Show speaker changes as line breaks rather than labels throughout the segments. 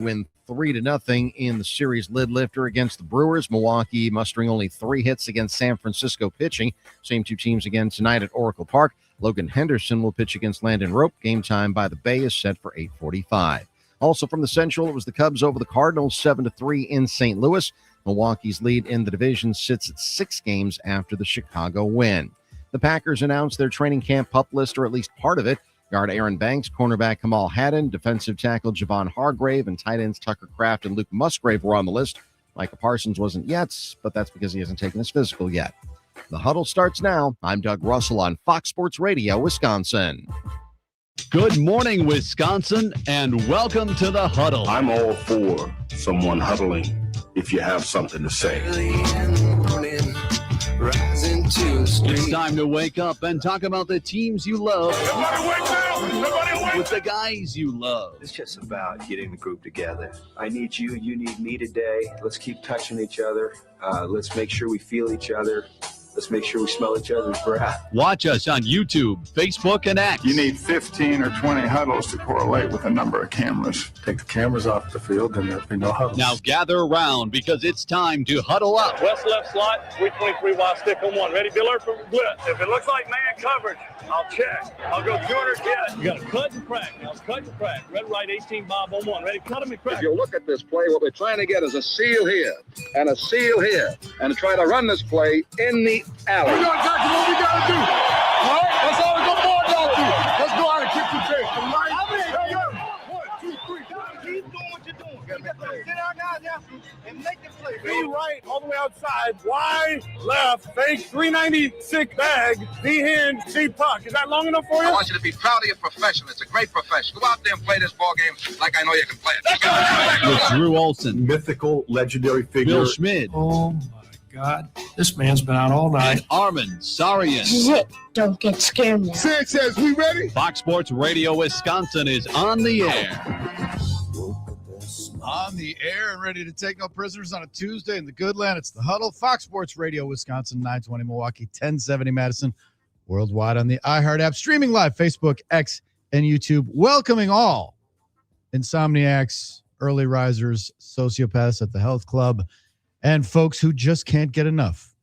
win 3-0 in the series lid lifter against the Brewers. Milwaukee mustering only 3 hits against San Francisco pitching. Same two teams again tonight at Oracle Park. Logan Henderson will pitch against Landon Rope. Game time by the Bay is set for 8:45. Also from the Central, it was the Cubs over the Cardinals 7-3 in St. Louis. Milwaukee's lead in the division sits at 6 games after the Chicago win. The Packers announced their training camp PUP list, or at least part of it. Guard Aaron Banks, cornerback Kamal Haddon, defensive tackle Javon Hargrave, and tight ends Tucker Kraft and Luke Musgrave were on the list. Micah Parsons wasn't yet, but that's because he hasn't taken his physical yet. The Huddle starts now. I'm Doug Russell on Fox Sports Radio, Wisconsin.
Good morning, Wisconsin, and welcome to the Huddle.
I'm all for someone huddling if you have something to say.
It's time to wake up and talk about the teams you love.
Everybody wake up! Everybody wake up!
With the guys you love.
It's just about getting the group together. I need you, you need me today. Let's keep touching each other. Let's make sure we feel each other. Let's make sure we smell each other's breath.
Watch us on YouTube, Facebook, and X.
You need 15 or 20 huddles to correlate with a number of cameras.
Take the cameras off the field and there'll be no huddles.
Now gather around because it's time to huddle up.
West left slot, 323 wide stick on 1. Ready, be alert for blitz. If it looks like man coverage, I'll check. I'll go 200 get. You got to cut and crack. Now cut and crack. Red, right, 18 Bob on 1. Ready, cut him and crack.
If you look at this play, what we're trying to get is a seal here and a seal here and try to run this play in the alley.
We know exactly what we got to do. All right? That's all the ball got to do. Let's go out and kick the tape. All right? 1, 2, 3. Keep doing what you're doing. Get our guys after and make the play. Be right, all the way outside. Wide, left, fake, 396 bag, D-hand, C-puck. Is that long enough for you?
I want you to be proud of your profession. It's a great profession. Go out there and play this ball game like I know you can play it.
With Drew Olson,
Mythical, legendary figure.
Bill Schmid,
Oh, my God. This man's been out all night.
and Armen Sarian.
This is it. Don't get scared now.
Sid says we ready?
Fox Sports Radio Wisconsin is on the air.
On the air and ready to take no prisoners on a Tuesday in the Goodland. It's the Huddle, Fox Sports Radio, Wisconsin, 920 Milwaukee, 1070 Madison, worldwide on the iHeart app, streaming live, Facebook, X, and YouTube. Welcoming all insomniacs, early risers, sociopaths at the health club, and folks who just can't get enough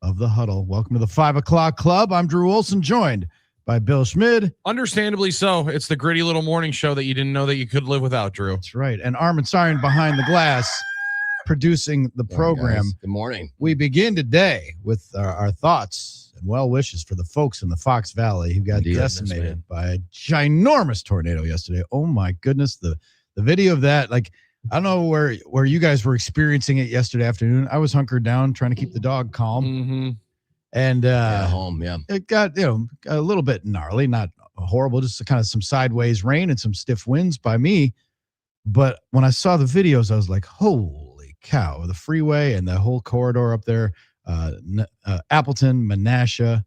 of the Huddle. Welcome to the 5 o'clock club. I'm Drew Olson, joined by Bill Schmid.
Understandably so. It's the gritty little morning show that you didn't know that you could live without, Drew.
That's right. And Armen Sarian behind the glass, producing the program.
Good morning.
We begin today with our thoughts and well wishes for the folks in the Fox Valley who got decimated by a ginormous tornado yesterday. Oh my goodness. The video of that, like, I don't know where you guys were experiencing it yesterday afternoon. I was hunkered down trying to keep the dog calm.
Mm-hmm.
And
Home, yeah.
it got, a little bit gnarly, not horrible, just kind of some sideways rain and some stiff winds by me. But when I saw the videos, I was like, holy cow, the freeway and the whole corridor up there, Appleton, Menasha.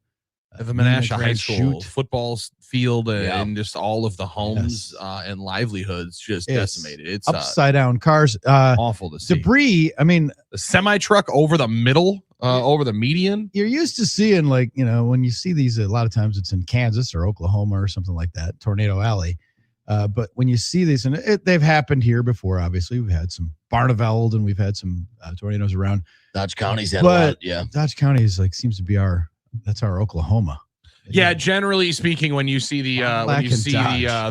The Menasha High
Grand
School
Chute.
football field and just all of the homes and livelihoods just decimated. It's
upside down cars.
awful to see.
Debris, I mean,
The semi-truck over the middle, over the median.
you're used to seeing, like, when you see these, a lot of times it's in Kansas or Oklahoma or something like that, Tornado Alley. But when you see these, and they've happened here before, obviously, we've had some Barneveld and we've had some tornadoes around.
Dodge County's had a lot, yeah.
Dodge County is seems to be our Oklahoma.
Yeah, generally speaking, when you see the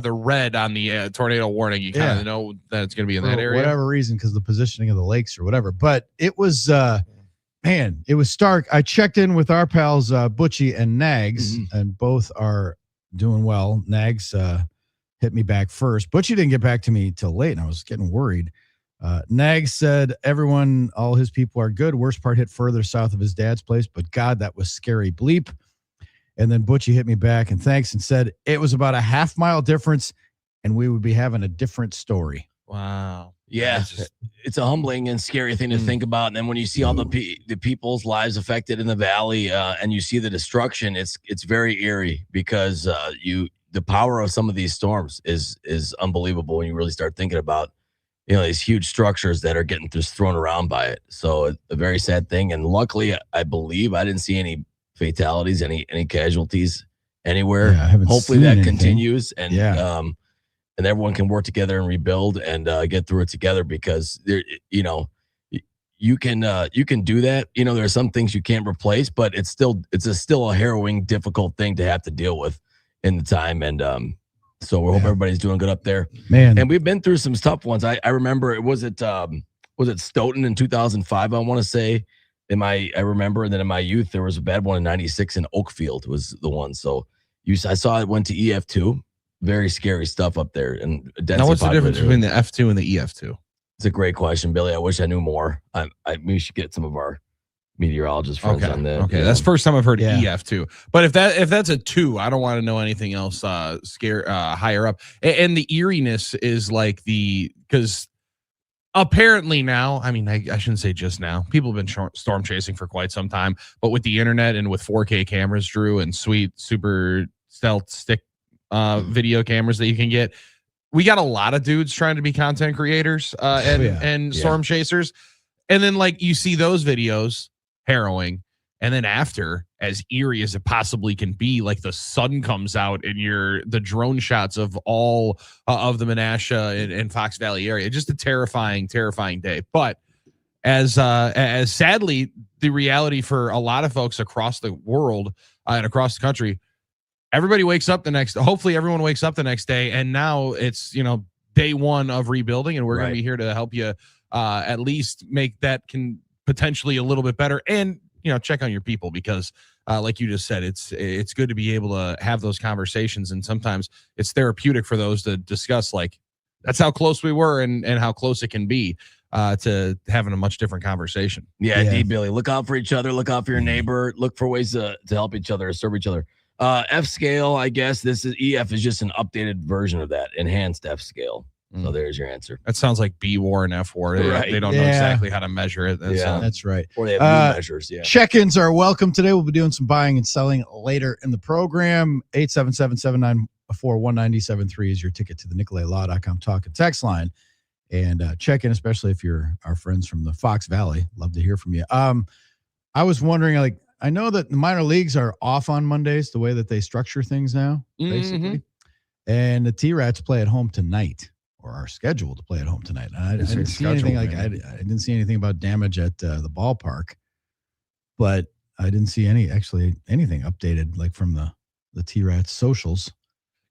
the red on the tornado warning, you kind of know that it's going to be in that area.
For whatever reason, because the positioning of the lakes or whatever. But it was, it was stark. I checked in with our pals, Butchie and Nags, and both are doing well. Nags hit me back first. Butchie didn't get back to me till late, and I was getting worried. Nags said all his people are good. Worst part hit further south of his dad's place, but God, that was scary bleep. And then Butchie hit me back and thanks and said it was about a half-mile difference and we would be having a different story.
Wow.
Yeah, it's a humbling and scary thing to think about. And then when you see all the people's lives affected in the valley and you see the destruction, it's very eerie because the power of some of these storms is unbelievable when you really start thinking about these huge structures that are getting just thrown around by it. So a very sad thing. And luckily, I believe I didn't see any fatalities, any casualties anywhere.
Yeah, I haven't
Hopefully
seen
that
anything.
continues. And
and everyone can work together and rebuild and get through it together, because you can do that. There are some things you can't replace, but it's still a harrowing, difficult thing to have to deal with in the time. And so we hope everybody's doing good up there,
man.
And we've been through some tough ones. I remember was it Stoughton in 2005? I want to say. I remember, and then in my youth there was a bad one in '96 in Oakfield was the one. So I saw it went to EF2. Very scary stuff up there. And
now, what's the difference between the F2 and the EF2?
It's a great question, Billy. I wish I knew more. We should get some of our meteorologist friends on that.
Okay, that's the first time I've heard EF2. But if that's a 2, I don't want to know anything else higher up. And the eeriness is like because apparently now, I mean, I shouldn't say just now. People have been storm chasing for quite some time, but with the internet and with 4K cameras, Drew, and sweet super stealth stick video cameras that you can get, we got a lot of dudes trying to be content creators and storm chasers. And then like you see those videos, harrowing. And then after, as eerie as it possibly can be, like the sun comes out and the drone shots of all of the Menasha and Fox Valley area. Just a terrifying, terrifying day. But as sadly, the reality for a lot of folks across the world and across the country, everybody wakes up hopefully everyone wakes up the next day, and now it's, day one of rebuilding, and we're going to be here to help you at least make that can potentially a little bit better, and check on your people, because like you just said, it's good to be able to have those conversations, and sometimes it's therapeutic for those to discuss, like, that's how close we were and how close it can be to having a much different conversation.
Yeah, indeed, Billy. Look out for each other. Look out for your neighbor. Look for ways to help each other, serve each other. F scale, I guess EF is just an updated version of that, enhanced F scale. So there's your answer.
That sounds like B war and F war. They don't know exactly how to measure it.
That's right.
Or they have new measures. Yeah.
Check-ins are welcome today. We'll be doing some buying and selling later in the program. 877-794-1973 is your ticket to the NicoletLaw.com talk and text line. And check in, especially if you're our friends from the Fox Valley. Love to hear from you. I was wondering, like, I know that the minor leagues are off on Mondays, the way that they structure things now, basically. And the T-Rats play at home tonight, or are scheduled to play at home tonight. And I didn't see anything I didn't see anything about damage at the ballpark, but I didn't see anything updated, like from the T-Rats socials.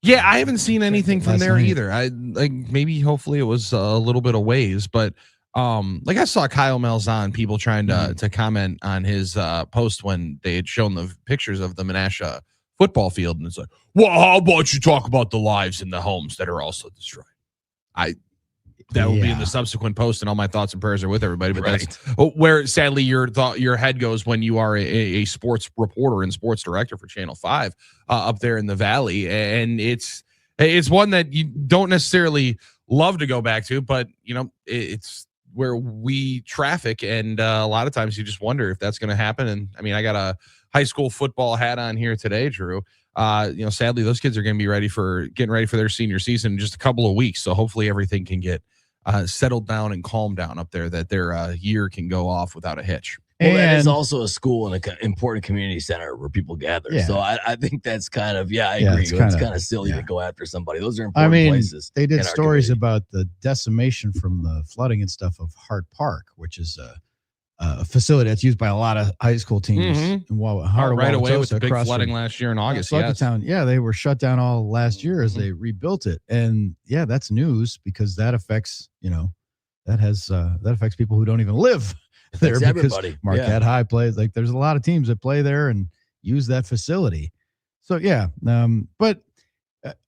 Yeah, I haven't seen anything from there either. Hopefully it was a little bit of ways, but like I saw Kyle Malzahn, people trying to comment on his post when they had shown the pictures of the Menasha football field, and it's like, well, how about you talk about the lives in the homes that are also destroyed? That will be in the subsequent post, and all my thoughts and prayers are with everybody. But that's where sadly your head goes when you are a sports reporter and sports director for Channel 5 up there in the Valley, and it's one that you don't necessarily love to go back to, but it's where we traffic, and a lot of times you just wonder if that's going to happen. And I mean, I got a high school football hat on here today, Drew. Sadly, those kids are going to be getting ready for their senior season in just a couple of weeks. So hopefully everything can get settled down and calmed down up there, that their year can go off without a hitch.
Well, that is also a school and an important community center where people gather. Yeah. So I think that's kind of, I agree. It's kind of silly to go after somebody. Those are important places.
They did stories about the decimation from the flooding and stuff of Hart Park, which is a facility that's used by a lot of high school teams.
Right away with the big flooding last year in August.
Yeah, they were shut down all last year as they rebuilt it. And that's news, because that affects, that affects people who don't even live there, because
everybody.
Marquette High plays, like, there's a lot of teams that play there and use that facility. So but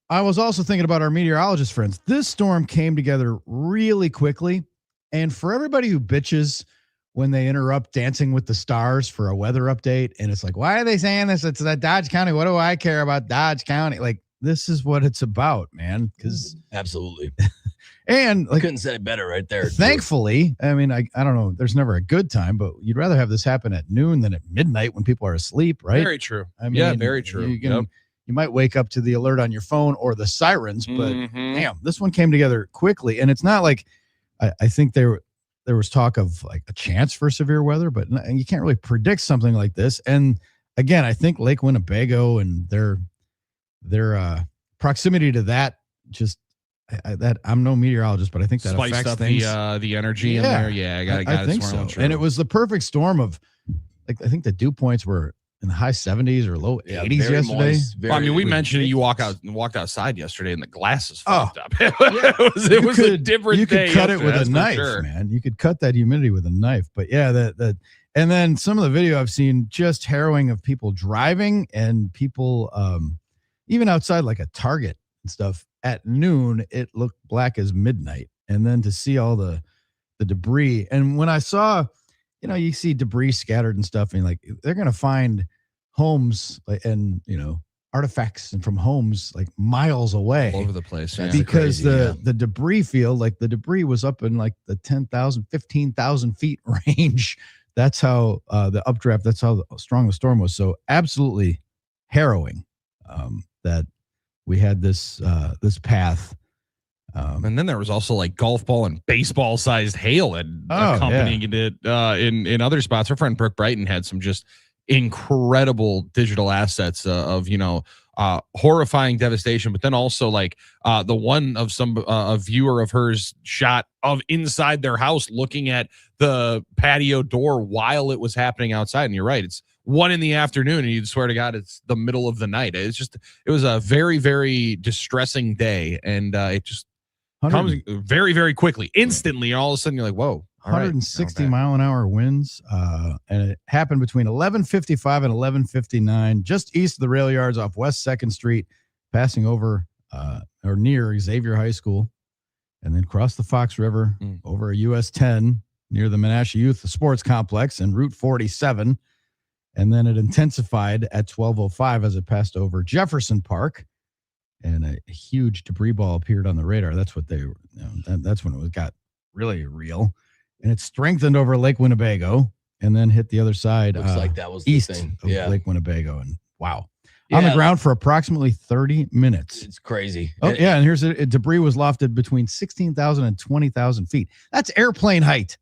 I was also thinking about our meteorologist friends. This storm came together really quickly, and for everybody who bitches when they interrupt Dancing with the Stars for a weather update, and it's like, why are they saying this? It's that Dodge County. What do I care about Dodge County? Like, this is what it's about, man. Because
absolutely.
And like,
couldn't say it better right there.
Thankfully, I mean, I don't know. There's never a good time, but you'd rather have this happen at noon than at midnight when people are asleep, right?
Very true. I mean, very true.
You might wake up to the alert on your phone or the sirens, but damn, this one came together quickly. And it's not like I think there was talk of like a chance for severe weather, but you can't really predict something like this. And again, I think Lake Winnebago and their proximity to that just I'm no meteorologist, but I think that
spiced
affects
up
things.
the energy in there. Yeah,
I think so. And it was the perfect storm of, like, I think the dew points were in the high 70s or low 80s yesterday.
I mean, we mentioned it. You walked outside yesterday and the glass is fucked up. It was a different
You
day.
could cut it with a
that's for
knife,
sure.
man. You could cut that humidity with a knife. But yeah, that and then some of the video I've seen just harrowing of people driving and people even outside like a Target and stuff at noon, it looked black as midnight. And then to see all the debris. And when I saw, you see debris scattered and stuff, and like they're gonna find homes and artifacts and from homes like miles away
All over the place. Yeah.
because the debris field, like the debris was up in like the 10,000, 15,000 feet range. That's how the updraft, that's how strong the storm was. So absolutely harrowing that we had this path.
And then there was also like golf ball and baseball sized hail and accompanying it in other spots. Our friend Brooke Brighton had some just incredible digital assets of horrifying devastation, but then also like the one of a viewer of hers shot of inside their house looking at the patio door while it was happening outside. And you're right, it's 1 PM and you'd swear to God it's the middle of the night. It was a very, very distressing day, and it just comes very, very quickly, instantly. All of a sudden you're like, whoa.
160 mile an hour winds, and it happened between 11:55 and 11:59, just east of the rail yards off West 2nd Street, passing over or near Xavier High School, and then crossed the Fox River over a US 10 near the Menasha Youth Sports Complex and Route 47, and then it intensified at 12:05 as it passed over Jefferson Park, and a huge debris ball appeared on the radar. That's what they were. That's when it got really real. And it strengthened over Lake Winnebago and then hit the other side.
Looks like that was
east
the thing.
of Lake Winnebago. And wow. On the ground for approximately 30 minutes.
It's crazy.
Oh, yeah. And here's debris was lofted between 16,000 and 20,000 feet. That's airplane height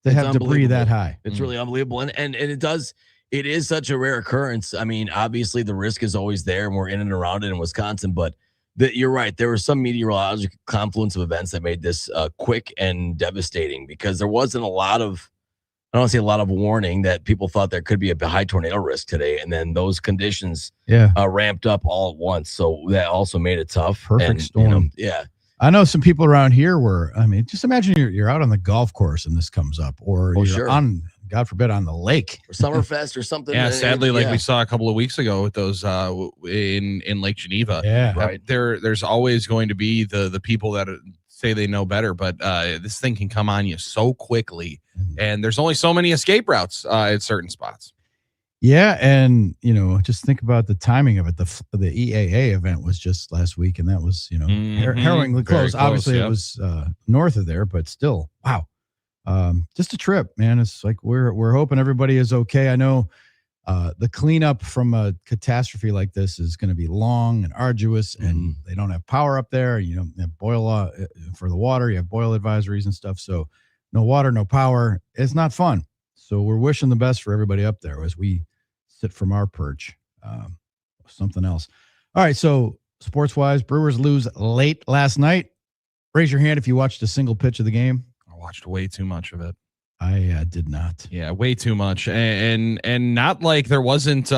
to have debris that high.
It's really unbelievable. And it is such a rare occurrence. I mean, obviously the risk is always there, and we're in and around it in Wisconsin, but you're right. There was some meteorological confluence of events that made this quick and devastating, because there wasn't a lot of, I don't want to say a lot of warning that people thought there could be a high tornado risk today. And then those conditions ramped up all at once. So that also made it tough.
Perfect storm. I know some people around here just imagine you're out on the golf course and this comes up, or you're on, God forbid, on the lake
or Summerfest or something.
Yeah, sadly, like we saw a couple of weeks ago with those in Lake Geneva.
Yeah,
right. There's always going to be the people that say they know better, but this thing can come on you so quickly, and there's only so many escape routes at certain spots.
Yeah, and just think about the timing of it. The EAA event was just last week, and that was harrowingly close. Obviously, it was north of there, but still, wow. Just a trip, man. It's like we're hoping everybody is okay. I know the cleanup from a catastrophe like this is going to be long and arduous, and they don't have power up there. You don't have boil for the water. You have boil advisories and stuff. So no water, no power. It's not fun. So we're wishing the best for everybody up there as we sit from our perch. Something else. All right. So sports wise, Brewers lose late last night. Raise your hand if you watched a single pitch of the game.
Watched way too much of it.
I did not.
Yeah, way too much, and not like there wasn't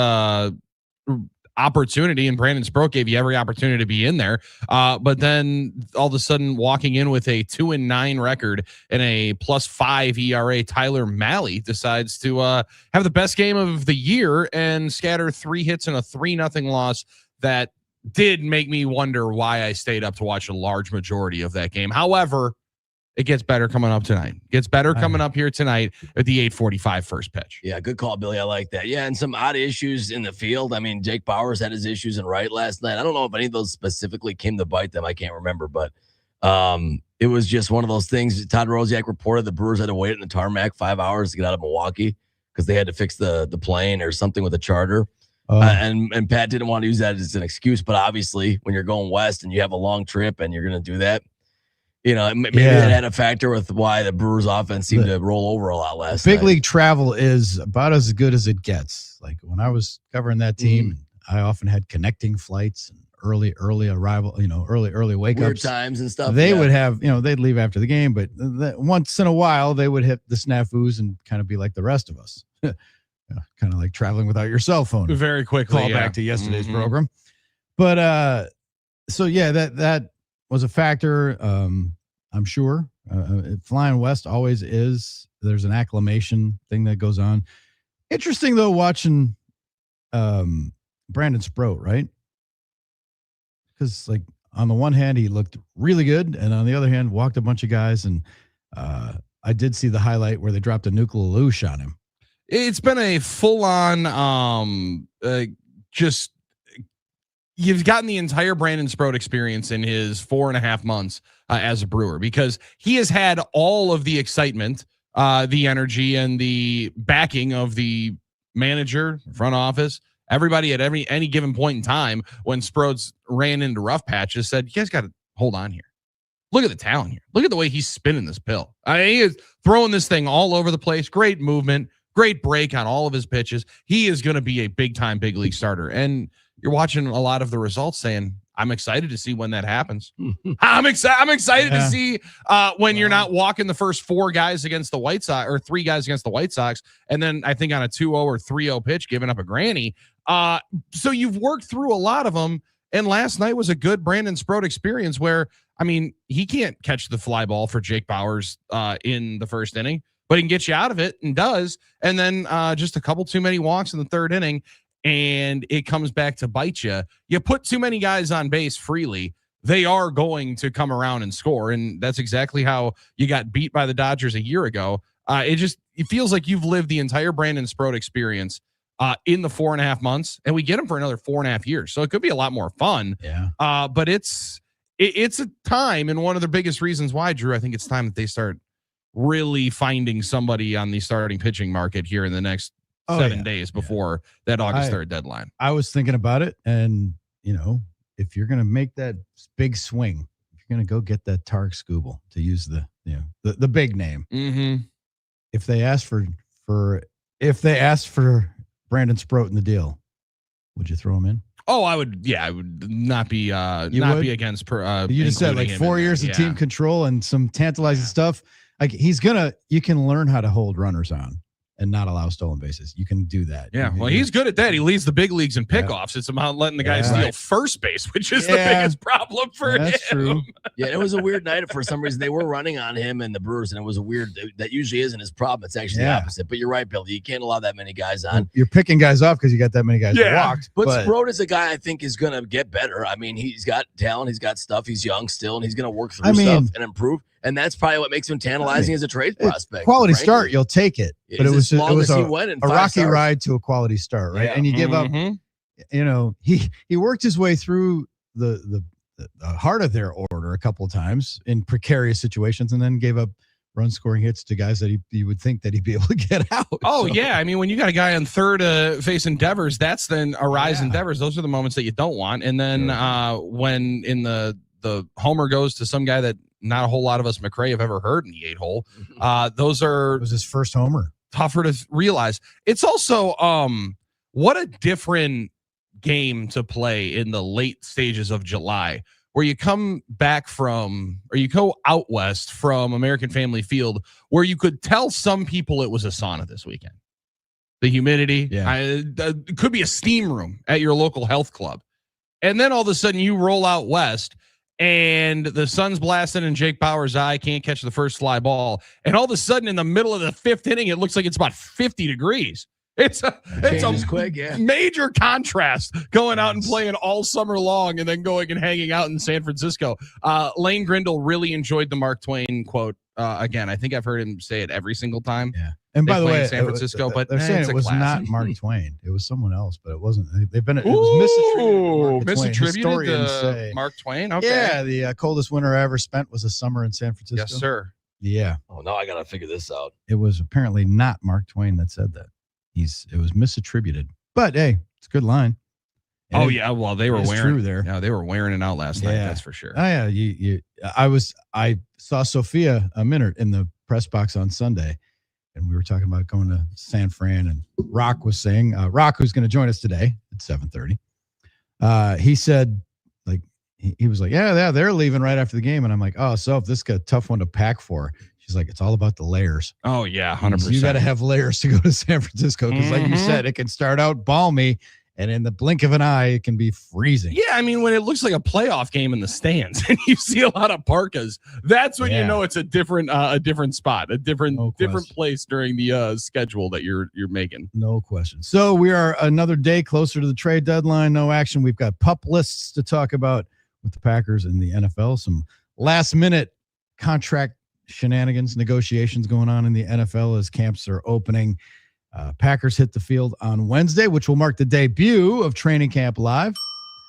opportunity, and Brandon Sproat gave you every opportunity to be in there. But then all of a sudden, walking in with a 2-9 record and a +5 ERA, Tyler Mahle decides to have the best game of the year and scatter 3 hits and a 3-0 loss. That did make me wonder why I stayed up to watch a large majority of that game. However, it gets better coming up tonight. Gets better coming up here tonight at the 8:45 first pitch.
Yeah, good call, Billy. I like that. Yeah, and some odd issues in the field. I mean, Jake Bauers had his issues in right last night. I don't know if any of those specifically came to bite them. I can't remember, but it was just one of those things. Todd Rosiak reported the Brewers had to wait in the tarmac 5 hours to get out of Milwaukee because they had to fix the plane or something with the charter. And Pat didn't want to use that as an excuse, but obviously when you're going west and you have a long trip and you're going to do that, maybe that had a factor with why the Brewers offense seemed to roll over a lot last night.
Big league travel is about as good as it gets. Like when I was covering that team, I often had connecting flights and early arrival, early wake
Weird
ups
times and stuff.
They would have, they'd leave after the game, but once in a while they would hit the snafus and kind of be like the rest of us, kind of like traveling without your cell phone.
Very quickly.
Call back to yesterday's program. But so yeah, that was a factor. I'm sure flying west always is. There's an acclimation thing that goes on. Interesting though, watching Brandon Sproat, right? Because like on the one hand, he looked really good, and on the other hand, walked a bunch of guys. And I did see the highlight where they dropped a nuclear loosh on him.
It's been a full on just. You've gotten the entire Brandon Sproat experience in his 4.5 months as a Brewer, because he has had all of the excitement, the energy, and the backing of the manager, front office, everybody at any given point in time when Sproats ran into rough patches said, you guys got to hold on here. Look at the talent here. Look at the way he's spinning this pill. I mean, he is throwing this thing all over the place. Great movement, great break on all of his pitches. He is going to be a big time, big league starter. And you're watching a lot of the results saying, I'm excited to see when that happens. I'm excited to see when you're not walking the first 4 guys against the White Sox, or 3 guys against the White Sox, and then I think on a 2-0 or 3-0 pitch, giving up a granny. So you've worked through a lot of them. And last night was a good Brandon Sproat experience where, I mean, he can't catch the fly ball for Jake Bauers in the first inning, but he can get you out of it, and does. And then just a couple too many walks in the third inning, and it comes back to bite you. You put too many guys on base freely, they are going to come around and score. And that's exactly how you got beat by the Dodgers a year ago. It feels like you've lived the entire Brandon Sproat experience in the 4.5 months, and we get him for another 4.5 years. So it could be a lot more fun.
Yeah.
But it's a time, and one of the biggest reasons why, Drew, I think it's time that they start really finding somebody on the starting pitching market here in the next 7 days before that August 3rd deadline.
I was thinking about it, and if you're going to make that big swing, if you're going to go get that Tarek Skubal, to use the big name.
Mm-hmm.
If they ask for Brandon Sproat in the deal, would you throw him in?
Oh, I would. Yeah, I would not be be against.
You just said like 4 years of team control and some tantalizing stuff. Like you can learn how to hold runners on and not allow stolen bases. You can do that.
Yeah, well, he's good at that. He leads the big leagues in pickoffs. It's about letting the guy steal first base, which is the biggest problem for him.
That's true.
Yeah, it was a weird night. For some reason, they were running on him and the Brewers, and it was a weird. That usually isn't his problem. It's actually the opposite. But you're right, Billy. You can't allow that many guys on.
You're picking guys off because you got that many guys walked.
But Sproat is a guy I think is going to get better. I mean, he's got talent. He's got stuff. He's young still, and he's going to work through stuff and improve. And that's probably what makes him tantalizing as a trade prospect.
Quality start, you'll take it. But it was a rocky ride to a quality start, right?
Yeah.
And you give up. He worked his way through the heart of their order a couple of times in precarious situations, and then gave up run scoring hits to guys that you would think that he'd be able to get out.
Oh, yeah. I mean, when you got a guy on third facing Devers, that's then a rise in Devers. Those are the moments that you don't want. And then when in the homer goes to some guy that not a whole lot of us McRae have ever heard in the 8-hole. It
was his first homer.
Tougher to realize. It's also what a different game to play in the late stages of July, where you come back from, or you go out west from American Family Field, where you could tell some people it was a sauna this weekend. The humidity, it could be a steam room at your local health club. And then all of a sudden you roll out west, and the sun's blasting in Jake Bauers' eye, can't catch the first fly ball. And all of a sudden in the middle of the 5th inning, it looks like it's about 50 degrees. It's a
quick,
major contrast going out and playing all summer long and then going and hanging out in San Francisco. Lane Grindle really enjoyed the Mark Twain quote. Again, I think I've heard him say it every single time.
Yeah. And by the way,
San Francisco, but
they're saying it was not Mark Twain. It was someone else, but it wasn't. It was
misattributed to Mark Twain. Okay.
Yeah, the coldest winter I ever spent was a summer in San Francisco.
Yes, sir.
Yeah.
Oh, now I gotta figure this out.
It was apparently not Mark Twain that said that. It was misattributed. But hey, it's a good line.
And well, they were wearing
true there.
Yeah, they were wearing it out last night. That's for sure.
Oh yeah, I saw Sophia Minert in the press box on Sunday. And we were talking about going to San Fran, and Rock was saying, Rock, who's going to join us today at 7:30. He said, he was like, yeah, they're leaving right after the game. And I'm like, oh, so if this is a tough one to pack for. She's like, it's all about the layers.
Oh, yeah, 100%.
You got to have layers to go to San Francisco because, like you said, it can start out balmy, and in the blink of an eye, it can be freezing.
Yeah, I mean, when it looks like a playoff game in the stands and you see a lot of parkas, that's when you know it's a different spot, a different place during the schedule that you're making.
No question. So we are another day closer to the trade deadline. No action. We've got pup lists to talk about with the Packers and the NFL. Some last minute contract shenanigans, negotiations going on in the NFL as camps are opening. Packers hit the field on Wednesday, which will mark the debut of Training Camp Live.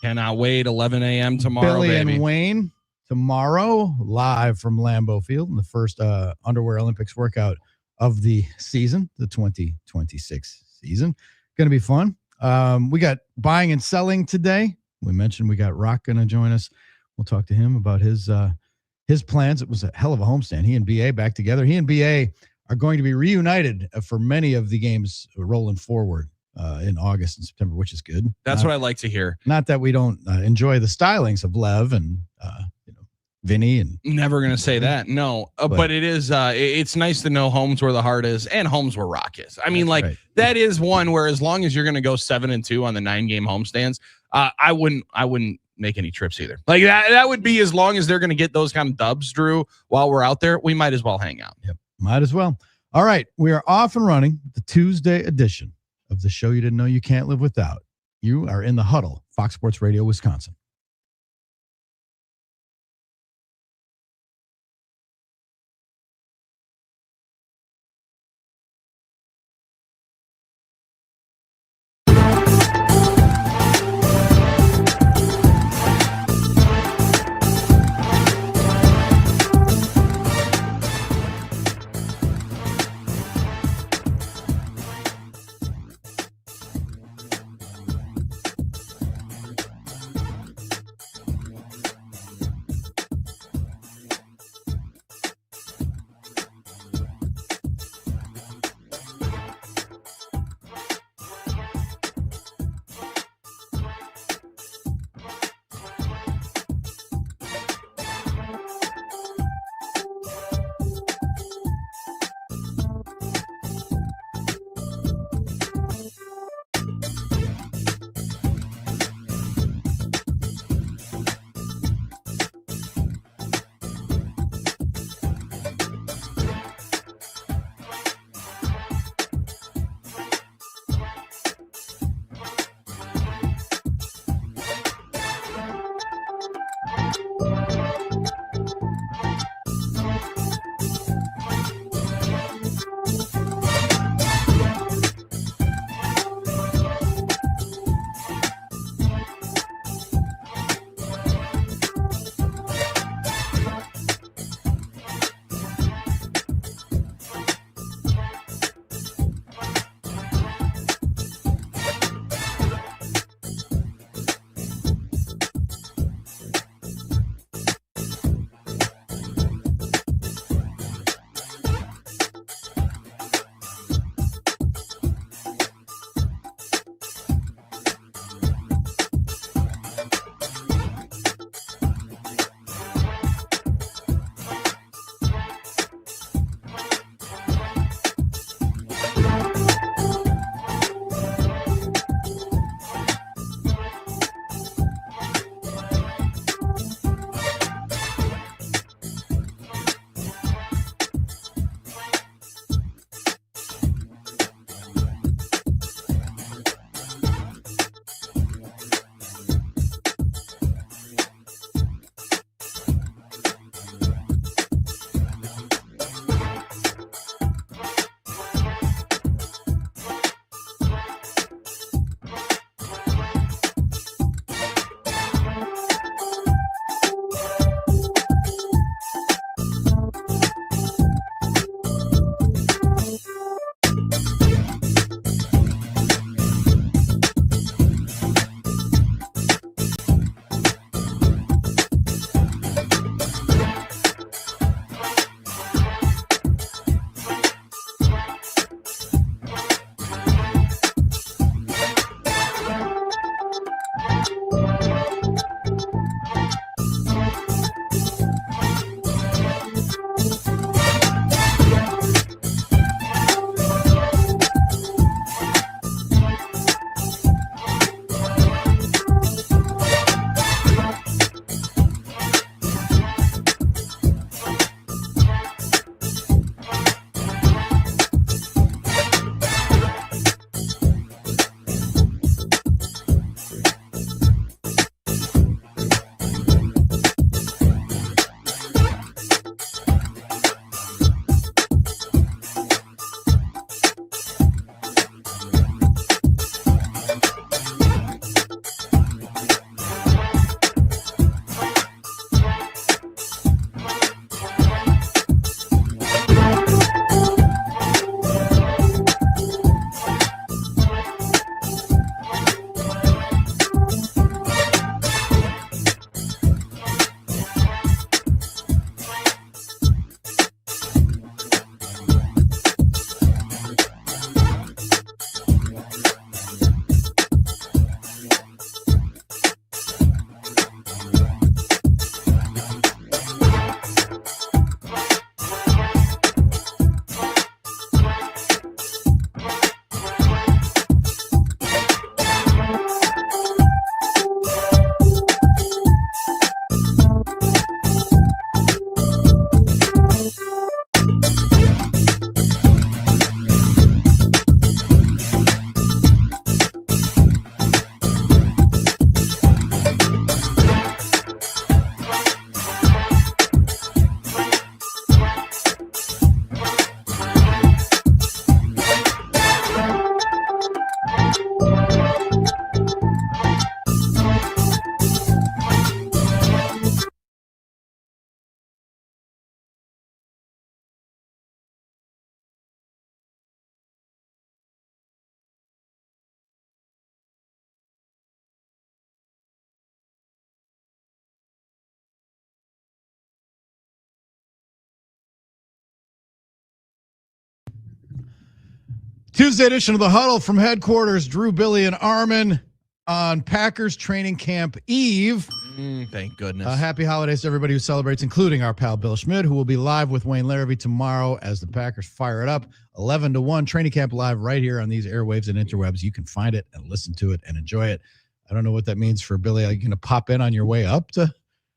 Cannot wait. 11 a.m. tomorrow,
Billy
baby.
and Wayne tomorrow, live from Lambeau Field in the first Underwear Olympics workout of the season, the 2026 season. Going to be fun. We got buying and selling today. We mentioned we got Rock going to join us. We'll talk to him about his plans. It was a hell of a homestand. He and BA back together. He and BA are going to be reunited for many of the games rolling forward in August and September, which is good.
That's what I like to hear.
Not that we don't enjoy the stylings of Lev and Vinny and
never going to say that. No, but it is. It's nice to know home's where the heart is and home's where Rock is. I mean, like that is one where as long as you're going to go 7-2 on the 9-game homestands, I wouldn't make any trips either. Like that would be as long as they're going to get those kind of dubs, Drew, while we're out there, we might as well hang out.
Yep. Might as well. All right. We are off and running the Tuesday edition of the show you didn't know you can't live without. You are in the Huddle, Fox Sports Radio, Wisconsin. Tuesday edition of the Huddle from headquarters. Drew, Billy, and Armen on Packers training camp eve.
Thank goodness.
Happy holidays to everybody who celebrates, including our pal Bill Schmidt, who will be live with Wayne Larrabee tomorrow as the Packers fire it up. 11-1 training camp live right here on these airwaves and interwebs. You can find it and listen to it and enjoy it. I don't know what that means for Billy. Are you going to pop in on your way up to?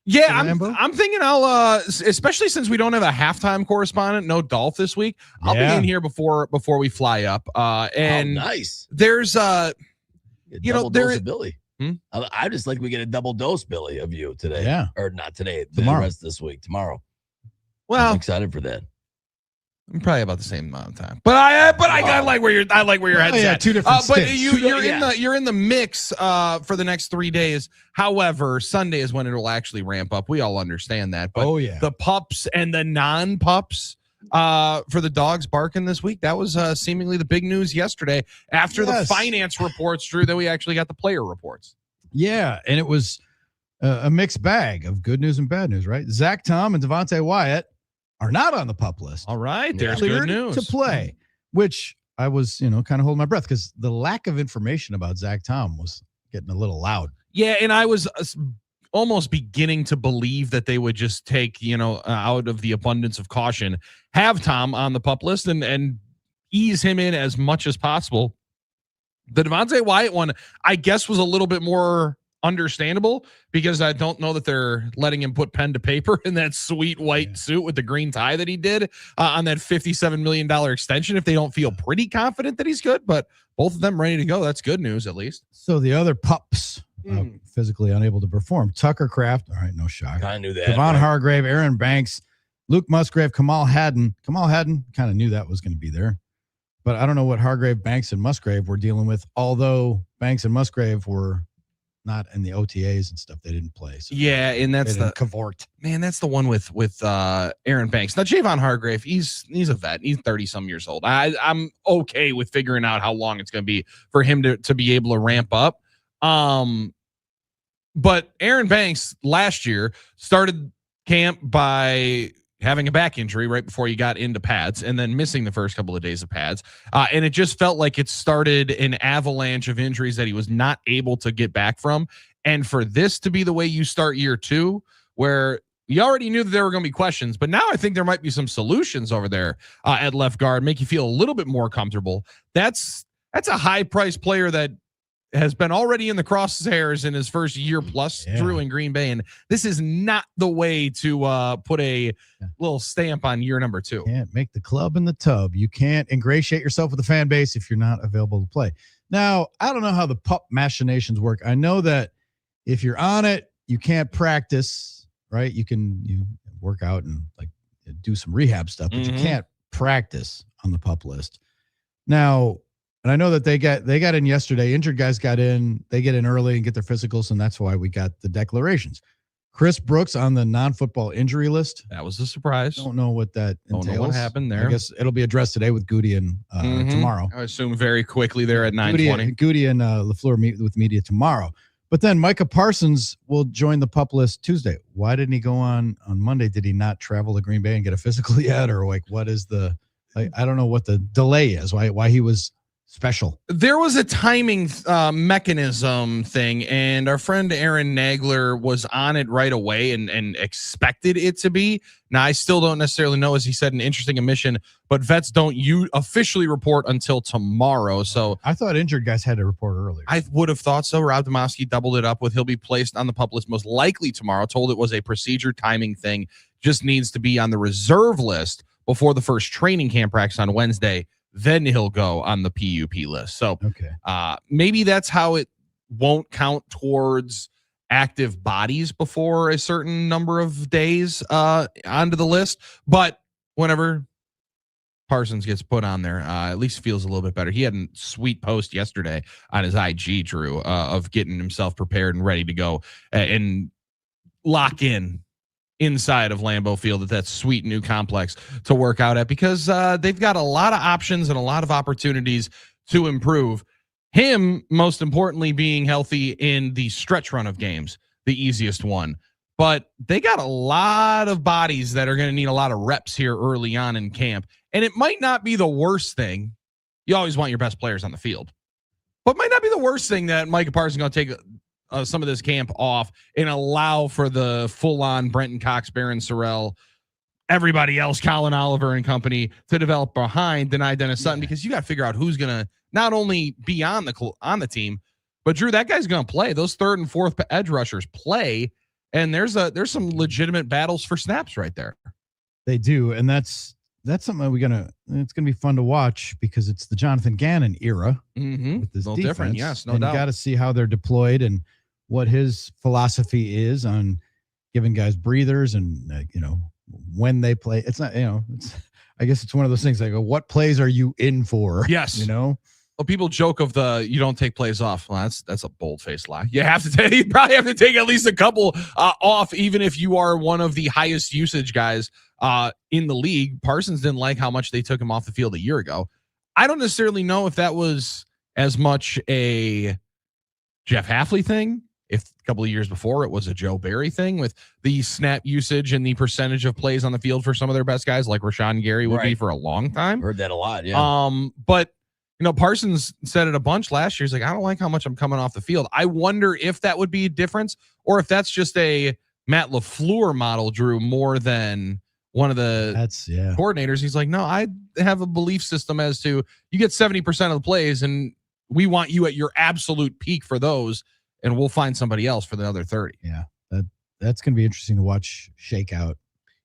Yeah, I'm thinking I'll especially since we don't have a halftime correspondent, no Dolph this week. I'll be in here before we fly up. And
nice.
There's
dose of Billy. I just like we get a double dose, Billy, of you today.
Yeah,
or not today.
Tomorrow.
The rest of this week. Tomorrow.
Well,
I'm excited for that.
I'm probably about the same amount of time, but I like where your head's at.
Two different
but
stints.
you're in the mix for the next 3 days. However, Sunday is when it will actually ramp up. We all understand that. But the pups and the non-pups for the dogs barking this week, that was seemingly the big news yesterday after the finance reports, Drew, that we actually got the player reports.
Yeah, and it was a mixed bag of good news and bad news, right? Zach Tom and Devontae Wyatt are not on the pup list.
All right, there's good news
to play, which I was, kind of holding my breath because the lack of information about Zach Tom was getting a little loud.
Yeah, and I was almost beginning to believe that they would just take, out of the abundance of caution, have Tom on the pup list and ease him in as much as possible. The Devontae Wyatt one, I guess, was a little bit more understandable because I don't know that they're letting him put pen to paper in that sweet white suit with the green tie that he did on that $57 million extension if they don't feel pretty confident that he's good, but both of them ready to go. That's good news, at least.
So the other pups physically unable to perform. Tucker Kraft, all right, no shock.
I knew that.
Devon Hargrave, Aaron Banks, Luke Musgrave, Kamal Haddon. Kamal Haddon, kind of knew that was going to be there. But I don't know what Hargrave, Banks, and Musgrave were dealing with, although Banks and Musgrave were not in the OTAs and stuff. They didn't play. So
yeah, and that's the
cavort.
Man, that's the one with Aaron Banks. Now, Javon Hargrave, he's a vet. He's 30-some years old. I'm okay with figuring out how long it's going to be for him to be able to ramp up. But Aaron Banks last year started camp by having a back injury right before he got into pads and then missing the first couple of days of pads. And it just felt like it started an avalanche of injuries that he was not able to get back from. And for this to be the way you start year 2, where you already knew that there were going to be questions, but now I think there might be some solutions over there at left guard, make you feel a little bit more comfortable. That's a high price player that has been already in the crosshairs in his first year plus, Drew, in Green Bay. And this is not the way to put a little stamp on year number 2.
Can't make the club in the tub. You can't ingratiate yourself with the fan base if you're not available to play. Now, I don't know how the pup machinations work. I know that if you're on it, you can't practice, right? You work out and do some rehab stuff, but you can't practice on the pup list. Now, and I know that they got in yesterday. Injured guys got in. They get in early and get their physicals, and that's why we got the declarations. Chris Brooks on the non-football injury list.
That was a surprise.
Don't know what that entails.
Don't know what happened there.
I guess it'll be addressed today with Goody and tomorrow.
I assume very quickly there at 9:20.
Goody and LaFleur meet with media tomorrow. But then Micah Parsons will join the pup list Tuesday. Why didn't he go on Monday? Did he not travel to Green Bay and get a physical yet? Or what is the I don't know what the delay is. Why he was special.
There was a timing mechanism thing, and our friend Aaron Nagler was on it right away and expected it to be. Now, I still don't necessarily know, as he said, an interesting omission, but vets don't officially report until tomorrow. So
I thought injured guys had to report earlier.
I would have thought so. Rob Domofsky doubled it up with he'll be placed on the pup list most likely tomorrow. Told it was a procedure timing thing. Just needs to be on the reserve list before the first training camp practice on Wednesday. Then he'll go on the PUP list. So maybe that's how it won't count towards active bodies before a certain number of days onto the list. But whenever Parsons gets put on there, at least feels a little bit better. He had a sweet post yesterday on his IG, Drew, of getting himself prepared and ready to go and lock in inside of Lambeau Field at that sweet new complex to work out at, because they've got a lot of options and a lot of opportunities to improve. Him, most importantly, being healthy in the stretch run of games, the easiest one. But they got a lot of bodies that are going to need a lot of reps here early on in camp. And it might not be the worst thing you always want your best players on the field. But might not be the worst thing that Micah Parsons going to take some of this camp off and allow for the full-on Brenton Cox, Barron Sorrell, everybody else, Colin Oliver and company to develop behind Deni Dennis Sutton, because you got to figure out who's going to not only be on the team, but Drew, that guy's going to play. Those third and fourth edge rushers play, and there's some legitimate battles for snaps right there.
They do, and that's something that it's gonna be fun to watch because it's the Jonathan Gannon era with this defense.
Different, yes, no
and
doubt.
You got to see how they're deployed and what his philosophy is on giving guys breathers and when they play. It's not I guess it's one of those things like, what plays are you in for?
Yes, Well, people joke of you don't take plays off. Well, that's a bold-faced lie. You have to you probably have to take at least a couple off, even if you are one of the highest usage guys in the league. Parsons didn't like how much they took him off the field a year ago. I don't necessarily know if that was as much a Jeff Hafley thing. If a couple of years before it was a Joe Barry thing with the snap usage and the percentage of plays on the field for some of their best guys, like Rashawn Gary would be for a long time.
Heard that a lot. Yeah.
But Parsons said it a bunch last year. He's like, I don't like how much I'm coming off the field. I wonder if that would be a difference or if that's just a Matt LaFleur model, Drew, more than one of the coordinators. He's like, no, I have a belief system as to you get 70% of the plays and we want you at your absolute peak for those, and we'll find somebody else for the other 30.
Yeah, that's going to be interesting to watch shake out.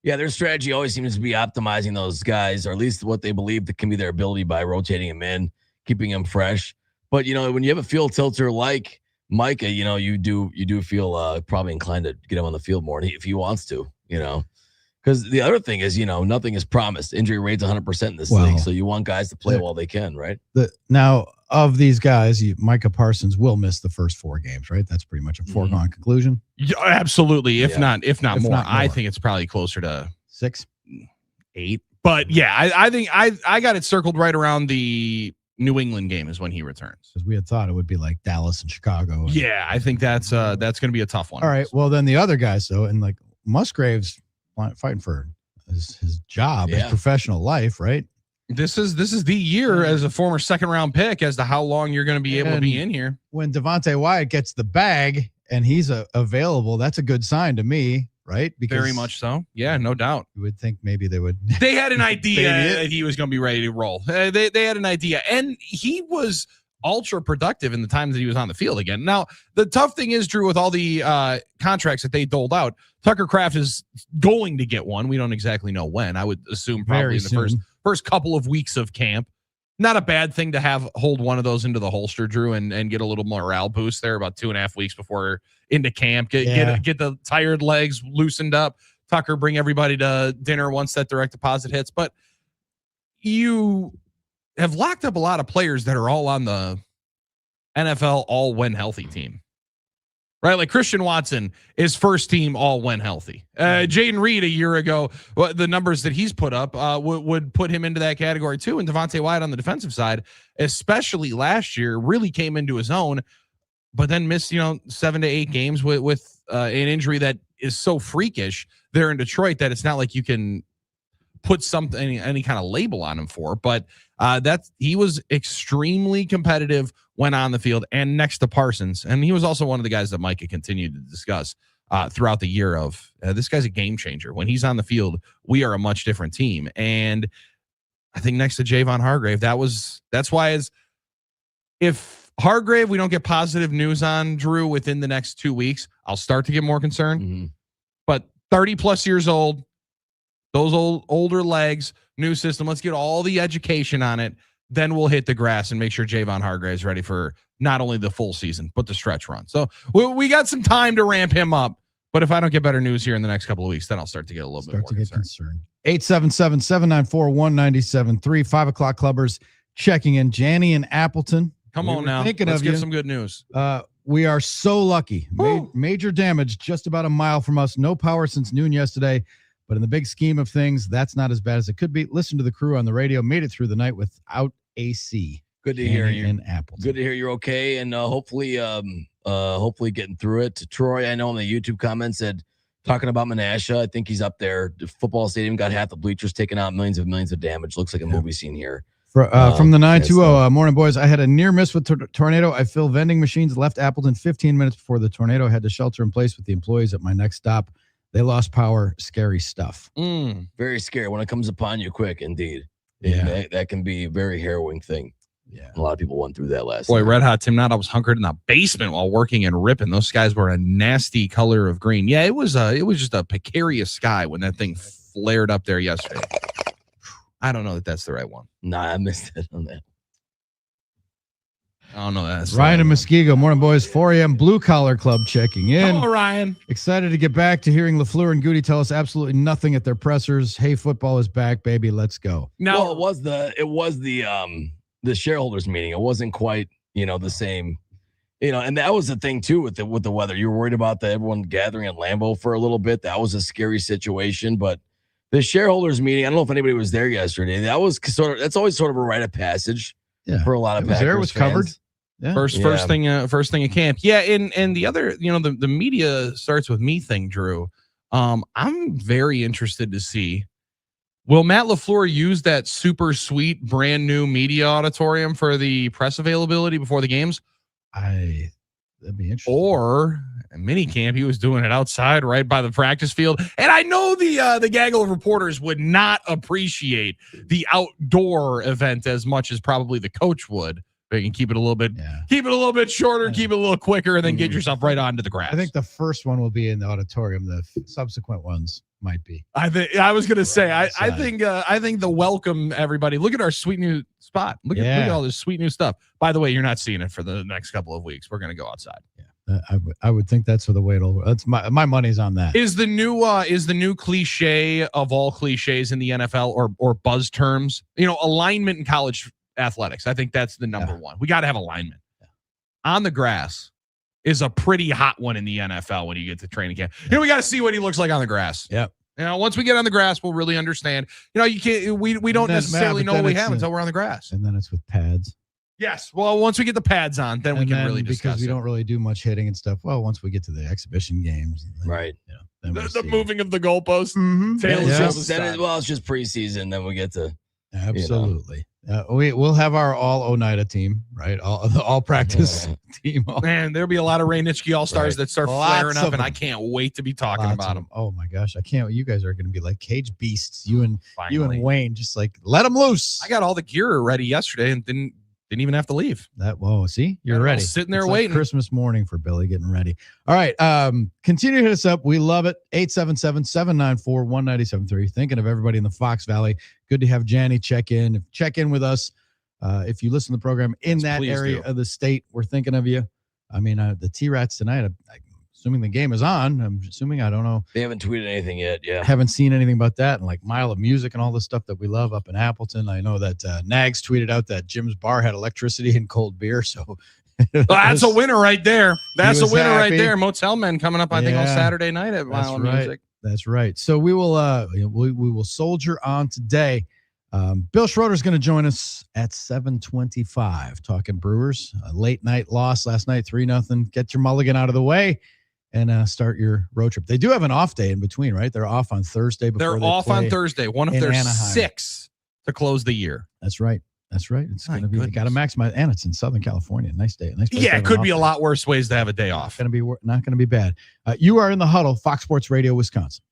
Yeah, their strategy always seems to be optimizing those guys, or at least what they believe that can be their ability by rotating them in, keeping them fresh. But, when you have a field tilter like Micah, you do feel probably inclined to get him on the field more if he wants to, Because the other thing is, nothing is promised. Injury rate's 100% in this league, so you want guys to play while they can, right?
Now, of these guys, Micah Parsons will miss the first 4 games, right? That's pretty much a foregone conclusion.
Yeah, absolutely. If not more. I think it's probably closer to
6,
8. But yeah, I think I got it circled right around the New England game is when he returns.
Because we had thought it would be like Dallas and Chicago.
Yeah, I think that's going to be a tough one.
All right. Well, then the other guys, though, and like Musgrave's fighting for his job, his professional life, right?
This is the year as a former second-round pick as to how long you're going to be able to be in here.
When Devontae Wyatt gets the bag and he's available, that's a good sign to me, right? Because
very much so. Yeah, no doubt.
You would think maybe they would.
They had an idea that he was going to be ready to roll. They had an idea, and he was ultra productive in the times that he was on the field again. Now, the tough thing is, Drew, with all the contracts that they doled out, Tucker Kraft is going to get one. We don't exactly know when. I would assume probably in the first couple of weeks of camp. Not a bad thing to hold one of those into the holster, Drew, and get a little morale boost there about 2.5 weeks before into camp. Get the tired legs loosened up. Tucker, bring everybody to dinner once that direct deposit hits. But you have locked up a lot of players that are all on the NFL all when healthy team. Right, like Christian Watson is first team all when healthy. Jaden Reed a year ago, the numbers that he's put up would put him into that category too. And Devontae Wyatt on the defensive side, especially last year, really came into his own, but then missed 7 to 8 games with an injury that is so freakish there in Detroit that it's not like you can put any kind of label on him for. But he was extremely competitive when on the field and next to Parsons. And he was also one of the guys that Micah continued to discuss throughout the year of this guy's a game changer. When he's on the field, we are a much different team. And I think next to Javon Hargrave, that's why if Hargrave, we don't get positive news on, Drew, within the next 2 weeks, I'll start to get more concerned.
Mm-hmm.
But 30 plus years old, those older legs, new system, let's get all the education on it. Then we'll hit the grass and make sure Javon Hargrave is ready for not only the full season, but the stretch run. So we got some time to ramp him up. But if I don't get better news here in the next couple of weeks, then I'll start to get a little bit more concerned.
877-794-1973. 5 o'clock clubbers checking in. Janny and Appleton.
Come on now. Let's get some good news.
We are so lucky. Major damage just about a mile from us. No power since noon yesterday. But in the big scheme of things, that's not as bad as it could be. Listen to the crew on the radio. Made it through the night without AC.
Good to hear you.
And Appleton.
Good to hear you're okay, and hopefully getting through it. Troy, I know in the YouTube comments said talking about Menasha. I think he's up there. The football stadium got half the bleachers taken out, millions of damage. Looks like a movie scene here.
From the 920, morning boys. I had a near miss with tornado. I filled vending machines, left Appleton 15 minutes before the tornado. Had to shelter in place with the employees at my next stop. They lost power. Scary stuff.
Very scary when it comes upon you quick, indeed.
Yeah.
That can be a very harrowing thing.
Yeah.
A lot of people went through that last
Boy,
night.
Red Hot Tim Knott, I was hunkered in the basement while working and ripping. Those skies were a nasty color of green. Yeah, it was just a precarious sky when that thing flared up there yesterday. I don't know that that's the right one.
Nah, I missed it on that.
I don't know. That's
Ryan and Muskego, morning boys. 4 a.m. Blue Collar Club checking in.
Hello, Ryan.
Excited to get back to hearing LaFleur and Goody tell us absolutely nothing at their pressers. Hey, football is back, baby. Let's go.
Now,
Well, it was the shareholders meeting. It wasn't quite, the same, and that was the thing too with the weather. You were worried about everyone gathering at Lambeau for a little bit. That was a scary situation, but the shareholders meeting, I don't know if anybody was there yesterday. That's always sort of a rite of passage for a lot of Packers
It was
fans.
covered. Yeah.
First thing at camp. Yeah, and the other, the media starts with me thing, Drew. I'm very interested to see, will Matt LaFleur use that super sweet brand new media auditorium for the press availability before the games?
That'd be interesting.
Or mini camp, he was doing it outside right by the practice field. And I know the gaggle of reporters would not appreciate the outdoor event as much as probably the coach would. They can keep it a little bit shorter, keep it a little quicker, and then get yourself right onto the grass.
I think the first one will be in the auditorium. The subsequent ones might be.
I was gonna say. I think the welcome everybody. Look at our sweet new spot. Look at all this sweet new stuff. By the way, you're not seeing it for the next couple of weeks. We're gonna go outside.
Yeah, I would think that's the way it'll. That's my money's on that.
Is the new cliche of all cliches in the NFL or buzz terms? Alignment in college athletics. I think that's the number one. We got to have alignment. On the grass is a pretty hot one in the NFL when you get to training camp. We got to see what he looks like on the grass.
Yep.
Once we get on the grass, we'll really understand. You can't. We don't necessarily know what we have until we're on the grass.
And then it's with pads.
Yes. Well, once we get the pads on, then we can really discuss
because we don't really do much hitting and stuff. Well, once we get to the exhibition games,
right?
The moving of the goalposts.
It's just preseason. Then we get to
absolutely. We'll have our all Oneida team, right? All practice team.
Man, there'll be a lot of Ray Nitschke All-Stars that start flaring up, and I can't wait to be talking about them.
Oh my gosh, I can't. You guys are going to be like cage beasts. You and Wayne, just like let them loose.
I got all the gear ready yesterday and didn't even have to leave.
See, you're ready.
Sitting there
it's
waiting.
Like Christmas morning for Billy getting ready. All right. Continue to hit us up. We love it. 877-794-1973. Thinking of everybody in the Fox Valley. Good to have Janny check in with us. If you listen to the program in that area of the state, we're thinking of you. I mean, the T-Rats tonight, I'm assuming the game is on. I'm assuming, I don't know.
They haven't tweeted anything yet. Yeah.
Haven't seen anything about that. And like Mile of Music and all the stuff that we love up in Appleton. I know that Nags tweeted out that Jim's bar had electricity and cold beer. So
that's a winner right there. That's a winner
happy.
Right there. Motel Men coming up, I think, on Saturday night at Mile of Music.
That's right. So we will we will soldier on today. Bill Schroeder is going to join us at 7:25 talking Brewers. A late night loss last night, 3-0. Get your mulligan out of the way and start your road trip. They do have an off day in between, right? They're off on Thursday.
They're off on Thursday. One of their 6 to close the year.
That's right. It's going to be. Got to maximize, and it's in Southern California. Nice day.
It could be a lot worse ways to have a day off.
Not going to be bad. You are in the Huddle, Fox Sports Radio, Wisconsin.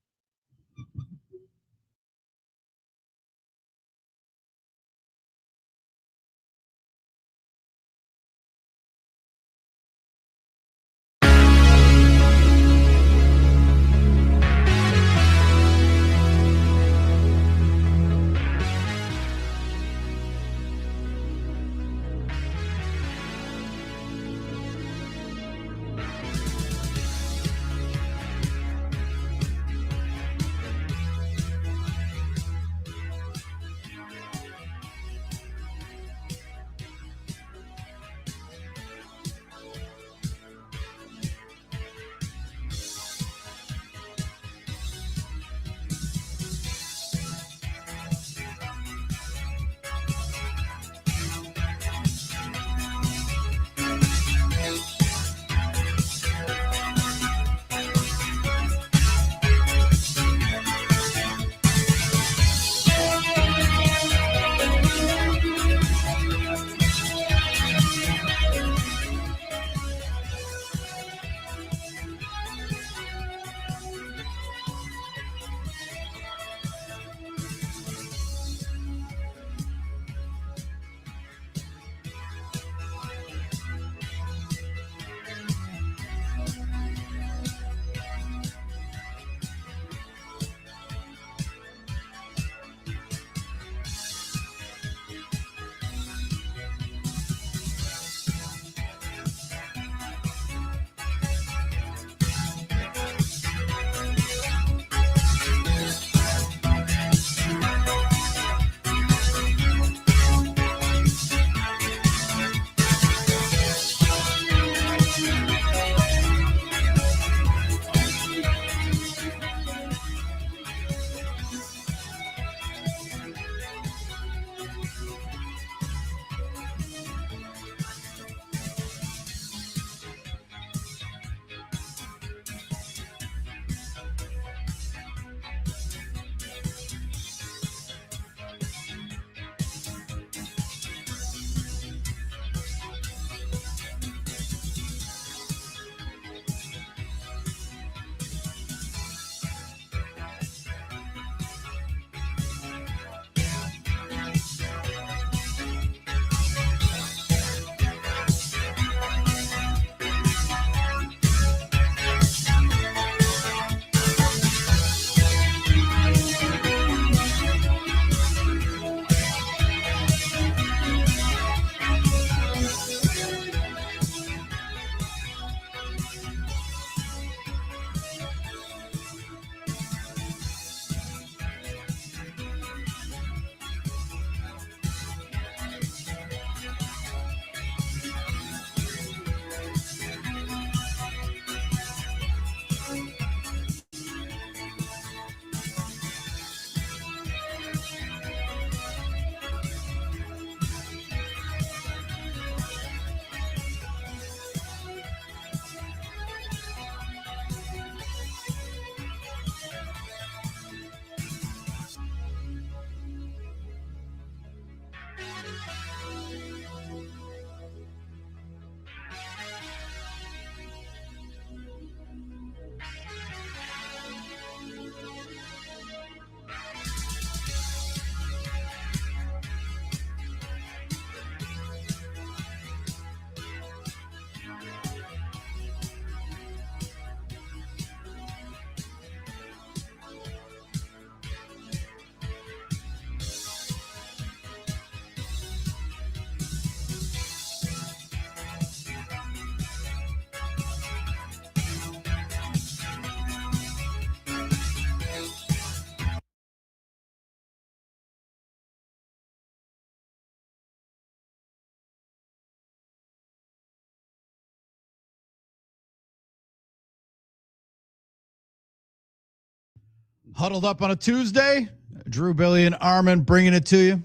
Huddled up on a Tuesday. Drew, Billy, and Armen bringing it to you.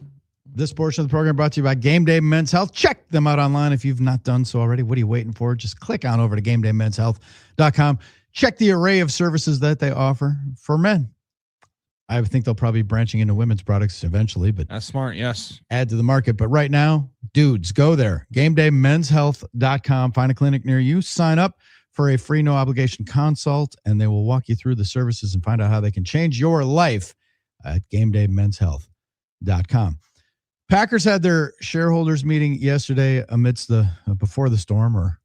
This portion of the program brought to you by Game Day Men's Health. Check them out online if you've not done so already. What are you waiting for? Just click on over to GameDayMen'sHealth.com. Check the array of services that they offer for men. I think they'll probably be branching into women's products eventually, but
that's smart. Yes.
Add to the market. But right now, dudes, go there. GameDayMen'sHealth.com. Find a clinic near you. Sign up for a free no obligation consult, and they will walk you through the services and find out how they can change your life at GameDayMen'sHealth.com. Packers had their shareholders meeting yesterday amidst the before the storm, or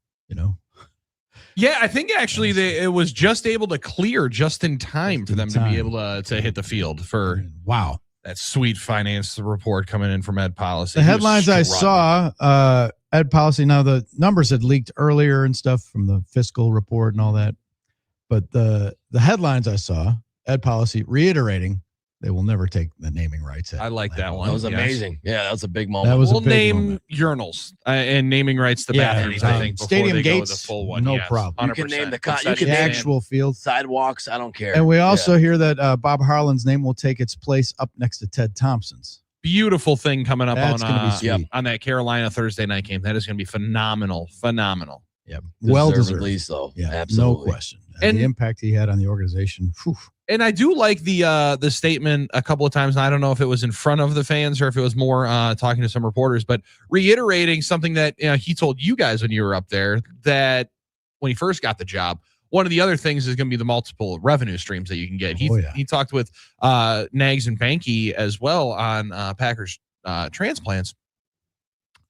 Yeah, I think actually it was just able to clear just in time for them to be able to hit the field for that sweet finance report coming in from Ed Policy.
The headlines I saw, Ed Policy. Now the numbers had leaked earlier and stuff from the fiscal report and all that, but the headlines I saw, Ed Policy reiterating they will never take the naming rights.
I like that one.
That was amazing. Yeah, that was a big moment.
That was
we'll
a big
name
moment.
urinals and naming rights to bathrooms. I think
stadium
before they
gates,
go with the full one.
no
Yes,
problem.
You can
100%.
name the
The actual field,
sidewalks. I don't care.
and we also hear that Bob Harlan's name will take its place up next to Ted Thompson's.
Beautiful thing coming up
That's gonna be sweet.
on that Carolina Thursday night game. That is going to be phenomenal.
Yep, well
Deservedly
deserved.
so.
Yeah,
Absolutely.
no question. And the impact he had on the organization. Whew.
And I do like the statement a couple of times. And I don't know if it was in front of the fans or if it was more talking to some reporters, but reiterating something that he told you guys when you were up there, that when he first got the job, one of the other things is going to be the multiple revenue streams that you can get. He talked with Nags and Banky as well on Packers transplants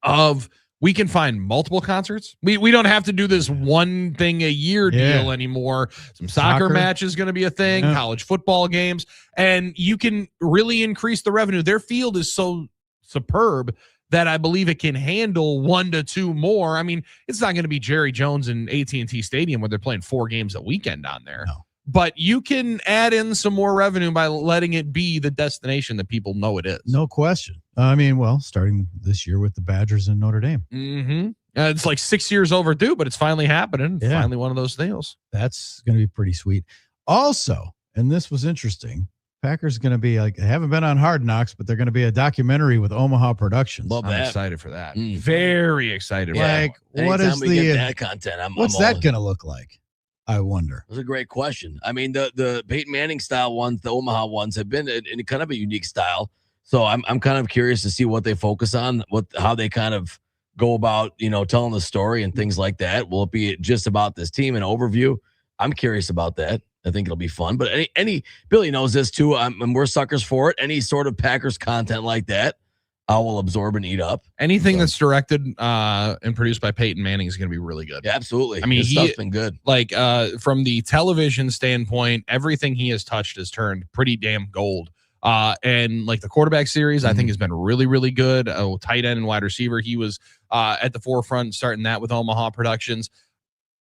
of we can find multiple concerts. We don't have to do this one thing a year deal anymore. Some soccer match is going to be a thing, college football games, and you can really increase the revenue. Their field is so superb that I believe it can handle 1 to 2 more. I mean, it's not going to be Jerry Jones and AT&T Stadium where they're playing 4 games a weekend on there.
No.
But you can add in some more revenue by letting it be the destination that people know it is.
No question. I mean, well, starting this year with the Badgers and Notre Dame.
Mm-hmm. It's like 6 years overdue, but it's finally happening.
Yeah.
Finally one of those deals.
That's going to be pretty sweet. Also, and this was interesting, Packers going to be like, they haven't been on Hard Knocks, but they're going to be a documentary with Omaha Productions.
Love
I'm
that.
excited for that. Very excited.
Yeah.
Like, what
Anytime
is
we get
the
that content?
what's that going to look like? I wonder.
That's a great question. I mean, the Peyton Manning style ones, the Omaha ones, have been in kind of a unique style. So I'm kind of curious to see what they focus on, how they kind of go about, telling the story and things like that. Will it be just about this team, an overview? I'm curious about that. I think it'll be fun. But any Billy knows this too. And we're suckers for it. Any sort of Packers content like that, I will absorb and eat up.
Anything that's directed and produced by Peyton Manning is going to be really good.
Yeah, absolutely.
I mean,
His stuff's been good.
Like from the television standpoint, everything he has touched has turned pretty damn gold. And like the quarterback series, I think has been really, really good. Tight end and wide receiver, he was at the forefront starting that with Omaha Productions.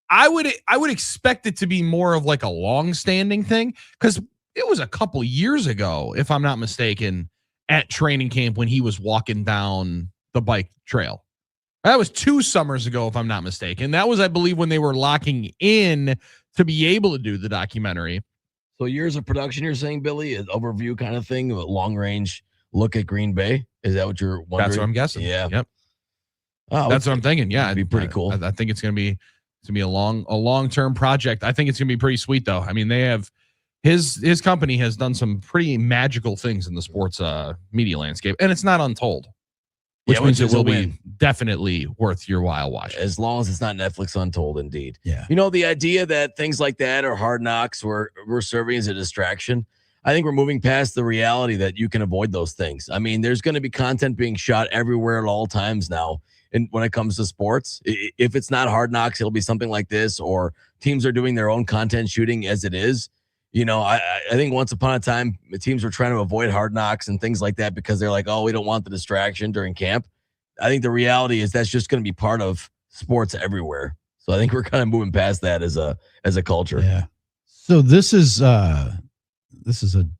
I would expect it to be more of like a long-standing thing because it was a couple years ago, if I'm not mistaken, at training camp when he was walking down the bike trail. That was 2 summers ago, if I'm not mistaken. That was, I believe, when they were locking in to be able to do the documentary.
So years of production, you're saying, Billy, an overview kind of thing, a long-range look at Green Bay? Is that what you're wondering?
That's what I'm guessing.
Yeah.
Yep.
Oh,
that's what I'm thinking. Yeah.
It'd be pretty cool.
I think it's going to be a long-term project. I think it's going to be pretty sweet, though. I mean, they have his company has done some pretty magical things in the sports media landscape, and it's not Untold, which means it will be definitely worth your while watching.
As long as it's not Netflix Untold, indeed.
Yeah.
The idea that things like that or Hard Knocks we're serving as a distraction, I think we're moving past the reality that you can avoid those things. I mean, there's going to be content being shot everywhere at all times now. And when it comes to sports, if it's not Hard Knocks, it'll be something like this, or teams are doing their own content shooting as it is. I think once upon a time, the teams were trying to avoid Hard Knocks and things like that because they're like, oh, we don't want the distraction during camp. I think the reality is that's just going to be part of sports everywhere. So I think we're kind of moving past that as a culture.
Yeah. So this is a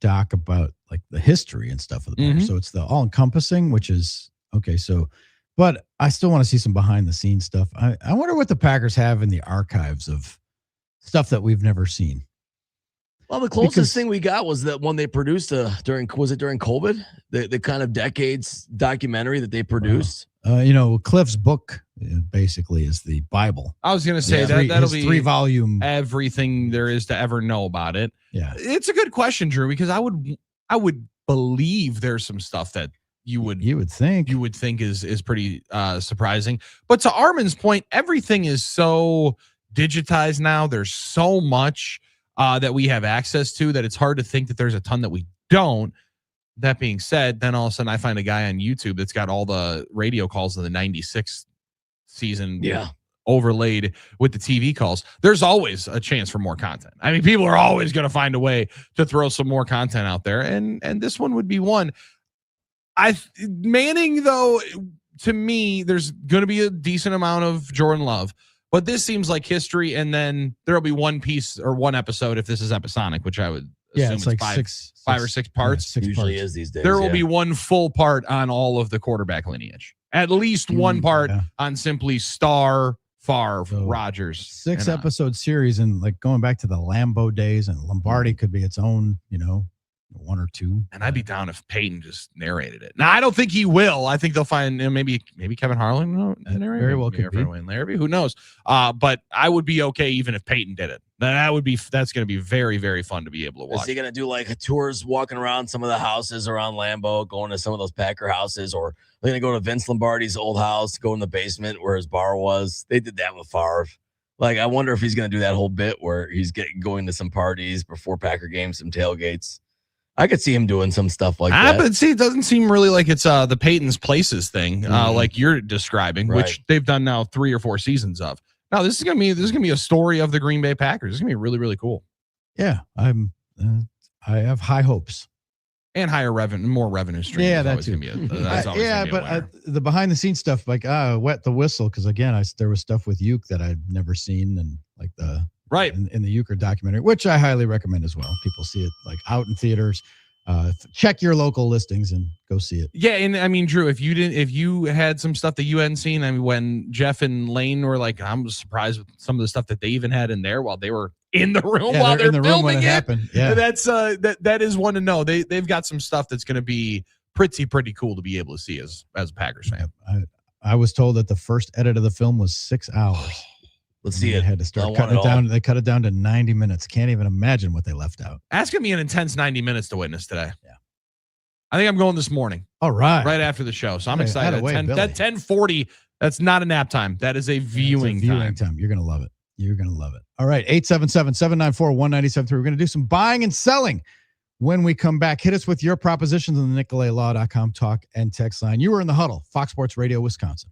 doc about like the history and stuff of the Packers. So it's the all encompassing, which is okay. So, but I still want to see some behind the scenes stuff. I wonder what the Packers have in the archives of stuff that we've never seen.
Well, the closest thing we got was that one they produced during COVID? The kind of decades documentary that they produced.
Cliff's book basically is the Bible.
I was going to say that'll be
3-volume,
everything there is to ever know about it.
Yeah,
it's a good question, Drew, because I would believe there's some stuff that you would think is pretty surprising. But to Armen's point, everything is so digitized now. There's so much that we have access to that it's hard to think that there's a ton that we don't. That being said, then all of a sudden I find a guy on YouTube that's got all the radio calls of the 96 season overlaid with the TV calls. There's always a chance for more content. I mean, people are always going to find a way to throw some more content out there. And this one would be one. Manning, though, to me, there's going to be a decent amount of Jordan Love. But this seems like history, and then there'll be one piece or one episode if this is episodic, which I would assume
it's like
five or six parts.
Yeah,
usually is these days.
There will be one full part on all of the quarterback lineage. At least one part on simply Favre, Rodgers.
6-episode series, and like going back to the Lambeau days, and Lombardi could be its own, 1 or 2.
And I'd be down if Peyton just narrated it. Now, I don't think he will. I think they'll find maybe Kevin Harlan narrated.
Very well could be.
Wayne Larrabee. Who knows? But I would be okay even if Peyton did it. That's going to be very, very fun to be able to watch.
Is he going to do like tours walking around some of the houses around Lambeau, going to some of those Packer houses, or they're going to go to Vince Lombardi's old house, go in the basement where his bar was? They did that with Favre. Like, I wonder if he's going to do that whole bit where he's going to some parties before Packer games, some tailgates. I could see him doing some stuff like that.
But see, it doesn't seem really like it's the Peyton's Places thing, like you're describing, which they've done now 3 or 4 seasons of. No, this is gonna be a story of the Green Bay Packers. It's gonna be really, really cool.
Yeah, I have high hopes
and higher revenue, more revenue streams.
Yeah, that's
gonna be
the behind the scenes stuff, like wet the whistle, because again, there was stuff with Uke that I'd never seen, and like the.
Right.
In the Euchre documentary, which I highly recommend as well. People see it like out in theaters. Check your local listings and go see it.
Yeah, and I mean, Drew, if you had some stuff that you hadn't seen, I mean, when Jeff and Lane were like, I'm surprised with some of the stuff that they even had in there while they were in the room while they're
in the
filming
room when it happened. Yeah,
that's that is one to know. They've got some stuff that's going to be pretty cool to be able to see as a Packers fan.
I was told that the first edit of the film was 6 hours.
Let's see it.
They had to start cutting it down. They cut it down to 90 minutes. Can't even imagine what they left out.
That's going to be an intense 90 minutes to witness today. Yeah. I think I'm going this morning.
All right.
Right after the show. So I'm excited. That 10:40, that's not a nap time. That is a viewing time.
You're going to love it. You're going to love it. All right. 877-794-1973. We're going to do some buying and selling when we come back. Hit us with your propositions on the NicoletLaw.com talk and text line. You were in the Huddle, Fox Sports Radio, Wisconsin.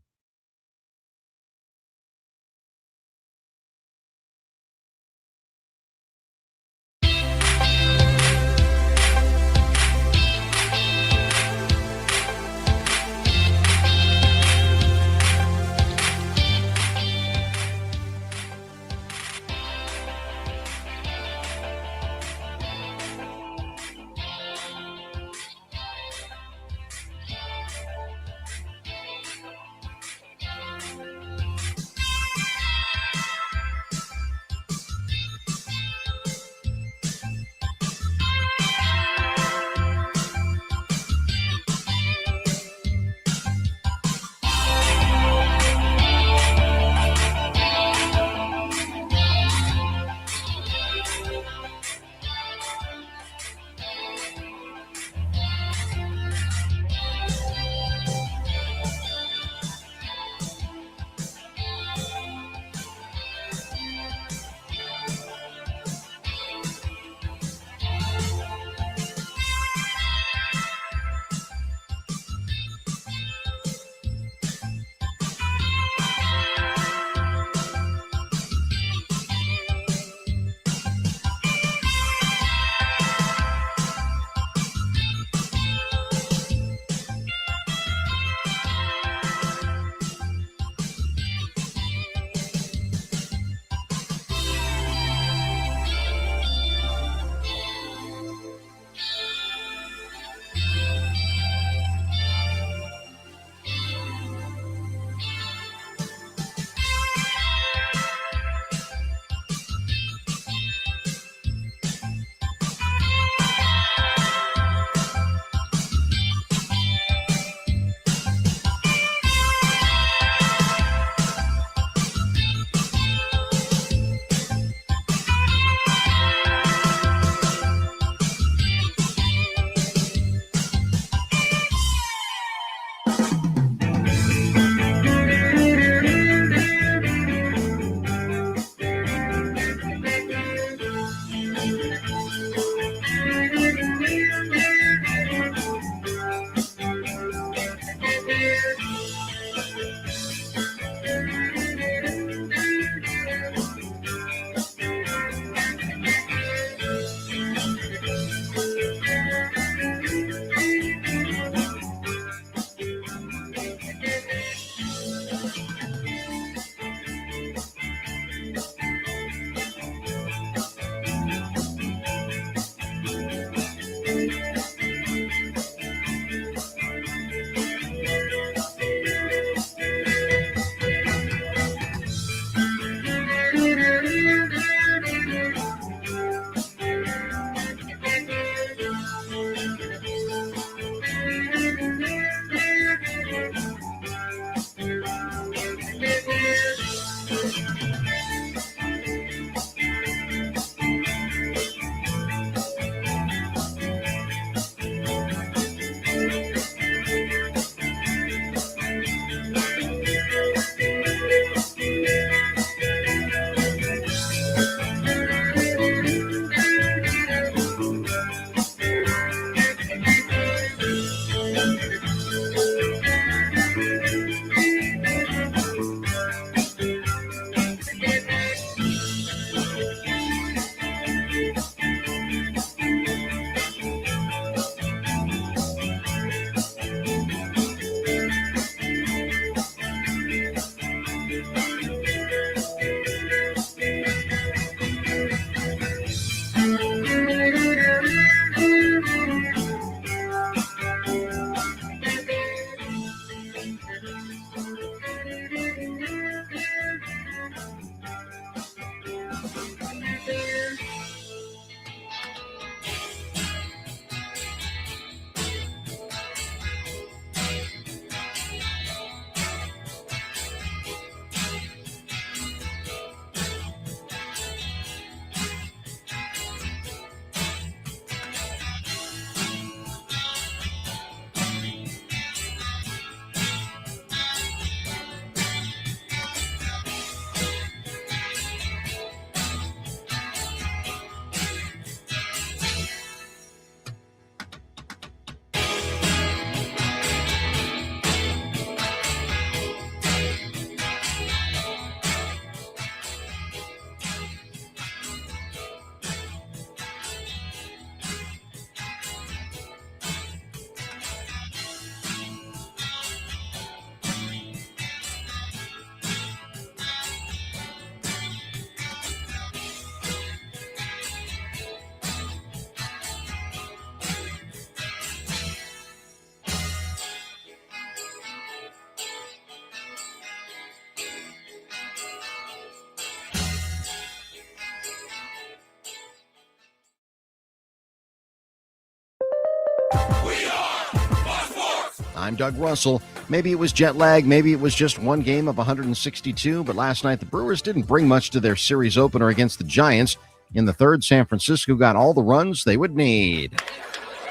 I'm Doug Russell. Maybe it was jet lag, maybe it was just one game of 162, but last night the Brewers didn't bring much to their series opener against the Giants. In the third, San Francisco got all the runs they would need.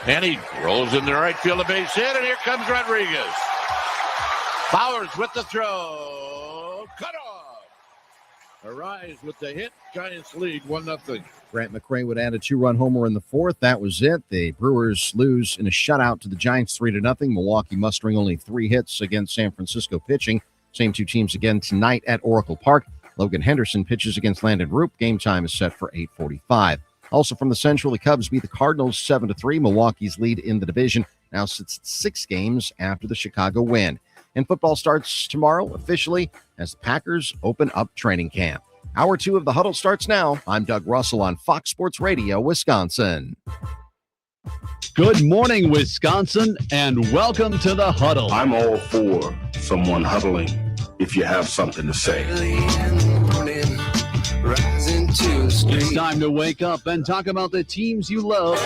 And he rolls in the right field, a base hit, and here comes Rodriguez. Bowers with the throw. Cut off. Arise with the hit. Giants lead 1-0.
Grant McRae would add a 2-run homer in the fourth. That was it. The Brewers lose in a shutout to the Giants 3-0. Milwaukee mustering only 3 hits against San Francisco pitching. Same two teams again tonight at Oracle Park. Logan Henderson pitches against Landon Roop. Game time is set for 8:45. Also from the Central, the Cubs beat the Cardinals 7-3. Milwaukee's lead in the division now sits at 6 games after the Chicago win. And football starts tomorrow officially as the Packers open up training camp. Hour 2 of the Huddle starts now. I'm Doug Russell on Fox Sports Radio, Wisconsin.
Good morning, Wisconsin, and welcome to the Huddle.
I'm all for someone huddling if you have something to say.
It's time to wake up and talk about the teams you love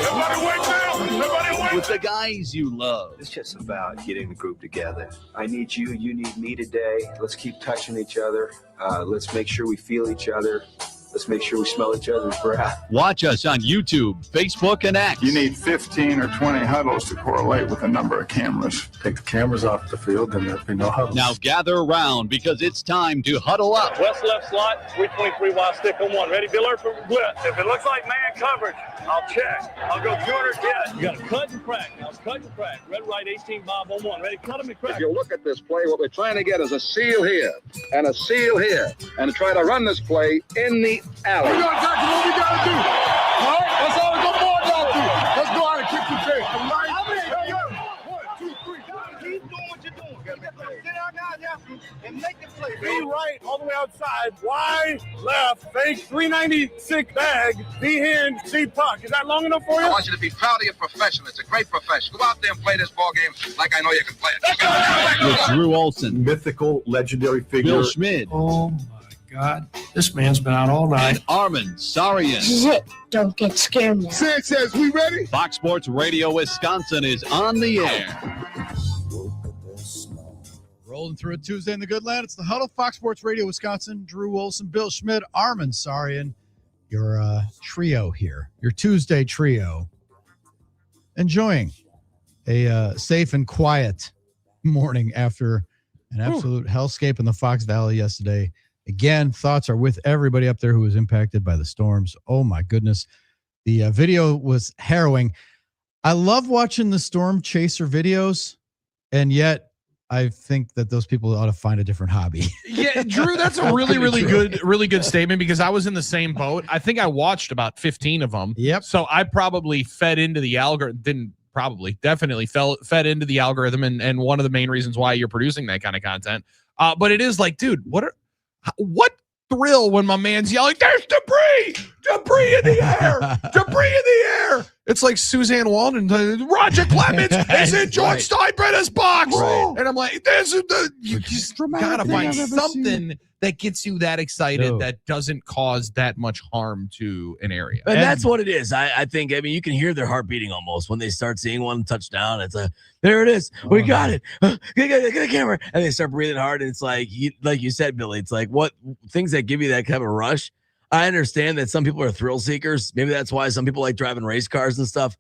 with the guys you love.
It's just about getting the group together. I need you, you need me today. Let's keep touching each other. Let's make sure we feel each other. Let's make sure we smell each other's breath.
Watch us on YouTube, Facebook, and X.
You need 15 or 20 huddles to correlate with a number of cameras. Take the cameras off the field, then there'll be no huddles.
Now gather around because it's time to huddle up.
West left slot, 323 wide stick on one. Ready, be alert for blitz. If it looks like man coverage, I'll check. I'll go 200 get. You got to cut and crack. Now cut and crack. Red right 18 Bob on one. Ready, cut him and crack.
If you look at this play, what we're trying to get is a seal here and a seal here and try to run this play in the alley.
We got exactly what we got to do. All right? That's all the board got to do. Let's go out and kick the tape. All right? Hey, yo. 1, 2, 3. Keep doing what you're doing. Sit out now and make the play. Be right all the way outside. Wide, left, fake, 396 bag. Be here and see puck. Is that long enough for you?
I want you to be proud of your profession. It's a great profession. Go out there and play this ball game like I know you can play it.
With Drew Olson,
Mythical, legendary figure.
Bill Schmidt,
Oh my God, this man's been out all night.
and Armen
This
Sarian.
is it. Don't get scared now.
Says, we ready?
Fox Sports Radio Wisconsin is on the air.
Rolling through a Tuesday in the good land. It's the Huddle, Fox Sports Radio, Wisconsin. Drew Olson, Bill Schmidt, Armen Sarian, your trio here, your Tuesday trio. Enjoying a safe and quiet morning after an absolute hellscape in the Fox Valley yesterday. Again, thoughts are with everybody up there who was impacted by the storms. Oh, my goodness. The video was harrowing. I love watching the storm chaser videos, and yet I think that those people ought to find a different hobby.
Yeah, Drew, that's a really good statement because I was in the same boat. I think I watched about 15 of them.
Yep.
So I probably fed into the algorithm, definitely fed into the algorithm and one of the main reasons why you're producing that kind of content. But it is like, dude, what thrill when my man's yelling, there's debris in the air, debris in the air. It's like Suzanne Walden, Roger Clemens is in George Steinbrenner's box.
Right.
And I'm like, this is you just gotta find something that gets you that excited that doesn't cause that much harm to an area.
And that's what it is. I think, you can hear their heart beating almost when they start seeing one touchdown. It's there it is. We got it. Get the camera. And they start breathing hard. And it's like you said, Billy, it's like what things that give you that kind of rush. I understand that some people are thrill seekers. Maybe that's why some people like driving race cars and stuff.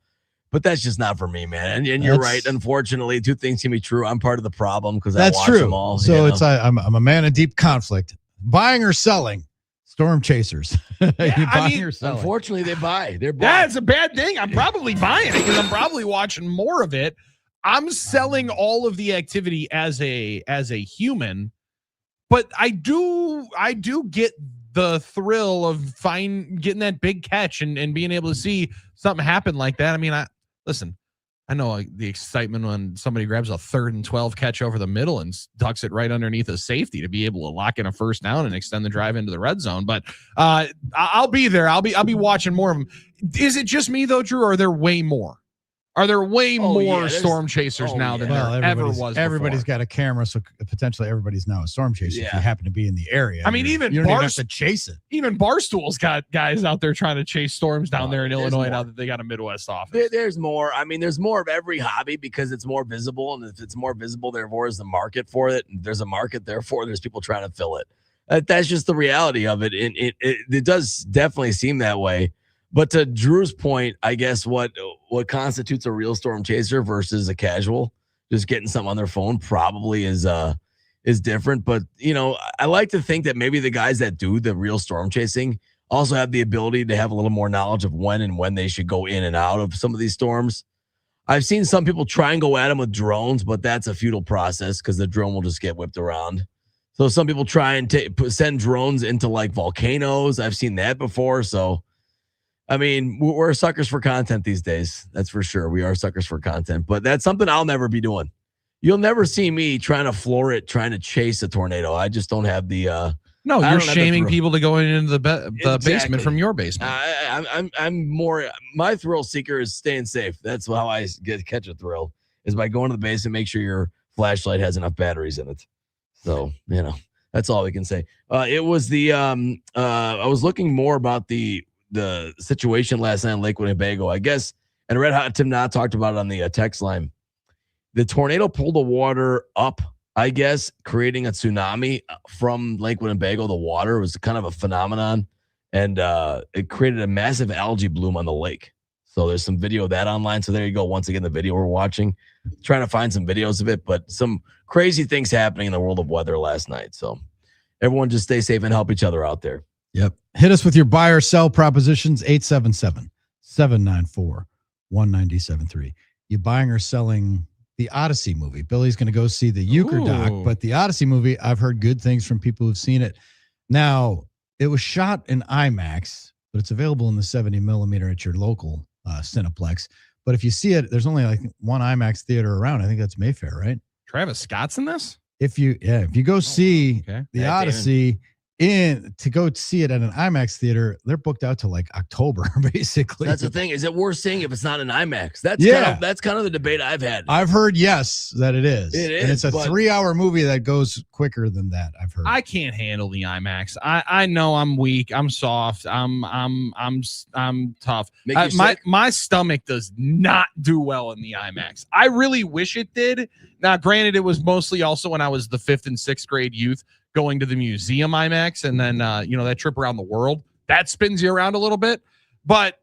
But that's just not for me, man. And you're right. Unfortunately, two things can be true. I'm part of the problem because I watch them all.
So it's I'm a man in deep conflict. Buying or selling storm chasers. Buying or selling?
Unfortunately, they buy. They're buying.
That's a bad thing. I'm probably buying it because I'm probably watching more of it. I'm selling all of the activity as a human, but I do get the thrill of getting that big catch and being able to see something happen like that. I mean, I know the excitement when somebody grabs a 3rd and 12 catch over the middle and ducks it right underneath a safety to be able to lock in a first down and extend the drive into the red zone. But I'll be there. I'll be watching more of them. Is it just me though, Drew? Or are there way more? Are there way more storm chasers now than there ever was?
Everybody's got a camera, so potentially everybody's now a storm chaser if you happen to be in the area.
I mean, you don't even have to chase it. Even Barstool's got guys out there trying to chase storms down there in Illinois now that they got a Midwest office.
There's more. I mean, there's more of every hobby because it's more visible, and if it's more visible, therefore is the market for it. And there's a market, therefore there's people trying to fill it. That's just the reality of it. It does definitely seem that way. But to Drew's point, I guess what constitutes a real storm chaser versus a casual, just getting something on their phone probably is different. But, I like to think that maybe the guys that do the real storm chasing also have the ability to have a little more knowledge of when they should go in and out of some of these storms. I've seen some people try and go at them with drones, but that's a futile process because the drone will just get whipped around. So some people try and send drones into like volcanoes. I've seen that before. So, I mean, we're suckers for content these days. That's for sure. We are suckers for content, but that's something I'll never be doing. You'll never see me trying to floor it, trying to chase a tornado. I just don't have the.
No, you're shaming people to go into the basement from your basement.
I'm more. My thrill seeker is staying safe. That's how I catch a thrill is by going to the basement, make sure your flashlight has enough batteries in it. So that's all we can say. It was the. I was looking more about the situation last night in Lake Winnebago, I guess, and Red Hot Tim Knott talked about it on the text line. The tornado pulled the water up, I guess, creating a tsunami from Lake Winnebago. The water was kind of a phenomenon, and it created a massive algae bloom on the lake. So there's some video of that online. So there you go. Once again, the video we're watching, trying to find some videos of it, but some crazy things happening in the world of weather last night. So everyone just stay safe and help each other out there.
Yep. Hit us with your buy or sell propositions, 877-794-1973. You buying or selling the Odyssey movie? Billy's going to go see the Euchre doc, but the Odyssey movie, I've heard good things from people who've seen it. Now, it was shot in IMAX, but it's available in the 70 millimeter at your local Cineplex. But if you see it, there's only like one IMAX theater around. I think that's Mayfair, right?
Travis Scott's in this?
If you go see the Odyssey to go see it at an IMAX theater, they're booked out to like October, basically.
That's the thing. Is it worth seeing if it's not an IMAX? That's kind of the debate I've had.
I've heard yes that it is.
It is,
and it's a 3-hour movie that goes quicker than that. I've heard.
I can't handle the IMAX. I know I'm weak. I'm soft. I'm tough. My stomach does not do well in the IMAX. I really wish it did. Now, granted, it was mostly also when I was the 5th and 6th grade youth going to the museum IMAX, and then that trip around the world that spins you around a little bit. But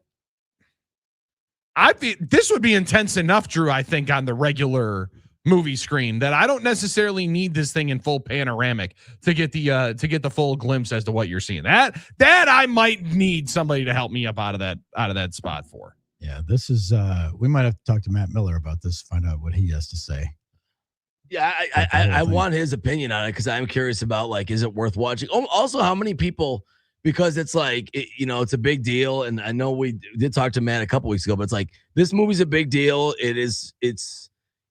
this would be intense enough, Drew, I think, on the regular movie screen, that I don't necessarily need this thing in full panoramic to get the full glimpse as to what you're seeing. That I might need somebody to help me up out of that spot for.
Yeah, this is we might have to talk to Matt Miller about this, find out what he has to say.
Yeah, I want his opinion on it, because I'm curious about, like, is it worth watching? Also, how many people, because it's like, it's a big deal. And I know we did talk to Matt a couple weeks ago, but it's like, this movie's a big deal. It's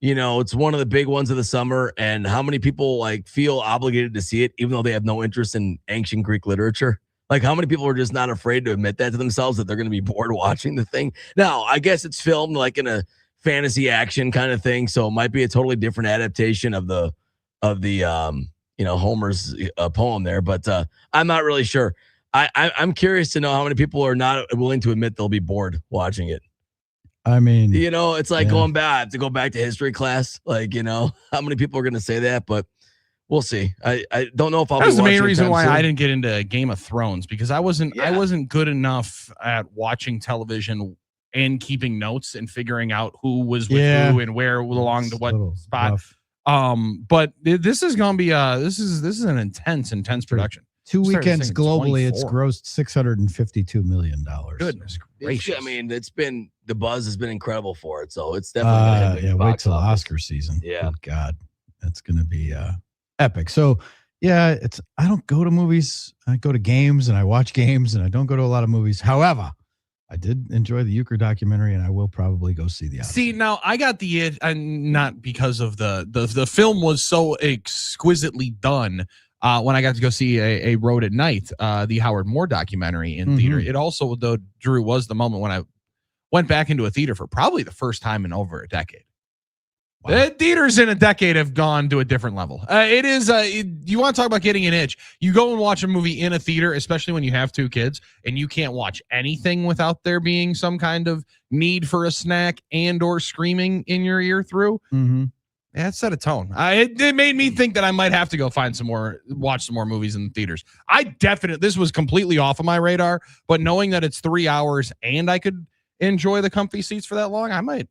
one of the big ones of the summer. And how many people like feel obligated to see it, even though they have no interest in ancient Greek literature? Like, how many people are just not afraid to admit that to themselves, that they're going to be bored watching the thing? Now, I guess it's filmed like in a fantasy action kind of thing, so it might be a totally different adaptation of the Homer's poem there, but I'm not really sure. I'm curious to know how many people are not willing to admit they'll be bored watching it.
I mean,
it's like going back. I have to go back to history class. Like, how many people are going to say that? But we'll see. I don't know if I'll.
That was
the
main reason why I didn't get into Game of Thrones, because I wasn't good enough at watching television and keeping notes and figuring out who was with who and where belonged to what spot. Rough. But this is going to be this is an intense production.
2 weekends globally, it's grossed $652 million.
Goodness gracious!
I mean, the buzz has been incredible for it, so it's definitely
wait till Oscar season.
Yeah,
good God, that's going to be epic. So I don't go to movies. I go to games and I watch games, and I don't go to a lot of movies. However, I did enjoy the Euchre documentary, and I will probably go see the Odyssey.
See, now I got and not because of the film was so exquisitely done. When I got to go see a Road at Night, the Howard Moore documentary in theater. It also, though, Drew, was the moment when I went back into a theater for probably the first time in over a decade. Wow. The theaters in a decade have gone to a different level. It is, you want to talk about getting an itch. You go and watch a movie in a theater, especially when you have 2 kids, and you can't watch anything without there being some kind of need for a snack and or screaming in your ear through. Yeah, it set a tone. It made me think that I might have to go watch some more movies in the theaters. This was completely off of my radar, but knowing that it's 3 hours and I could enjoy the comfy seats for that long, I might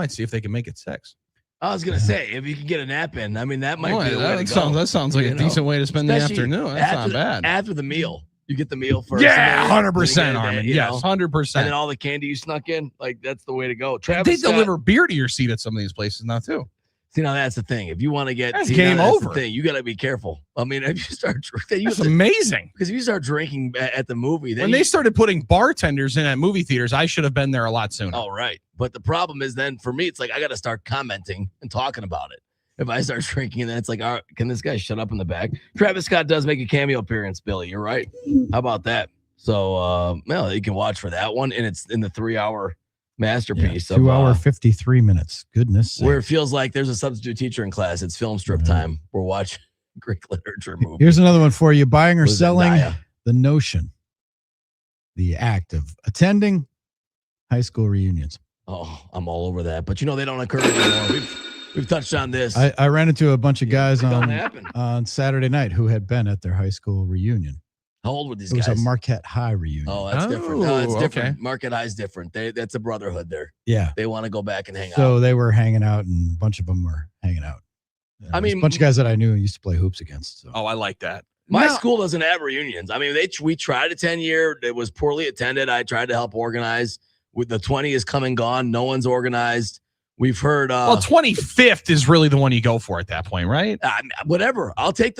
see if they can make it 6.
I was gonna say, if you can get a nap in, I mean, that might be the way to go.
That sounds like a decent way to spend the afternoon. That's not bad.
After the meal, you get the meal first.
Yeah, 100%, Armen. Yes, 100%.
And then all the candy you snuck in, like, that's the way to go.
They deliver beer to your seat at some of these places now too.
See, now that's the thing. If you want to get
game over,
you got to be careful. I mean, if you start drinking,
that's amazing.
Because if you start drinking at the movie, then
when they started putting bartenders in at movie theaters, I should have been there a lot sooner.
Oh, right. But the problem is, then for me, it's like I got to start commenting and talking about it. If I start drinking, and then it's like, all right, can this guy shut up in the back? Travis Scott does make a cameo appearance, Billy. You're right. How about that? So, you can watch for that one, and it's in the 3-hour masterpiece.
2 hour 53 minutes. Goodness
where it feels like there's a substitute teacher in class. It's film strip time. We're watching Greek literature movie.
Here's another one for you. Buying or selling the notion, the act of attending high school reunions.
Oh, I'm all over that. But they don't occur anymore. We've touched on this.
I ran into a bunch of guys on Saturday night who had been at their high school reunion.
How old were these
It was
guys?
a Marquette High reunion.
Oh, that's different. No, it's different.
Okay.
Marquette High's different. That's a brotherhood there.
Yeah.
They want to go back and hang out.
So they were hanging out, and a bunch of them were hanging out.
I mean,
a bunch of guys that I knew and used to play hoops against. So.
Oh, I like that.
My school doesn't have reunions. I mean, we tried a 10-year. It was poorly attended. I tried to help organize. With the 20 is come and gone. No one's organized. We've heard.
Well, 25th is really the one you go for at that point, right?
Whatever. I'll take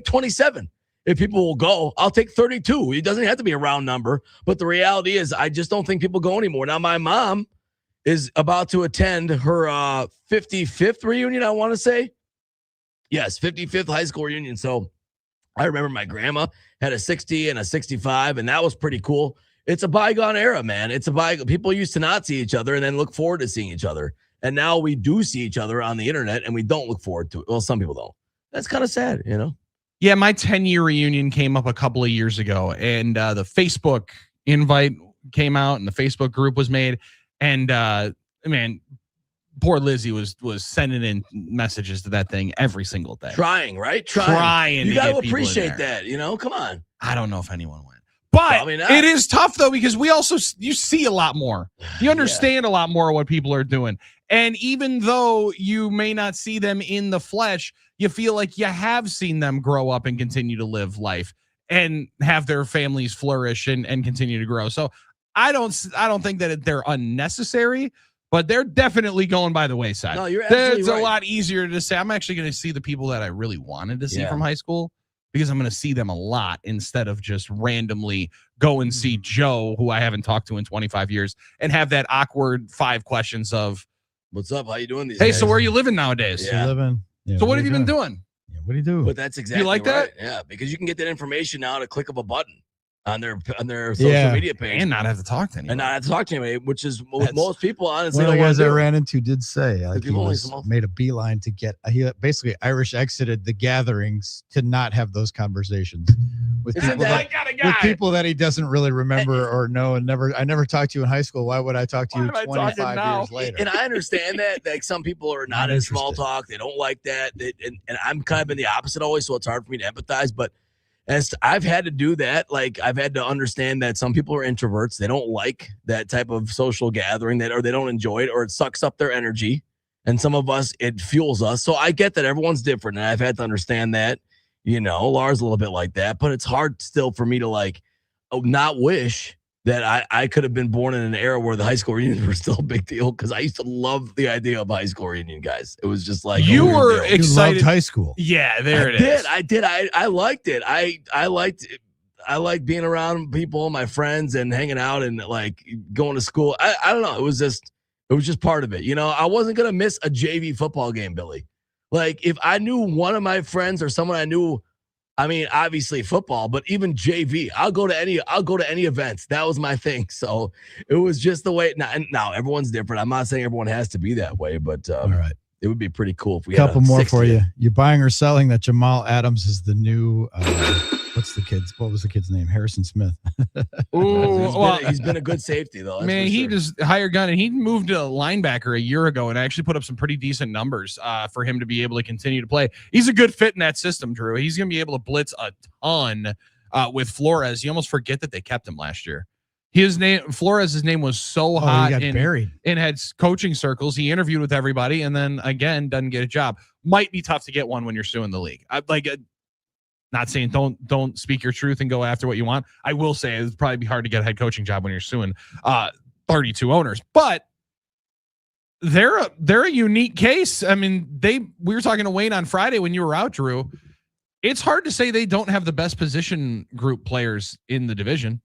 27. If people will go, I'll take 32. It doesn't have to be a round number. But the reality is, I just don't think people go anymore. Now, my mom is about to attend her 55th reunion, I want to say. Yes, 55th high school reunion. So I remember my grandma had a 60 and a 65, and that was pretty cool. It's a bygone era, man. It's a bygone. People used to not see each other and then look forward to seeing each other. And now we do see each other on the internet, and we don't look forward to it. Well, some people don't. That's kind of sad, you know?
Yeah, my 10-year reunion came up a couple of years ago, and the Facebook invite came out, and the Facebook group was made. And, man, poor Lizzie was sending in messages to that thing every single day.
Trying, right?
Trying.
You
to
got
get
to
people in
appreciate
there.
that, you know? Come on.
I don't know if anyone went. But it is tough, though, because you see a lot more. You understand a lot more of what people are doing. And even though you may not see them in the flesh, you feel like you have seen them grow up and continue to live life and have their families flourish and continue to grow. So I don't think that they're unnecessary, but they're definitely going by the wayside.
No, you're absolutely
It's
right.
a lot easier to say. I'm actually going to see the people that I really wanted to see from high school, because I'm going to see them a lot instead of just randomly go and see Joe, who I haven't talked to in 25 years, and have that awkward 5 questions of,
what's up? How you doing these
hey,
days?
So where are you living nowadays?
Yeah.
So what have you been doing?
Yeah, what do you do?
But that's exactly
You like
right.
that?
Yeah, because you can get that information now at a click of a button on their social media page.
And not have to talk to anyone.
And not have to talk to anybody, which is what most people honestly
One of
don't
the
want
guys
to
I
do.
ran into did say like he
people only
was
smoke.
made a beeline to get. He basically Irish exited the gatherings to not have those conversations with people that he doesn't really remember or know and never. I never talked to you in high school. Why would I talk to you 25 years later?
And I understand that. Like some people are not in small talk. They don't like that. And I'm kind of been the opposite always, so it's hard for me to empathize. But as I've had to do that, like I've had to understand that some people are introverts. They don't like that type of social gathering, or they don't enjoy it, or it sucks up their energy. And some of us, it fuels us. So I get that everyone's different, and I've had to understand that. You know, Laura's a little bit like that, but it's hard still for me to not wish that I could have been born in an era where the high school reunions were still a big deal, because I used to love the idea of high school reunion, guys. It was just like
you were excited.
You loved high school.
Yeah, there it is.
I did. I liked it. I liked being around people, my friends, and hanging out and like going to school. I don't know. It was just part of it. You know, I wasn't gonna miss a JV football game, Billy. Like if I knew one of my friends or someone I knew, I mean, obviously football, but even JV, I'll go to any events. That was my thing. So it was just the way. Now everyone's different. I'm not saying everyone has to be that way, but all
right,
it would be pretty cool if we
couple
had
more
60.
for you. You're buying or selling that Jamal Adams is the new. What was the kid's name? Harrison Smith.
He's been a good safety though.
Man, he just hired gun, and he moved to linebacker a year ago and actually put up some pretty decent numbers for him to be able to continue to play. He's a good fit in that system, Drew. He's going to be able to blitz a ton with Flores. You almost forget that they kept him last year. Flores' name was so hot
buried
in head coaching circles. He interviewed with everybody, and then again doesn't get a job. Might be tough to get one when you're suing the league. Not saying don't speak your truth and go after what you want. I will say it'd probably be hard to get a head coaching job when you're suing 32 owners, but they're a unique case. I mean, we were talking to Wayne on Friday when you were out, Drew. It's hard to say they don't have the best position group players in the division.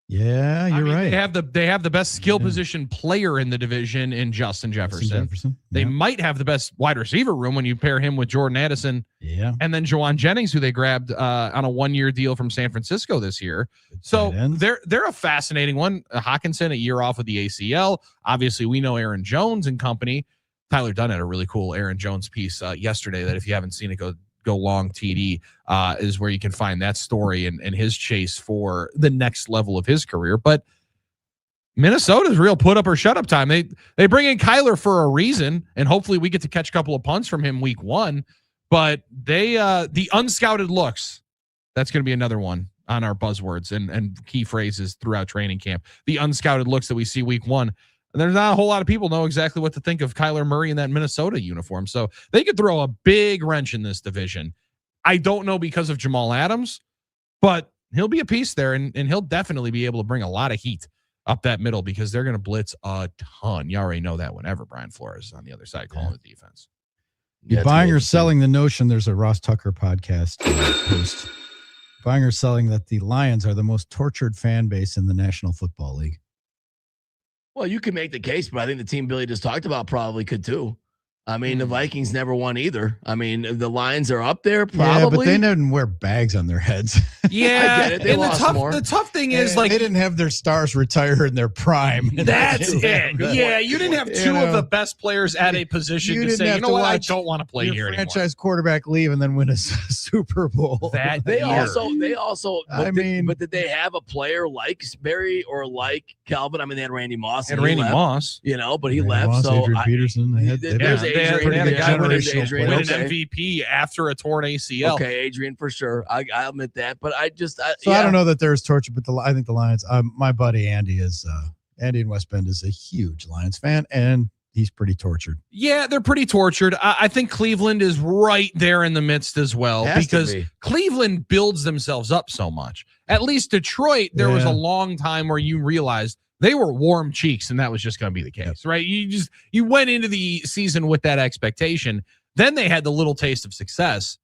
Yeah, you're right.
They have the best skill position player in the division in Justin Jefferson. They might have the best wide receiver room when you pair him with Jordan Addison.
Yeah.
And then Juwan Jennings, who they grabbed on a 1-year deal from San Francisco this year. So they're a fascinating one. Hawkinson, a year off with the ACL. Obviously, we know Aaron Jones and company. Tyler Dunn had a really cool Aaron Jones piece yesterday that if you haven't seen it, go long TD is where you can find that story and his chase for the next level of his career. But Minnesota's real put up or shut up time. They bring in Kyler for a reason, and hopefully we get to catch a couple of punts from him week 1. But the unscouted looks, that's going to be another one on our buzzwords and key phrases throughout training camp. The unscouted looks that we see week 1. And there's not a whole lot of people know exactly what to think of Kyler Murray in that Minnesota uniform. So they could throw a big wrench in this division. I don't know because of Jamal Adams, but he'll be a piece there, and he'll definitely be able to bring a lot of heat up that middle because they're going to blitz a ton. You already know that whenever Brian Flores is on the other side calling the defense.
You buying or selling the notion, there's a Ross Tucker podcast post. Buying or selling that the Lions are the most tortured fan base in the National Football League.
Well, you can make the case, but I think the team Billy just talked about probably could too. I mean, the Vikings never won either. I mean, the Lions are up there probably.
Yeah, but they didn't wear bags on their heads.
Yeah,
I get it. They lost more.
The tough thing is, like,
they didn't have their stars retire in their prime.
That's it. Yeah, you didn't have two of the best players at a position to say, you know what, I don't want to play here anymore.
Franchise quarterback leave and then win a Super Bowl.
They also. But did they have a player like Sperry or like Calvin? I mean, they had Randy Moss.
And Randy Moss,
you know, but he
Randy
left.
Moss,
so
Adrian Peterson. They had
a guy win an
generational
MVP after a torn ACL.
Okay, Adrian, for sure. I admit that, but I
don't know that there's torture, but I think the Lions. My buddy Andy in West Bend is a huge Lions fan, and he's pretty tortured.
Yeah, they're pretty tortured. I think Cleveland is right there in the midst as well because Cleveland builds themselves up so much. At least Detroit, there was a long time where you realized they were warm cheeks, and that was just going to be the case, right? You went into the season with that expectation. Then they had the little taste of success,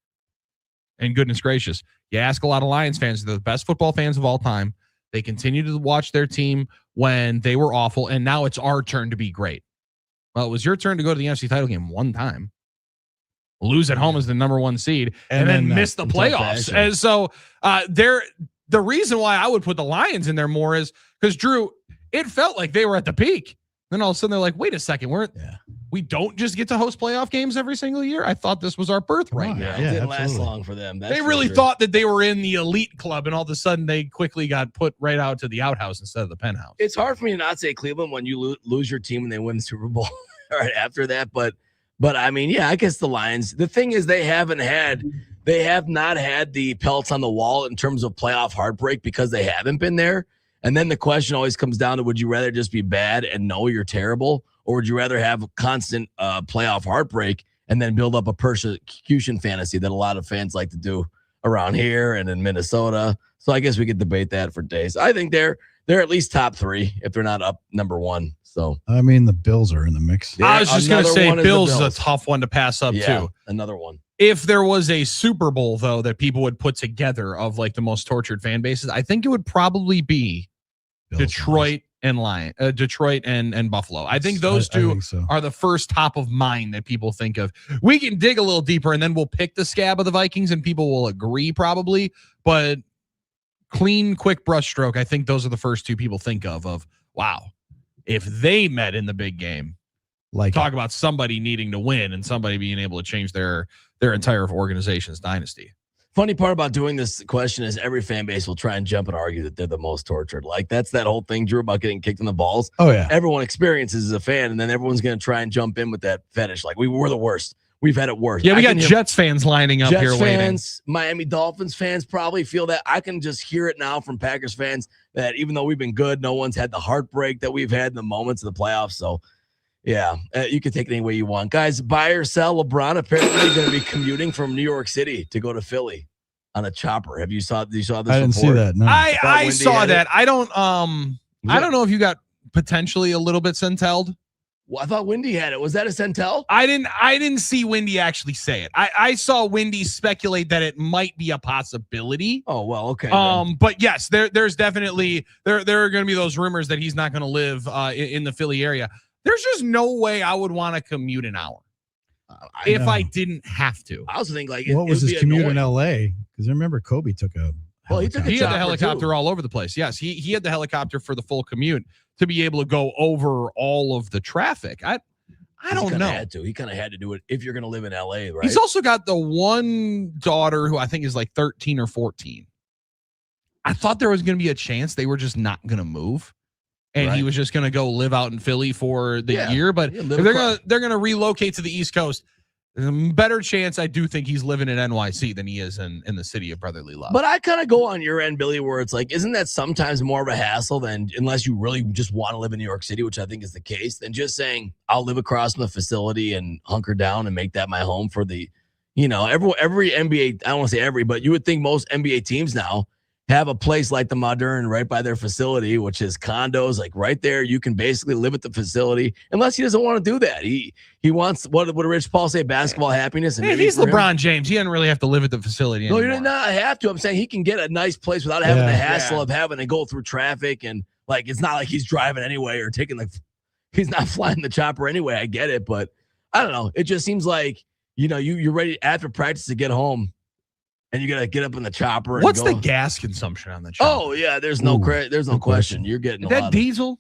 and goodness gracious, you ask a lot of Lions fans, they're the best football fans of all time. They continue to watch their team when they were awful, and now it's our turn to be great. Well, it was your turn to go to the NFC title game one time, lose at home as the number 1 seed, and then miss the playoffs. And so the reason why I would put the Lions in there more is because, Drew, it felt like they were at the peak. Then all of a sudden they're like, wait a second, we don't just get to host playoff games every single year. I thought this was our birthright.
It didn't last long for them.
They really thought that they were in the elite club, and all of a sudden they quickly got put right out to the outhouse instead of the penthouse.
It's hard for me to not say Cleveland when you lose your team and they win the Super Bowl right after that. But I mean, yeah, I guess the Lions. The thing is, they have not had the pelts on the wall in terms of playoff heartbreak because they haven't been there. And then the question always comes down to, would you rather just be bad and know you're terrible, or would you rather have constant playoff heartbreak and then build up a persecution fantasy that a lot of fans like to do around here and in Minnesota? So I guess we could debate that for days. I think they're at least top 3 if they're not up number 1. So
I mean, the Bills are in the mix.
Yeah, I was just going to say Bills is a tough one to pass up too.
Another one.
If there was a Super Bowl, though, that people would put together of like the most tortured fan bases, I think it would probably be Detroit and Detroit and Buffalo. I think those two are the first top of mind that people think of. We can dig a little deeper, and then we'll pick the scab of the Vikings, and people will agree probably. But clean, quick brushstroke, I think those are the first two people think of wow, if they met in the big game. Talk about somebody needing to win and somebody being able to change their entire organization's dynasty.
Funny part about doing this question is every fan base will try and jump and argue that they're the most tortured. Like, that's that whole thing, Drew, about getting kicked in the balls.
Oh, yeah.
Everyone experiences as a fan, and then everyone's going to try and jump in with that fetish. Like, we were the worst. We've had it worse.
Yeah, we got Jets fans lining up here waiting.
Miami Dolphins fans probably feel that. I can just hear it now from Packers fans that even though we've been good, no one's had the heartbreak that we've had in the moments of the playoffs. So, yeah, you can take it any way you want. Guys, buy or sell, LeBron apparently going to be commuting from New York City to go to Philly on a chopper. You saw this report?
I didn't see that. No.
I saw that. I don't know if you got potentially a little bit centelled.
Well, I thought Wendy had it. Was that a centel?
I didn't see Wendy actually say it. I saw Wendy speculate that it might be a possibility.
Oh, well, okay.
But yes, there's definitely there are going to be those rumors that he's not going to live in the Philly area. There's just no way I would want to commute an hour if I didn't have to.
I also think, like,
what was his commute in L.A.? Because I remember Kobe took a.
Well, he had the helicopter all over the place. Yes, he had the helicopter for the full commute to be able to go over all of the traffic. I don't know.
He kind of had to do it if you're going to live in L.A., right?
He's also got the one daughter who I think is like 13 or 14. I thought there was going to be a chance they were just not going to move. And he was just going to go live out in Philly for the year. But if they're going to relocate to the East Coast, better chance I do think he's living in NYC than he is in the city of brotherly love.
But I kind of go on your end, Billy, where it's like, isn't that sometimes more of a hassle than, unless you really just want to live in New York City, which I think is the case, than just saying, I'll live across from the facility and hunker down and make that my home for the, every NBA, I don't want to say every, but you would think most NBA teams now have a place like the Modern right by their facility, which is condos, like right there. You can basically live at the facility, unless he doesn't want to do that. He wants, what did Rich Paul say? Basketball happiness. And
he's LeBron James. He doesn't really have to live at the facility anymore.
No, you do not have to. I'm saying he can get a nice place without having the hassle of having to go through traffic. And like, it's not like he's driving anyway or taking he's not flying the chopper anyway. I get it. But I don't know. It just seems like, you're ready after practice to get home. And you gotta get up in the chopper. And
what's the gas consumption on the chopper?
Oh yeah, there's no question. You're getting
is that diesel.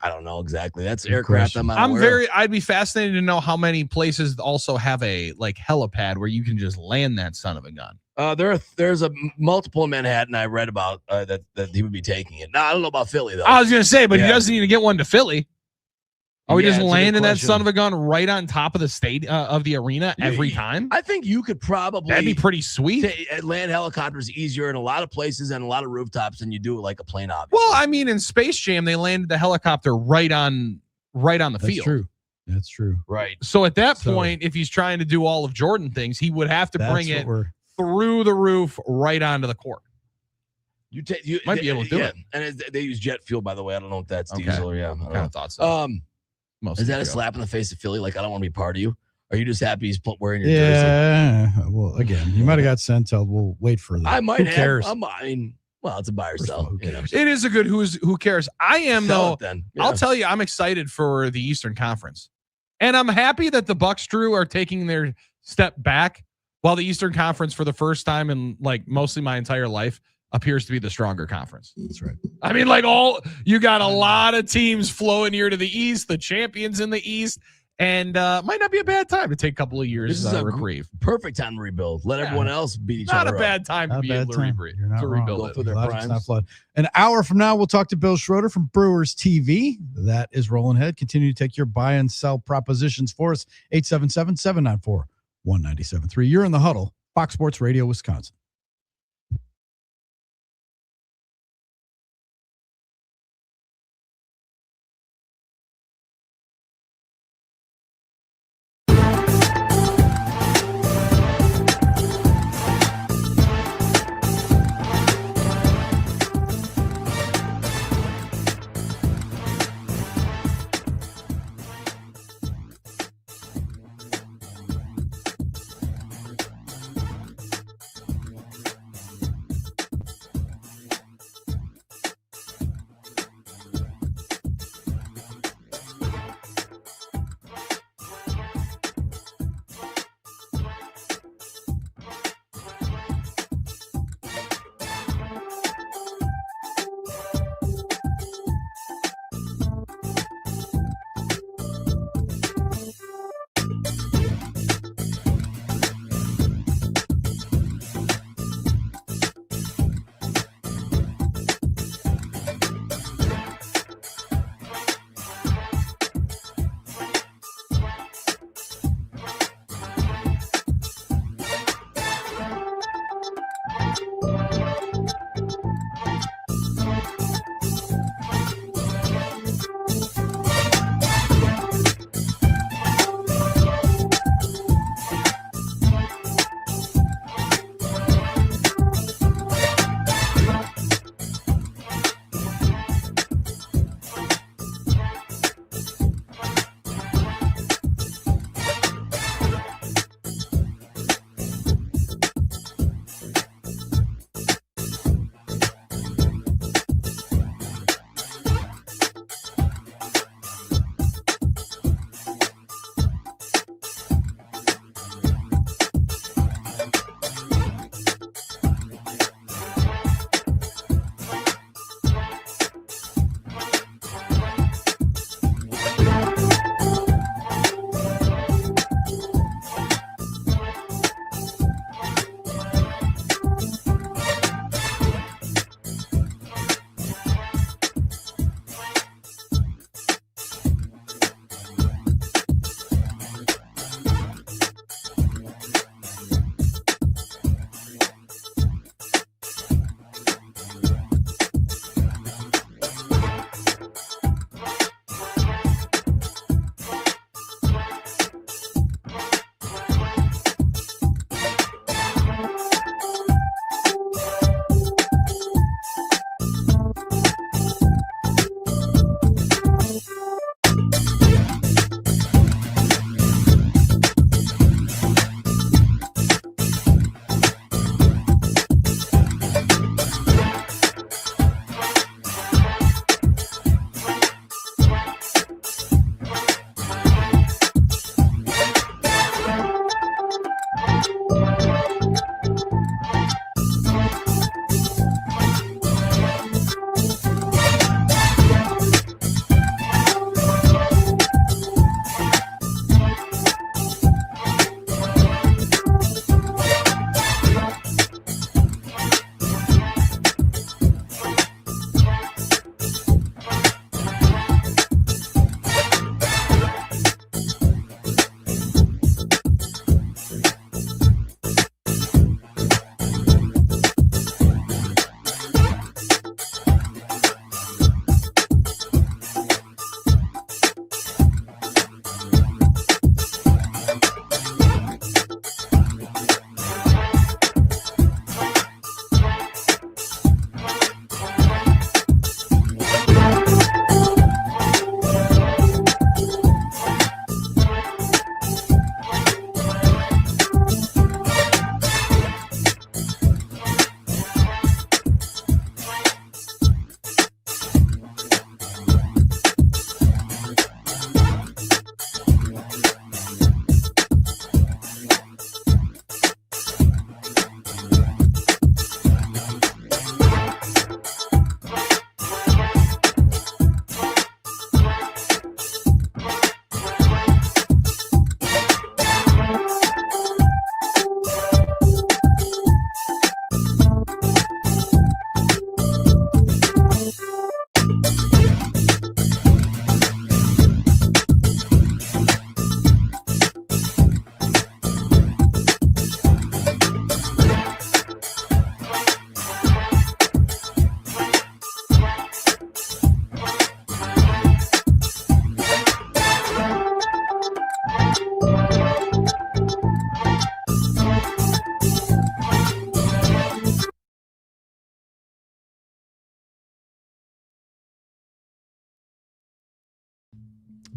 I don't know exactly. That's aircraft.
I'd be fascinated to know how many places also have a helipad where you can just land that son of a gun.
There's a multiple in Manhattan I read about that he would be taking it. Now I don't know about Philly though.
I was gonna say, but he doesn't need to get one to Philly. Are we just landing that son of a gun right on top of the state of the arena every time?
I think you could probably.
That'd be pretty sweet.
Land helicopters easier in a lot of places and a lot of rooftops than you do like a plane. Obviously.
Well, I mean, in Space Jam, they landed the helicopter right on the field.
That's true.
Right.
So at that point, if he's trying to do all of Jordan things, he would have to bring it through the roof right onto the court.
You
might be able to do it.
And they use jet fuel, by the way. I don't know if that's diesel or
I kind of thought so.
Is that a slap in the face of Philly? Like, I don't want to be part of you. Are you just happy he's wearing your jersey?
Yeah. Well, again, you might have got sent out. We'll wait for that.
I might have.
Cares?
Well, it's a buy or sell.
It is a good who cares. I am though. I'll tell you, I'm excited for the Eastern Conference, and I'm happy that the Bucks Drew are taking their step back, while the Eastern Conference, for the first time in mostly my entire life, appears to be the stronger conference.
That's right.
I mean, you got a lot of teams flowing here to the East, the champions in the East, and might not be a bad time to take a couple of years
this is
reprieve.
Perfect time to rebuild. Let everyone else beat each other.
Not a bad time to be able to rebuild
it. It's not flood. An hour from now, we'll talk to Bill Schroeder from Brewers TV. That is rolling ahead. Continue to take your buy and sell propositions for us. 877-794-1973. You're in the Huddle, Fox Sports Radio, Wisconsin.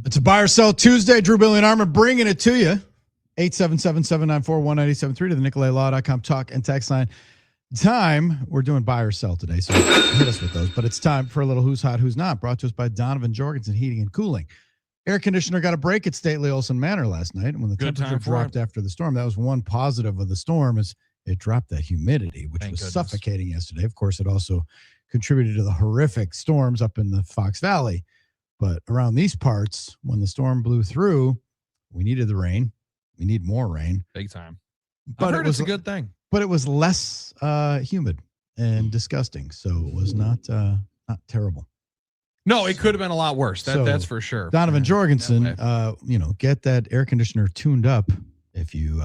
It's a buy or sell Tuesday. Drew, Billy, and Armen bringing it to you. 877-794-1973 to the NicoletLaw.com talk and text line. Time, we're doing buy or sell today, so hit us with those. But it's time for a little Who's Hot, Who's Not, brought to us by Donovan Jorgensen Heating and Cooling. Air conditioner got a break at Stately Olson Manor last night, and when the temperature dropped after the storm, that was one positive of the storm, is it dropped that humidity, which was suffocating yesterday. Of course, it also contributed to the horrific storms up in the Fox Valley. But around these parts, when the storm blew through, we needed the rain. We need more rain.
Big time.
But
I heard it's a good thing.
But it was less humid and disgusting, so it was not terrible.
No, it could have been a lot worse. That's for sure.
Donovan Jorgensen, get that air conditioner tuned up if you,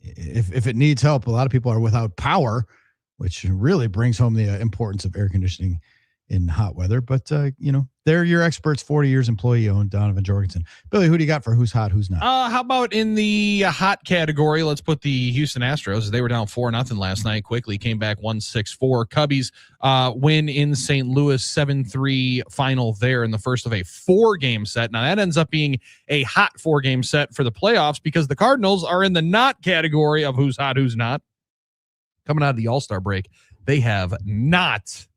if it needs help. A lot of people are without power, which really brings home the importance of air conditioning in hot weather. But, they're your experts, 40 years employee-owned, Donovan Jorgensen. Billy, who do you got for Who's Hot, Who's Not?
How about in the hot category? Let's put the Houston Astros. They were down 4-0 last night. Quickly came back 1-6-4. Cubbies win in St. Louis 7-3 final there in the first of a 4-game set. Now, that ends up being a hot 4-game set for the playoffs because the Cardinals are in the not category of Who's Hot, Who's Not. Coming out of the All-Star break, they have not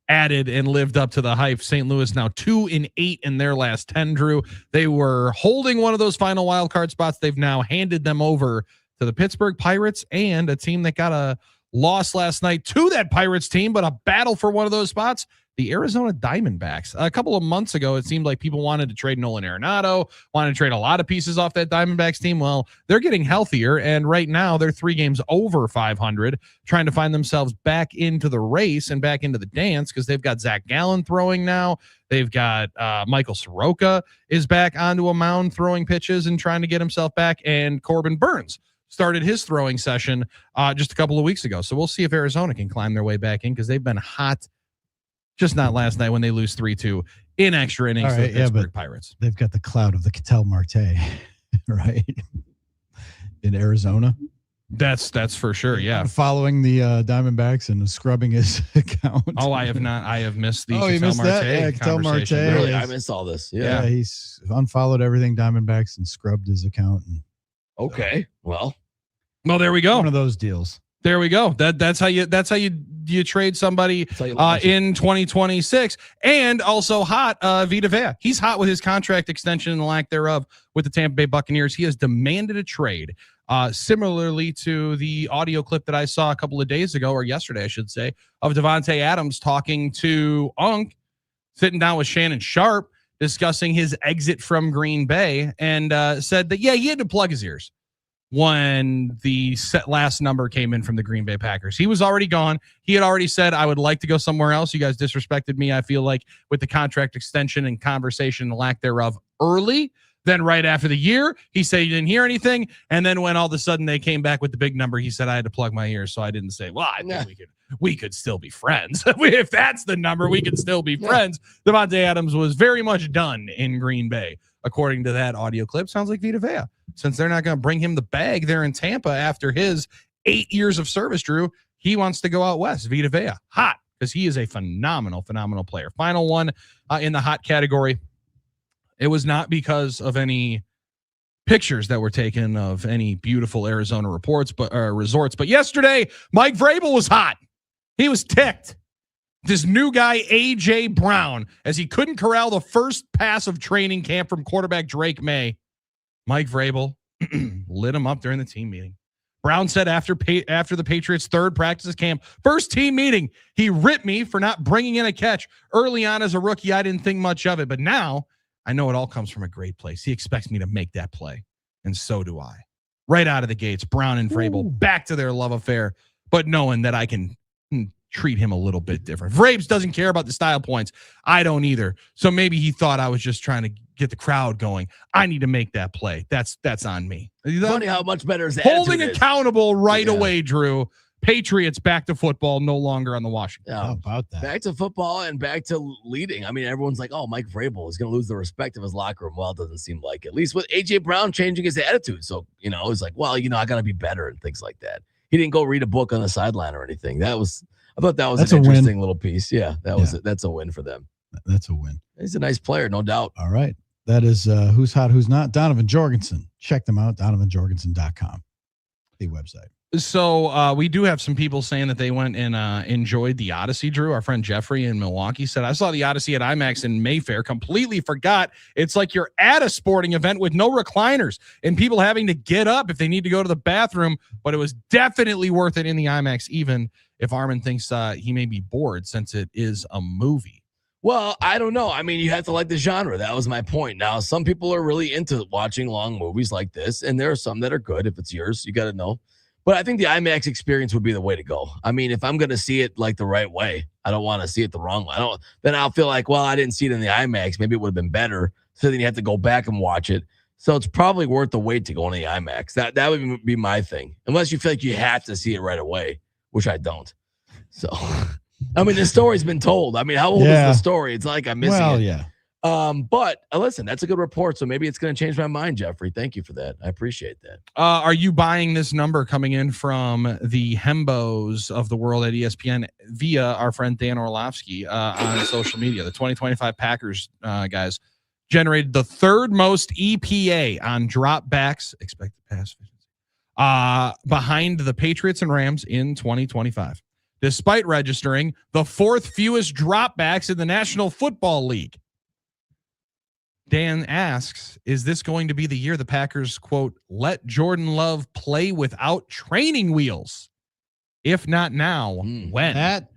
added and lived up to the hype. St. Louis now 2-8 in their last 10, Drew. They were holding one of those final wild card spots. They've now handed them over to the Pittsburgh Pirates and a team that got a loss last night to that Pirates team, but a battle for one of those spots, the Arizona Diamondbacks. A couple of months ago, it seemed like people wanted to trade Nolan Arenado, wanted to trade a lot of pieces off that Diamondbacks team. Well, they're getting healthier, and right now they're 3 games over 500, trying to find themselves back into the race and back into the dance because they've got Zach Gallen throwing now. They've got Michael Soroka is back onto a mound throwing pitches and trying to get himself back, and Corbin Burns started his throwing session just a couple of weeks ago. So we'll see if Arizona can climb their way back in because they've been hot. Just not last night when they lose 3-2 in extra innings to the Pittsburgh Pirates.
They've got the cloud of the Ketel Marte, right? In Arizona.
That's for sure, yeah.
Following the Diamondbacks and scrubbing his account.
Oh, I have not. I have missed the
Ketel
Marte
that? Yeah, Ketel Marte.
Really, I missed all this.
Yeah, he's unfollowed everything Diamondbacks and scrubbed his account. And
okay, well,
there we go.
One of those deals.
There we go. That's how you trade somebody in 2026. And also hot, Vita Vea. He's hot with his contract extension and the lack thereof with the Tampa Bay Buccaneers. He has demanded a trade. Similarly to the audio clip that I saw a couple of days ago, or yesterday, I should say, of Devontae Adams talking to Unk, sitting down with Shannon Sharp, discussing his exit from Green Bay, and said that, he had to plug his ears when the last number came in from the Green Bay Packers. He was already gone. He had already said, I would like to go somewhere else. You guys disrespected me, I feel like, with the contract extension and conversation, the lack thereof, early. Then right after the year, he said he didn't hear anything. And then when all of a sudden they came back with the big number, he said, I had to plug my ears. So I didn't say, well, I think we could still be friends. If that's the number, we could still be friends. Devontae Adams was very much done in Green Bay, according to that audio clip. Sounds like Vita Vea. Since they're not going to bring him the bag there in Tampa after his 8 years of service, Drew, he wants to go out west. Vita Vea, hot, because he is a phenomenal player. Final one in the hot category. It was not because of any pictures that were taken of any beautiful Arizona resorts, but yesterday, Mike Vrabel was hot. He was ticked. This new guy, A.J. Brown, as he couldn't corral the first pass of training camp from quarterback Drake May, Mike Vrabel lit him up during the team meeting. Brown said after the Patriots' third practice camp, first team meeting, he ripped me for not bringing in a catch. Early on as a rookie, I didn't think much of it, but now I know it all comes from a great place. He expects me to make that play, and so do I. Right out of the gates, Brown and Vrabel back to their love affair, but knowing that I can treat him a little bit different. Vrabes doesn't care about the style points. I don't either. So maybe he thought I was just trying to get the crowd going. I need to make that play. That's on me.
Funny how much better his
holding accountable right away, Drew. Patriots back to football, no longer on the Washington.
How about that? Back to football and back to leading. I mean, everyone's like, oh, Mike Vrabel is going to lose the respect of his locker room. Well, it doesn't seem like it. At least with A.J. Brown changing his attitude. So, it's like, well, I got to be better and things like that. He didn't go read a book on the sideline or anything. I thought that was an interesting little piece. Yeah, that's a win for them.
That's a win.
He's a nice player, no doubt.
All right. That is Who's Hot, Who's Not. Donovan Jorgensen. Check them out, donovanjorgensen.com, the website.
So we do have some people saying that they went and enjoyed the Odyssey, Drew. Our friend Jeffrey in Milwaukee said, I saw the Odyssey at IMAX in Mayfair, completely forgot. It's like you're at a sporting event with no recliners and people having to get up if they need to go to the bathroom, but it was definitely worth it in the IMAX, even if Armen thinks he may be bored since it is a movie.
Well, I don't know. I mean, you have to like the genre. That was my point. Now, some people are really into watching long movies like this, and there are some that are good. If it's yours, you got to know. But I think the IMAX experience would be the way to go. I mean, if I'm going to see it like the right way, I don't want to see it the wrong way. Then I'll feel like, well, I didn't see it in the IMAX. Maybe it would have been better. So then you have to go back and watch it. So it's probably worth the wait to go in the IMAX. That would be my thing. Unless you feel like you have to see it right away, which I don't. So, I mean, the story's been told. I mean, how old is the story? It's like I'm missing it.
Yeah.
But listen, that's a good report. So maybe it's going to change my mind, Jeffrey. Thank you for that. I appreciate that.
Are you buying this number coming in from the Hembos of the world at ESPN via our friend Dan Orlovsky on social media? The 2025 Packers guys generated the third most EPA on dropbacks, expected pass efficiency, behind the Patriots and Rams in 2025, despite registering the fourth fewest dropbacks in the National Football League. Dan asks, is this going to be the year the Packers, quote, let Jordan Love play without training wheels? If not now, when?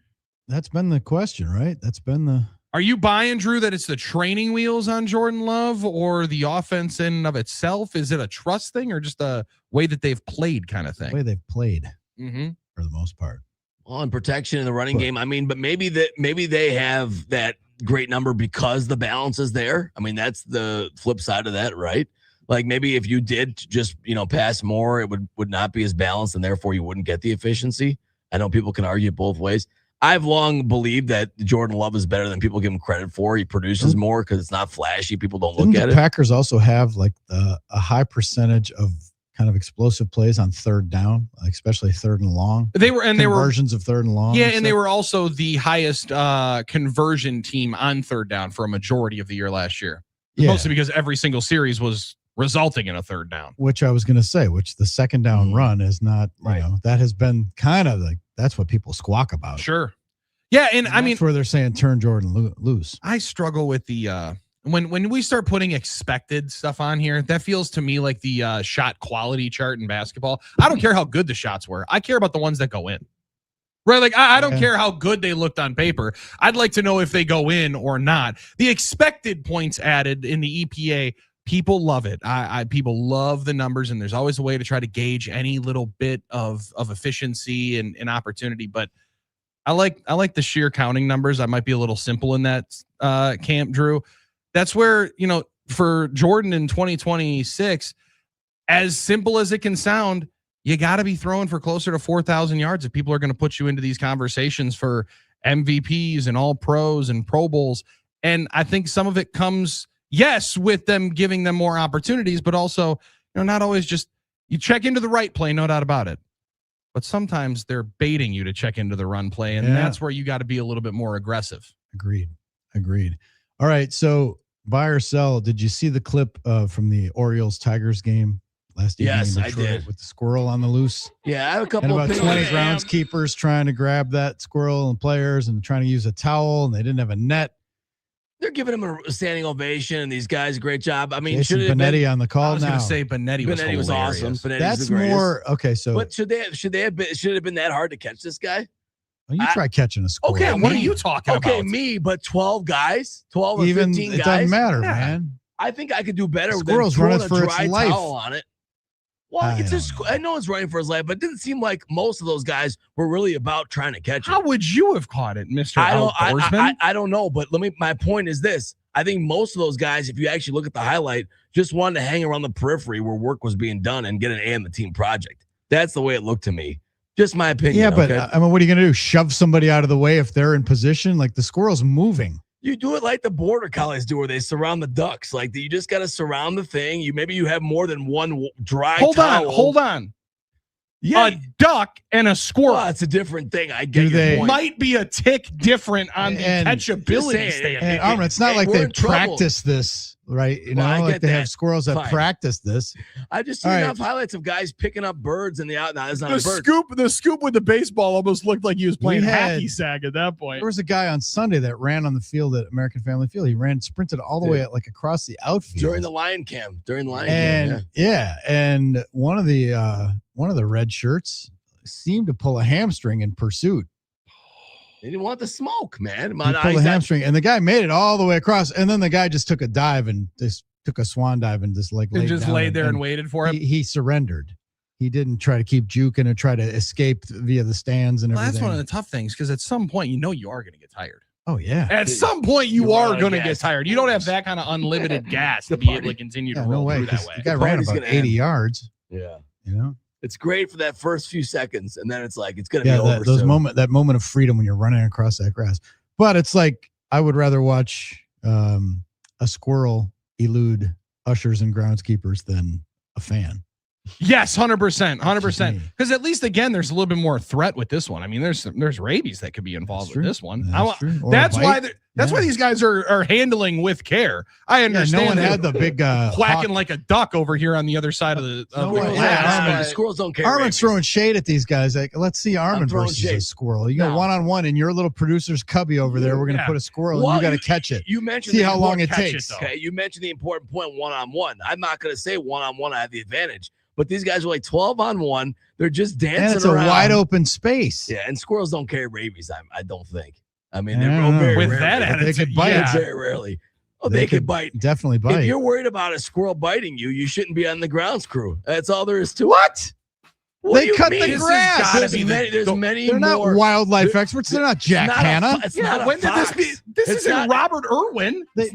That's been the question, right? That's been the...
Are you buying, Drew, that it's the training wheels on Jordan Love or the offense in and of itself? Is it a trust thing or just a way that they've played kind of thing?
The way they've played
for
the most part.
Well, in protection in the running game, I mean, but maybe they have that great number because the balance is there. I mean, that's the flip side of that, right? Like maybe if you did just, pass more, it would not be as balanced and therefore you wouldn't get the efficiency. I know people can argue both ways. I've long believed that Jordan Love is better than people give him credit for. He produces more because it's not flashy. People don't look at it.
The Packers also have like a high percentage of kind of explosive plays on third down, especially third and long.
They were
conversions of third and long.
Yeah, and they were also the highest conversion team on third down for a majority of the year last year. Yeah. Mostly because every single series was resulting in a third down.
Which I was going to say, which the second down run is not, that has been kind of like, that's what people squawk about.
Sure. Yeah, and I mean,
that's where they're saying turn Jordan loose.
I struggle with the when we start putting expected stuff on here, that feels to me like the shot quality chart in basketball. I don't care how good the shots were. I care about the ones that go in. Right? Like I don't care how good they looked on paper. I'd like to know if they go in or not. The expected points added in the EPA, people love it. People love the numbers, and there's always a way to try to gauge any little bit of efficiency and opportunity. But I like the sheer counting numbers. I might be a little simple in that camp, Drew. That's where, for Jordan in 2026, as simple as it can sound, you got to be throwing for closer to 4,000 yards if people are going to put you into these conversations for MVPs and all pros and Pro Bowls. And I think some of it comes, yes, with them giving them more opportunities, but also, not always just you check into the right play, no doubt about it. But sometimes they're baiting you to check into the run play, and that's where you got to be a little bit more aggressive.
Agreed. All right, so buy or sell, did you see the clip from the Orioles-Tigers game last evening?
Yes, I did.
With the squirrel on the loose.
Yeah, I have a couple
and about 20 groundskeepers trying to grab that squirrel and players and trying to use a towel, and they didn't have a net.
They're giving him a standing ovation, and these guys, great job. I mean,
Jason Benetti on the call now. I
was going to say Benetti was
awesome.
That's more okay. So,
but should it have been that hard to catch this guy?
Well, you try catching a squirrel.
Okay, what are you talking about?
Okay, me, but 12 guys, 12 or 15 guys.
It doesn't matter, man.
I think I could do better
than
throwing a
for
dry
its life.
towel on it. Well, I know it's running for his life, but it didn't seem like most of those guys were really about trying to catch it.
How would you have caught it, Mr. Outdoorsman?
I don't know, but my point is this. I think most of those guys, if you actually look at the highlight, just wanted to hang around the periphery where work was being done and get an A on the team project. That's the way it looked to me. Just my opinion.
Yeah, but I mean, what are you going to do? Shove somebody out of the way if they're in position? Like the squirrel's moving.
You do it like the border collies do, where they surround the ducks. Like you just got to surround the thing. Maybe you have more than one dry towel.
Hold on. Yeah, a duck and a squirrel.
Well, it's a different thing. I get your point.
Might be a tick different on the catchability standard.
And Armen, it's not like they practice this right? You
Well, I
know, like
get
they
that.
have squirrels that
Fine.
practice this.
I've just seen
All right.
enough highlights of guys picking up birds in the out. Now, it's not
The
a bird.
scoop with the baseball almost looked like he was playing
We had-
hacky sack at that point.
There was a guy on Sunday that ran on the field at American Family Field. He sprinted all the way like across the outfield
During the Lion Cam.
and and one of the red shirts seemed to pull a hamstring in pursuit.
They didn't want the smoke, man.
He pulled a hamstring, and the guy made it all the way across, and then the guy just took a dive and just took a swan dive and just like
laid there and waited for him.
He surrendered. He didn't try to keep juking or try to escape via the stands and everything.
That's one of the tough things because at some point you are going to get tired.
Oh yeah.
At some point you are going to
gas.
get tired. You don't have that kind of unlimited gas to be able to continue to roll through that
'cause
way.
The guy ran about 80 yards.
Yeah.
You know.
It's great for that first few seconds, and then it's like it's gonna be over.
That moment of freedom when you're running across that grass. But it's like I would rather watch a squirrel elude ushers and groundskeepers than a fan.
Yes, 100%. Because at least again, there's a little bit more threat with this one. I mean, there's rabies that could be involved with this one. That's why these guys are handling with care. I understand.
No one had the big
quacking like a duck over here on the other side of the.
The squirrels don't care.
Armen's throwing shade at these guys. Like, let's see Armen versus
shade.
a squirrel. You go one-on-one in your little producer's cubby over there. We're going to put a squirrel and you got to catch it.
You mentioned
see how long it takes.
Okay, you mentioned the important point one-on-one. I'm not going to say one-on-one I have the advantage. But these guys are like 12 on 1. They're just dancing around.
And it's a wide open space.
Yeah, and squirrels don't carry rabies, I don't think. I mean, they're very
with
rarely.
that attitude,
they could bite
very rarely. Oh, they could bite.
Definitely bite.
If you're worried about a squirrel biting you, you shouldn't be on the grounds crew. That's all there is to it.
What?
What
They cut the
mean?
grass.
There's many
They're
more.
not wildlife experts. They're not Jack Hanna.
When did this be? This isn't Robert Irwin.
They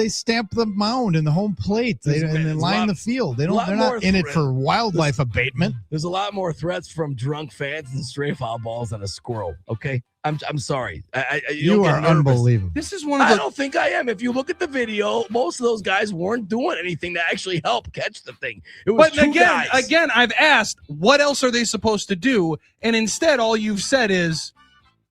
stamp the mound and the home plate. And they line the field. They're not in it for wildlife abatement.
There's a lot more threats from drunk fans and stray foul balls than a squirrel. Okay, I'm sorry.
You are unbelievable.
This is one of
I don't think I am. If you look at the video, most of those guys weren't doing anything to actually help catch the thing. It was
But again, I've asked, what else are they supposed to do? And instead, all you've said is,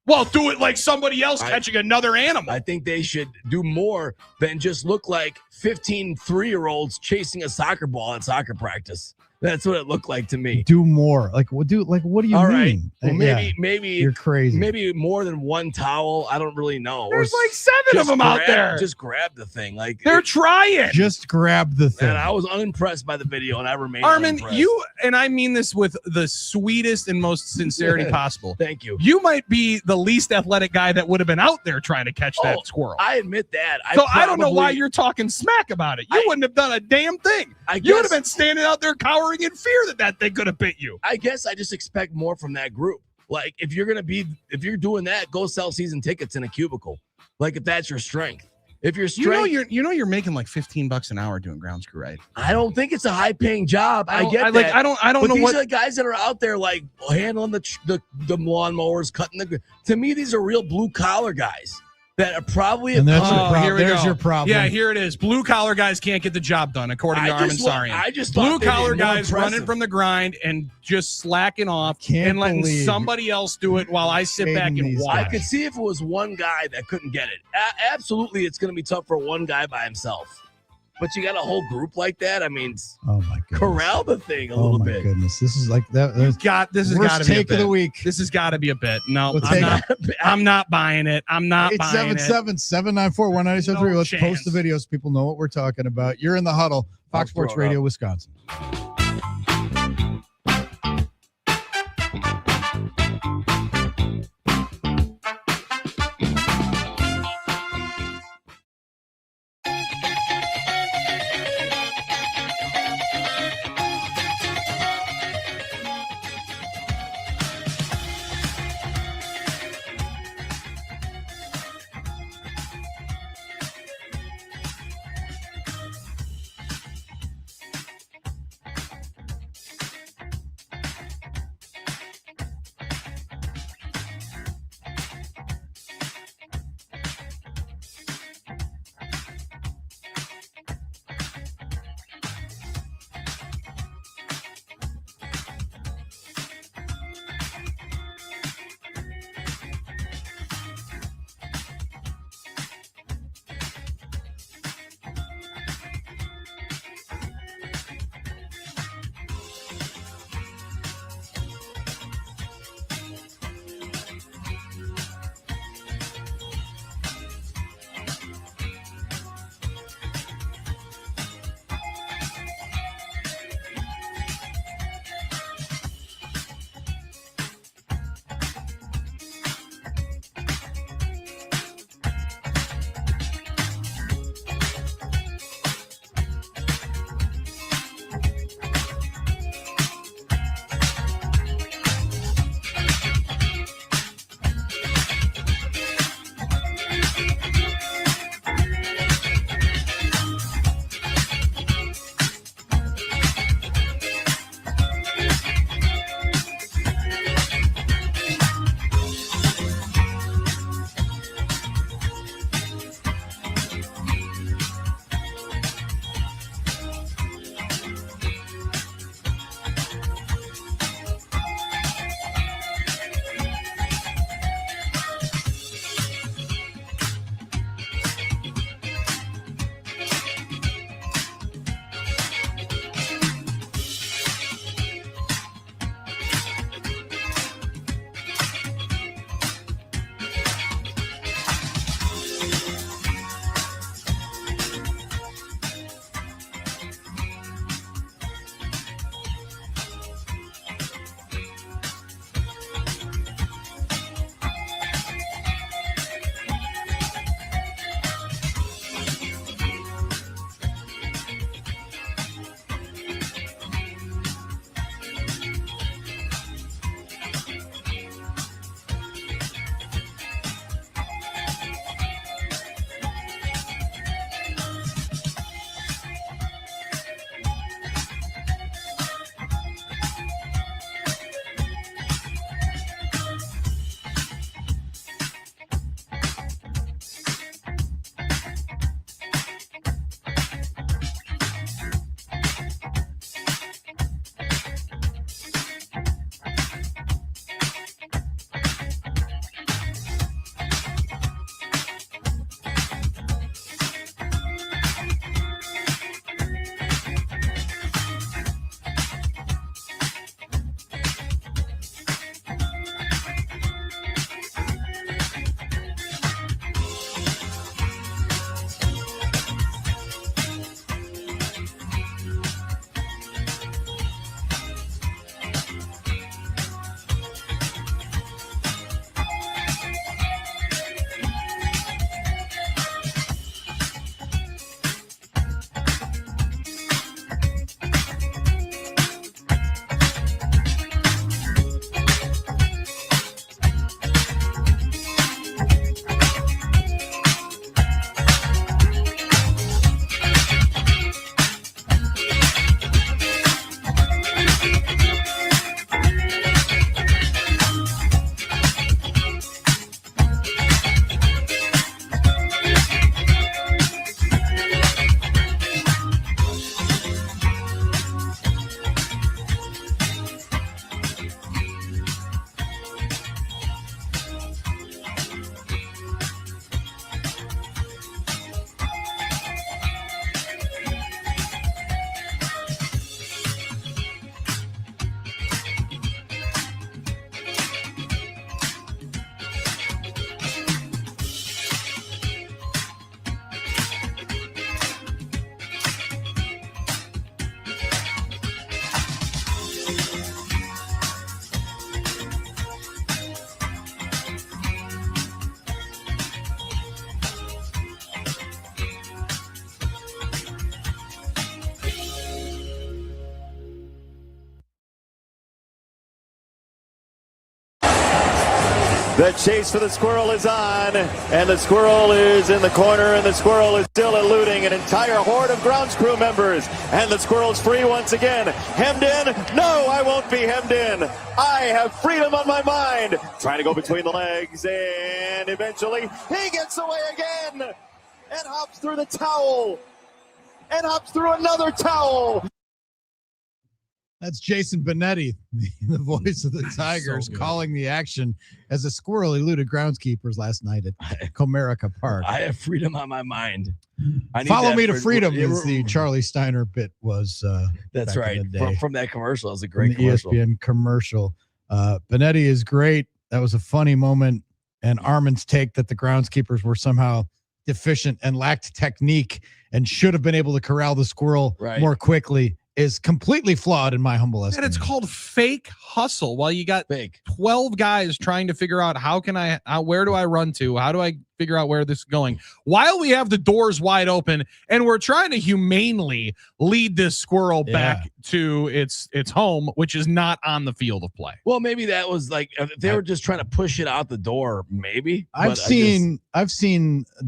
well, do it like somebody else catching another animal.
I think they should do more than just look like 15 3-year-olds chasing a soccer ball at soccer practice. That's what it looked like to me.
Do more. What do you
All
mean?
right. Well, maybe
you're crazy.
Maybe more than one towel. I don't really know.
There's like 7 of them out there.
Just grab the thing.
They're trying.
Just grab the thing.
And I was unimpressed by the video, and I remain
Armen,
unimpressed.
and I mean this with the sweetest and most sincerity possible.
Thank you.
You might be the least athletic guy that would have been out there trying to catch that squirrel.
I admit that.
I don't know why you're talking smack about it. You wouldn't have done a damn thing. You would have been standing out there cowering in fear that thing could have bit you.
I guess I just expect more from that group. Like, if you're doing that, go sell season tickets in a cubicle. Like, if that's your strength. If your strength,
you're making like $15 an hour doing grounds crew, right?
I don't think it's a high paying job. I get that.
I don't
but
know
these
what
are the guys that are out there like handling the lawnmowers, cutting the. To me, these are real blue collar guys that are probably.
And that's your problem.
Here we
There's
go.
your problem.
Yeah, here it is. Blue collar guys can't get the job done, according to Armen Sarian.
I just
blue
thought they'd be
collar
more
guys running
impressive.
from the grind and just slacking off
Can't
and letting
believe
somebody else do it while I sit back
fading
and
these
watch.
I could see if it was one guy that couldn't get it. Absolutely, it's going to be tough for one guy by himself. But you got a whole group like that. I mean,
Oh my goodness.
corral the thing a
Oh
little
my
bit.
goodness. This is like that.
This has
Worst
got to be a
take
bit.
of the week.
This has got to be a bit. No,
We'll
I'm not buying it. I'm not buying it.
877-794-1973. Let's
chance.
post the videos. People know what we're talking about. You're in the huddle. Fox Sports
throw it
Radio,
up.
Wisconsin.
The chase for the squirrel is on, and the squirrel is in the corner, and the squirrel is still eluding an entire horde of grounds crew members. And the squirrel's free once again. Hemmed in? No, I won't be hemmed in. I have freedom on my mind. Trying to go between the legs, and eventually he gets away again and hops through the towel and hops through another towel.
That's Jason Benetti, the voice of the Tigers, calling the action as a squirrel eluded groundskeepers last night at Comerica Park.
I have freedom on my mind.
Follow me to freedom is the Charlie Steiner bit was.
That's
back
right.
in the day.
From that commercial. It was a great
From the
commercial.
ESPN commercial. Benetti is great. That was a funny moment. And Armen's take that the groundskeepers were somehow deficient and lacked technique and should have been able to corral the squirrel more quickly is completely flawed in my humble estimation.
And it's called fake hustle. While you got 12 guys trying to figure out where do I run to? How do I figure out where this is going? While we have the doors wide open and we're trying to humanely lead this squirrel back to its home, which is not on the field of play.
Well, maybe that was like they were just trying to push it out the door. Maybe
I've seen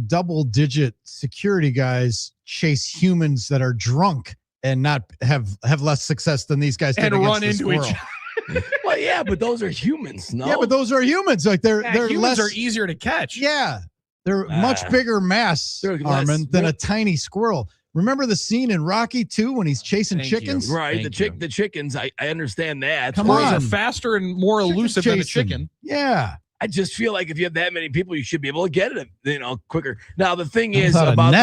double-digit security guys chase humans that are drunk and not have less success than these guys
and run into each
other.
Well, yeah, but those are humans. No,
yeah, but those are humans. Like they're
humans
less,
are easier to catch.
Yeah, they're much bigger mass, Armen, than a tiny squirrel. Remember the scene in Rocky 2 when he's chasing chickens?
Right, the chickens. I understand that.
Squirrels are faster and more elusive than a chicken.
Yeah.
I just feel like if you have that many people, you should be able to get it, quicker. Now the thing is about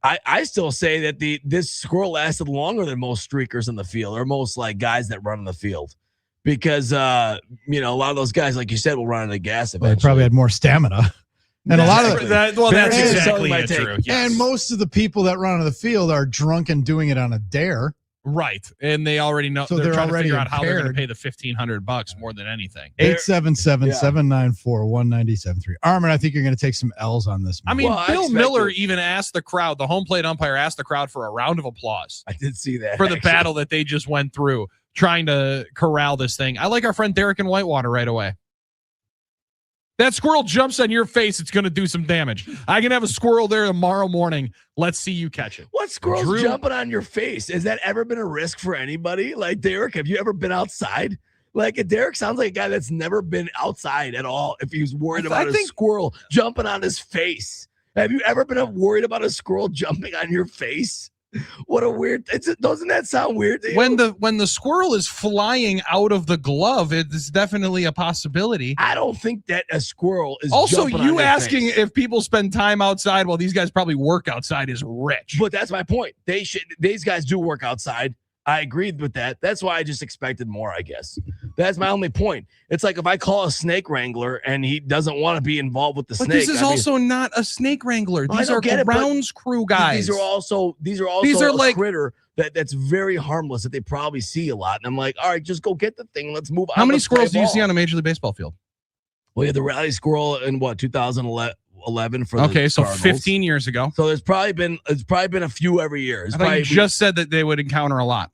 I still say that this squirrel lasted longer than most streakers in the field or most like guys that run in the field because a lot of those guys, like you said, will run out of gas eventually.
They probably had more stamina. And a lot of
that's exactly true. Yes.
And most of the people that run on the field are drunk and doing it on a dare.
Right. And they already know.
So
they're trying
already
to figure out how they're going to
impaired.
pay the $1,500 more than anything.
877-794-1973. Armen, I think you're going to take some L's on this.
I mean, Bill Miller even asked the crowd, the home plate umpire asked the crowd for a round of applause.
I did see that.
For the battle that they just went through trying to corral this thing. I like our friend Derek in Whitewater right away. That squirrel jumps on your face, it's going to do some damage. I can have a squirrel there tomorrow morning. Let's see you catch it.
What squirrel's jumping on your face? Has that ever been a risk for anybody? Like, Derek, have you ever been outside? Like, Derek sounds like a guy that's never been outside at all if he was worried about a squirrel jumping on his face. Have you ever been worried about a squirrel jumping on your face? What a weird. Doesn't that sound weird to you?
When the squirrel is flying out of the glove, it's definitely a possibility.
I don't think that a squirrel is
also
jumping
you
on
asking
face.
if people spend time outside while these guys probably work outside is rich.
But that's my point. These guys do work outside. I agreed with that. That's why I just expected more, I guess. That's my only point. It's like if I call a snake wrangler and he doesn't want to be involved with the snake.
This is also not a snake wrangler. These are grounds crew guys.
These are also like critter that's very harmless that they probably see a lot. And I'm like, all right, just go get the thing. Let's move on.
How many squirrels do you see on a Major League Baseball field?
Well, yeah, the rally squirrel in 2011 for
so 15 years ago.
So there's probably been a few every year.
I thought you just said that they would encounter a lot.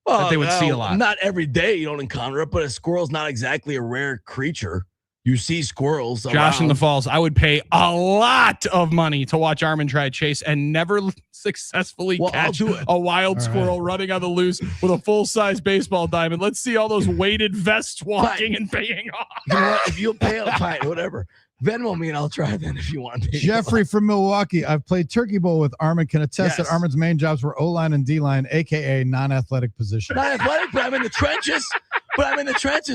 That they would see a lot.
Not every day you don't encounter it, but a squirrel's not exactly a rare creature. You see squirrels.
Josh in the Falls, I would pay a lot of money to watch Armen try to chase and never successfully catch a wild squirrel running on the loose with a full-size baseball diamond. Let's see all those weighted vests walking and paying off.
You know what? If you'll pay, fine, whatever. Venmo me and I'll try then if you want.
Jeffrey from Milwaukee. I've played Turkey Bowl with Armen. Can attest that Armen's main jobs were O-line and D-line, a.k.a. non-athletic position.
Not-athletic, but I'm in the trenches.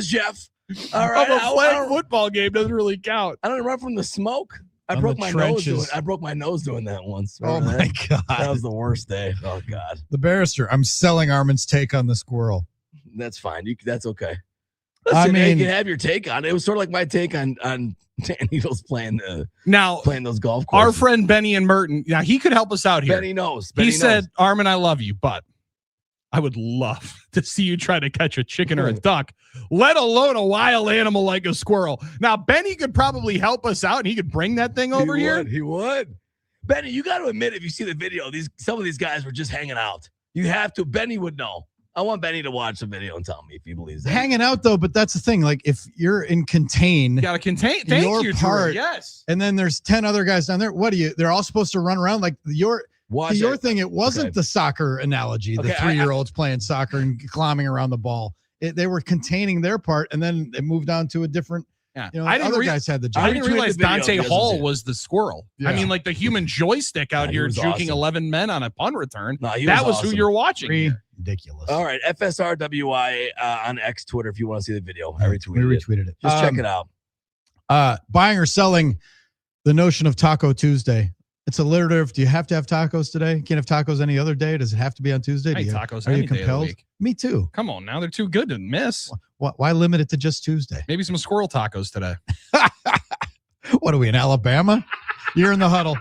Jeff. All right.
A flag football game doesn't really count.
I don't run from the smoke. I broke my nose doing that once.
Oh, my God.
That was the worst day. Oh, God.
The barrister. I'm selling Armen's take on the squirrel.
That's fine. That's okay. Listen, you can have your take on it. It was sort of like my take on Dan Needles playing those golf courses.
Our friend Benny and Merton, he could help us out here.
Benny knows.
He said, Armen, I love you, but I would love to see you try to catch a chicken or a duck, let alone a wild animal like a squirrel. Now, Benny could probably help us out, and he could bring that thing over here.
He would. Benny, you got to admit, if you see the video, some of these guys were just hanging out. You have to. Benny would know. I want Benny to watch the video and tell me if he believes that.
Hanging out though, but that's the thing. Like if you're in contain,
You gotta contain. Thank
your
you,
part,
Drew. Yes.
and then there's 10 other guys down there. What do you? They're all supposed to run around like your thing. It wasn't the soccer analogy. The 3-year-olds playing soccer and climbing around the ball. They were containing their part, and then it moved on to a different.
Yeah,
other guys had the job.
I didn't realize Dante Hall was the squirrel.
Yeah.
I mean, like the human joystick out here juking
awesome.
11 men on a punt return.
No,
that was
awesome.
who you're watching. here.
Ridiculous.
All right, FSRWI on X Twitter. If you want to see the video, I retweeted it.
it.
Just check it out.
Buying or selling the notion of Taco Tuesday. It's alliterative. Do you have to have tacos today? You can't have tacos any other day. Does it have to be on Tuesday?
I eat tacos
are
any
you
day of the
compelled?
week.
Me too.
Come on, now they're too good to miss.
Why limit it to just Tuesday?
Maybe some squirrel tacos today.
What are we in Alabama? You're in the huddle.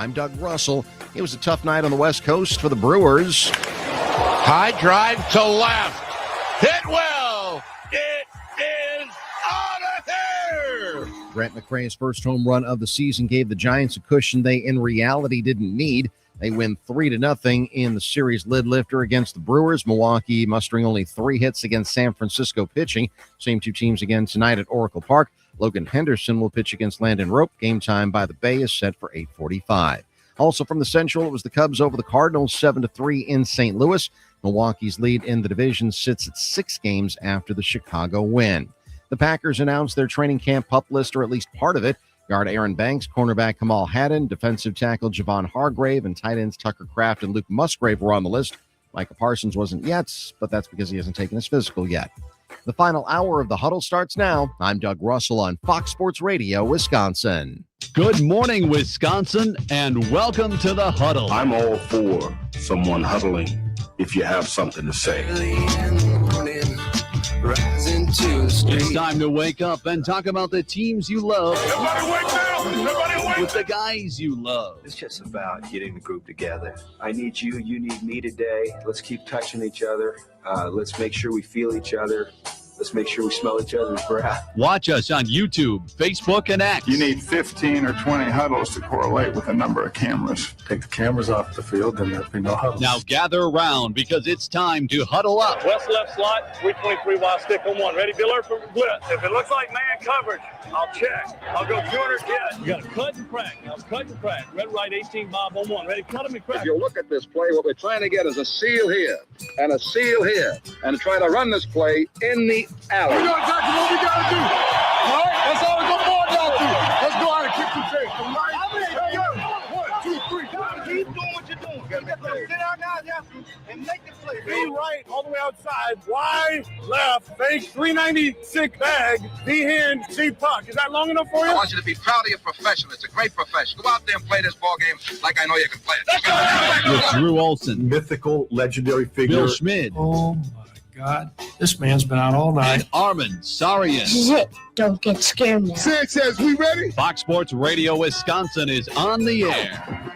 I'm Doug Russell. It was a tough night on the West Coast for the Brewers.
High drive to left. Hit well. It is out of here.
Grant McCrae's first home run of the season gave the Giants a cushion they in reality didn't need. They win 3-0 in the series lid lifter against the Brewers. Milwaukee mustering only 3 hits against San Francisco pitching. Same two teams again tonight at Oracle Park. Logan Henderson will pitch against Landon Rope. Game time by the Bay is set for 8:45. Also from the Central, it was the Cubs over the Cardinals 7-3 in St. Louis. Milwaukee's lead in the division sits at 6 games after the Chicago win. The Packers announced their training camp pup list, or at least part of it. Guard Aaron Banks, cornerback Kamal Haddon, defensive tackle Javon Hargrave, and tight ends Tucker Kraft and Luke Musgrave were on the list. Micah Parsons wasn't yet, but that's because he hasn't taken his physical yet. The final hour of the Huddle starts now. I'm Doug Russell on Fox Sports Radio, Wisconsin.
Good morning, Wisconsin, and welcome to the Huddle.
I'm all for someone huddling if you have something to say.
It's time to wake up and talk about the teams you love.
Everybody wake now! Everybody wake!
With the guys you love.
It's just about getting the group together. I need you, you need me today. Let's keep touching each other. Let's make sure we feel each other. Let's make sure we smell each other's breath.
Watch us on YouTube, Facebook, and X.
You need 15 or 20 huddles to correlate with a number of cameras. Take the cameras off the field, then there'll be no huddles.
Now gather around because it's time to huddle up.
West left slot, 323 wide stick on 1. Ready, be alert for blitz. If it looks like man coverage, I'll check. I'll go 200 get. You got to cut and crack. Now cut and crack. Red right 18 Bob on 1. Ready, cut him and crack.
If you look at this play, what we're trying to get is a seal here and a seal here and try to run this play in the alley.
We know exactly what we got to do. All right? That's all we're going to down to. Let's go out and kick some tape. All right? Hey, yo. 1, 2, 3. Keep doing what you're doing. Sit out now and make the play. Be right, all the way outside. Wide, left, fake, 396 bag, B hand, C puck. Is that long enough for you?
I want you to be proud of your profession. It's a great profession. Go out there and play this ball game like I know you can play it.
With Drew Olson,
Mythical, legendary figure.
Bill Schmid,
Oh, my God. This man's been out all night.
and Armen Sarian.
This is it. Don't get scared now.
Says, we ready?
Fox Sports Radio Wisconsin is on the air.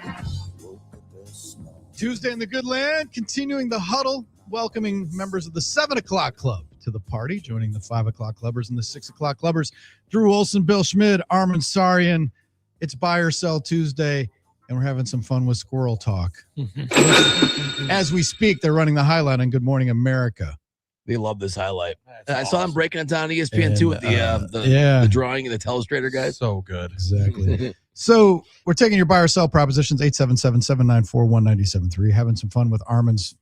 Tuesday in the Good Land, continuing the Huddle, welcoming members of the 7 o'clock club to the party, joining the 5 o'clock clubbers and the 6 o'clock clubbers. Drew Olson, Bill Schmid, Armen Sarian. It's Buy or Sell Tuesday, and we're having some fun with Squirrel Talk. As we speak, they're running the highlight on Good Morning America.
They love this highlight.
That's
I saw them
awesome.
breaking it down on ESPN too with the
yeah.
drawing and the telestrator guys.
So good.
Exactly. So we're taking your buy or sell propositions, 877-794-1973, having some fun with Armen's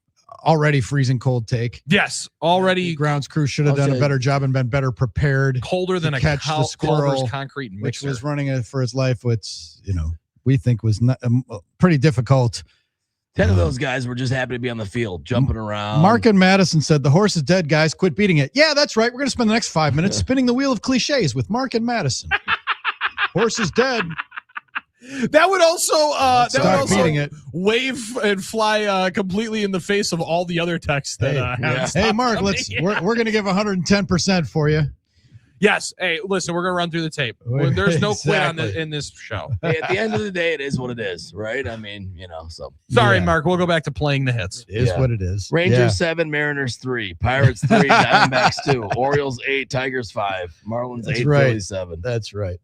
already freezing cold take.
Yes, already
The grounds crew should have done a better job and been better prepared.
colder than a
catch the squirrel,
Culver's concrete
which
mixer.
was running it for his life, which, we think was not, pretty difficult.
10 of those guys were just happy to be on the field, jumping around.
Mark and Madison said, the horse is dead, guys. Quit beating it. Yeah, that's right. We're going to spend the next 5 minutes spinning the wheel of cliches with Mark and Madison. Horse is dead.
That would also
Start beating it.
wave and fly completely in the face of all the other texts that haven't stopped
Hey, Mark,
coming
we're going to give 110% for you.
Yes. Hey, listen, we're gonna run through the tape. There's no quit on in this show.
Hey, at the end of the day, it is what it is, right? I mean, so.
Sorry, Mark. We'll go back to playing the hits.
It is what it is.
Rangers 7, Mariners 3, Pirates 3, Diamondbacks 2, Orioles 8, Tigers 5, Marlins 8, Phillies 7.
That's right.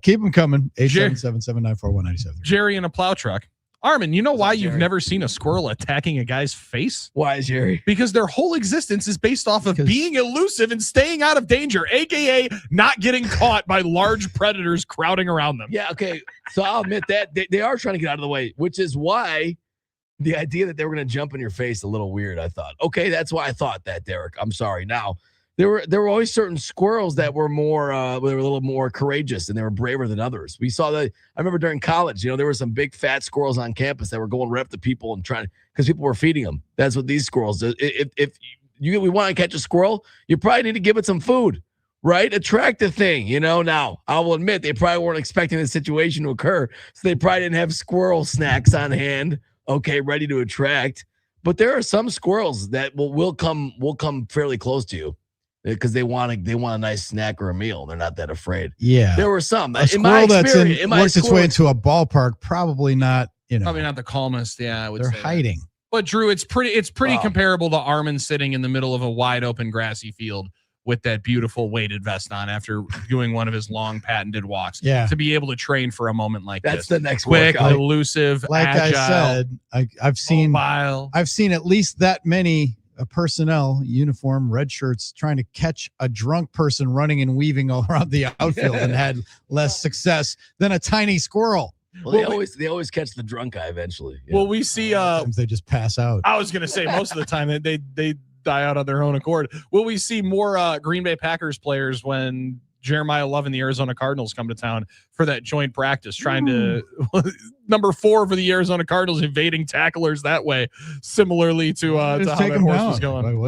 Keep them coming. 877-794-1973.
Jerry in a plow truck. Armen, you know why you've never seen a squirrel attacking a guy's face?
Why, Jerry?
Because their whole existence is based off of being elusive and staying out of danger, aka not getting caught by large predators crowding around them.
Yeah, okay. So I'll admit that they are trying to get out of the way, which is why the idea that they were going to jump in your face a little weird, I thought. Okay, that's why I thought that, Derek. I'm sorry. Now, there were always certain squirrels that were more they were a little more courageous and they were braver than others. We saw that. I remember during college, there were some big fat squirrels on campus that were going right up to people and trying, because people were feeding them. That's what these squirrels do. If we want to catch a squirrel, you probably need to give it some food, right? Attract the thing, Now, I will admit they probably weren't expecting this situation to occur, so they probably didn't have squirrel snacks on hand, okay, ready to attract. But there are some squirrels that will come fairly close to you. because they want a nice snack or a meal. They're not that afraid.
Yeah,
there were some.
A squirrel that's worked its way into a ballpark, probably not.
Probably not the calmest. Yeah, I would
they're
say
hiding.
But Drew, it's pretty comparable to Armen sitting in the middle of a wide open grassy field with that beautiful weighted vest on after doing one of his long patented walks.
Yeah,
to be able to train for a moment like
that's
this.
The next
quick,
workout.
elusive,
like
agile,
I said, I've seen
mobile.
I've seen at least that many personnel, uniform, red shirts, trying to catch a drunk person running and weaving all around the outfield and had less success than a tiny squirrel.
Well, they always catch the drunk guy eventually.
Yeah. Well, we see
sometimes they just pass out.
I was gonna say most of the time they die out on their own accord. Will we see more Green Bay Packers players when Jeremiah Love and the Arizona Cardinals come to town for that joint practice, trying to number 4 for the Arizona Cardinals evading tacklers that way, similarly to how that horse was going.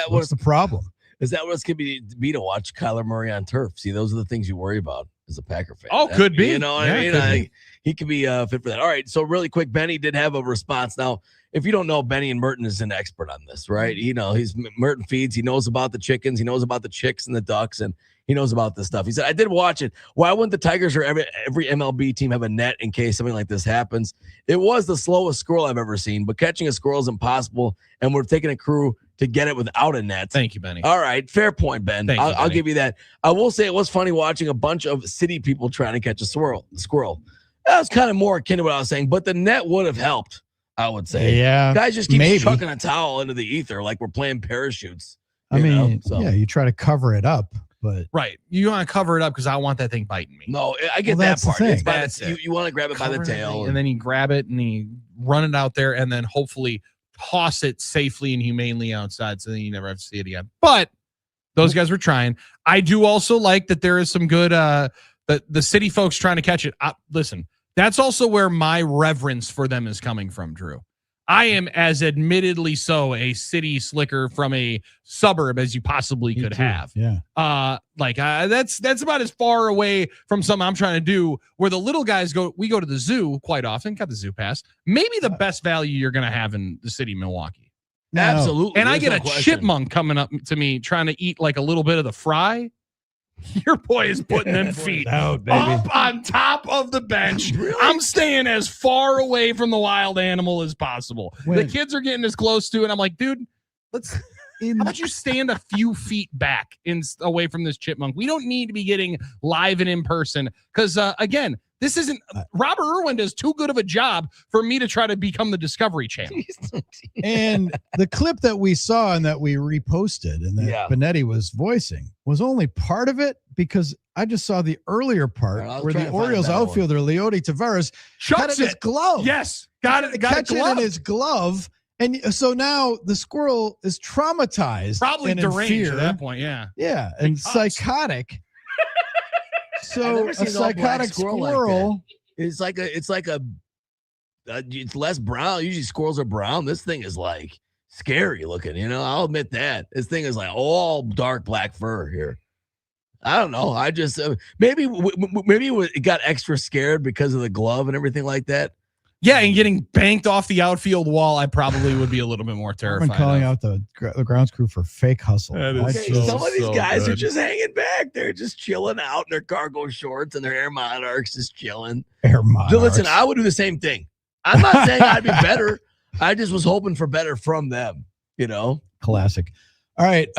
What's the problem?
Is that what's going to be to watch Kyler Murray on turf? See, those are the things you worry about as a Packer fan.
Oh, could be.
You know what I mean? He could be fit for that. All right. So really quick, Benny did have a response. Now, if you don't know, Benny and Merton is an expert on this, right? He's Merton feeds. He knows about the chickens. He knows about the chicks and the ducks, and he knows about this stuff. He said, I did watch it. Why wouldn't the Tigers or every MLB team have a net in case something like this happens? It was the slowest squirrel I've ever seen, but catching a squirrel is impossible, and we're taking a crew to get it without a net.
Thank you, Benny.
All right. Fair point, Ben. I'll give you that. I will say it was funny watching a bunch of city people trying to catch a squirrel. That was kind of more akin to what I was saying, but the net would have helped, I would say.
Yeah.
Guys just keep chucking a towel into the ether like we're playing parachutes.
You try to cover it up, but
right. You want to cover it up because I want that thing biting me.
No, I get that part.
It's
you want to grab it by the tail.
And then you grab it and you run it out there and then hopefully toss it safely and humanely outside so then you never have to see it again. But those guys were trying. I do also like that there is some good the city folks trying to catch it. Listen, that's also where my reverence for them is coming from, Drew. I am as admittedly so a city slicker from a suburb as you possibly could have.
Yeah.
That's about as far away from something I'm trying to do where the little guys go. We go to the zoo quite often, got the zoo pass, maybe the best value you're going to have in the city of Milwaukee.
No. Absolutely.
And I get a chipmunk coming up to me trying to eat like a little bit of the fry. Your boy is putting them feet up on top of the bench. Really? I'm staying as far away from the wild animal as possible. The kids are getting as close to it. I'm like, dude, how about you stand a few feet back away from this chipmunk? We don't need to be getting live and in person because, again, this isn't Robert Irwin does too good of a job for me to try to become the Discovery Channel.
And the clip that we saw and that we reposted and that Benetti was voicing was only part of it because I just saw the earlier part where the Orioles outfielder Leody Taveras got it in his glove.
Yes, got it
in his glove. And so now the squirrel is traumatized,
probably
and
deranged at that point. Yeah,
and psychotic. So a psychotic squirrel
it's less brown. Usually squirrels are brown. This thing is like scary looking. I'll admit that this thing is like all dark black fur here. I don't know. I just maybe it got extra scared because of the glove and everything like that.
Yeah, and getting banked off the outfield wall, I probably would be a little bit more terrified.
I'm calling out the grounds crew for fake hustle.
Some of these guys are just hanging back. They're just chilling out in their cargo shorts and their Air Monarchs, just chilling.
Air Monarchs.
Listen, I would do the same thing. I'm not saying I'd be better. I just was hoping for better from them.
Classic. All right.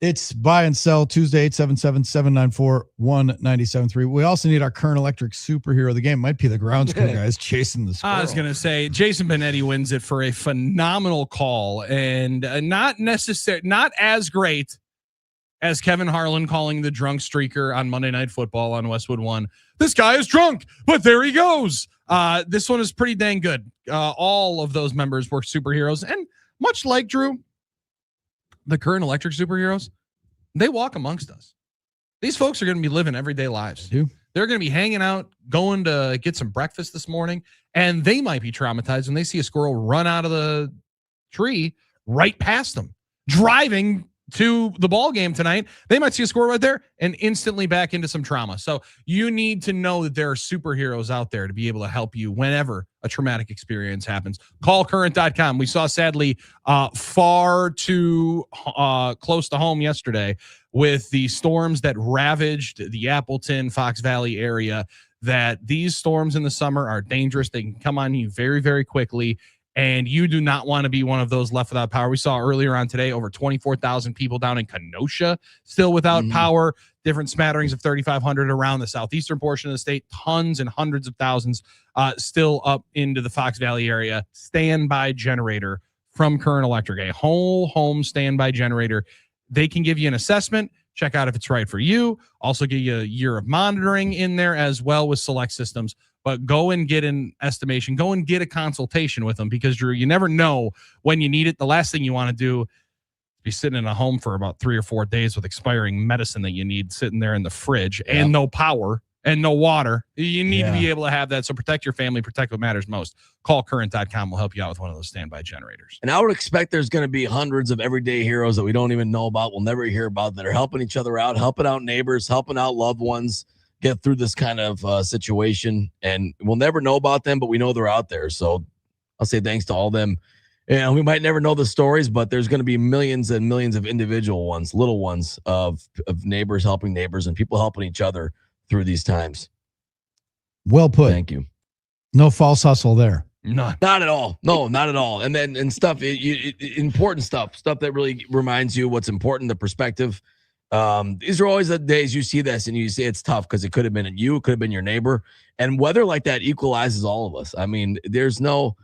It's buy and sell Tuesday, 877-794-1973. We also need our current electric superhero of the game. Might be the grounds crew guys chasing the squirrel.
I was going to say Jason Benetti wins it for a phenomenal call and not as great as Kevin Harlan calling the drunk streaker on Monday Night Football on Westwood One. This guy is drunk, but there he goes. This one is pretty dang good. All of those members were superheroes, and much like Drew, the current electric superheroes, they walk amongst us. These folks are going to be living everyday lives. They're going to be hanging out, going to get some breakfast this morning, and they might be traumatized when they see a squirrel run out of the tree right past them. Driving to the ball game tonight, they might see a squirrel right there and instantly back into some trauma. So you need to know that there are superheroes out there to be able to help you whenever a traumatic experience happens. Callcurrent.com. We saw sadly far too close to home yesterday with the storms that ravaged the Appleton, Fox Valley area, that these storms in the summer are dangerous. They can come on you very, very quickly, and you do not want to be one of those left without power. We saw earlier on today over 24,000 people down in Kenosha still without power, different smatterings of 3,500 around the southeastern portion of the state, tons and hundreds of thousands still up into the Fox Valley area. Standby generator from Current Electric, a whole home standby generator. They can give you an assessment, check out if it's right for you, also give you a year of monitoring in there as well with select systems. But go and get an estimation, go and get a consultation with them, because Drew, you never know when you need it. The last thing you want to do is be sitting in a home for about 3 or 4 days with expiring medicine that you need sitting there in the fridge and no power and no water. You need to be able to have that. So protect your family, protect what matters most. Call current.com. We'll help you out with one of those standby generators.
And I would expect there's going to be hundreds of everyday heroes that we don't even know about, we'll never hear about, that are helping each other out, helping out neighbors, helping out loved ones, get through this kind of situation. And we'll never know about them, but we know they're out there. So I'll say thanks to all of them. And we might never know the stories, but there's going to be millions and millions of individual ones, little ones of neighbors helping neighbors and people helping each other through these times.
Well put.
Thank you. No false hustle there.
Not
at all. No, not at all. And stuff, important stuff that really reminds you what's important, the perspective. These are always the days you see this and you say it's tough because it could have been you, it could have been your neighbor. And weather like that equalizes all of us. I mean, there's no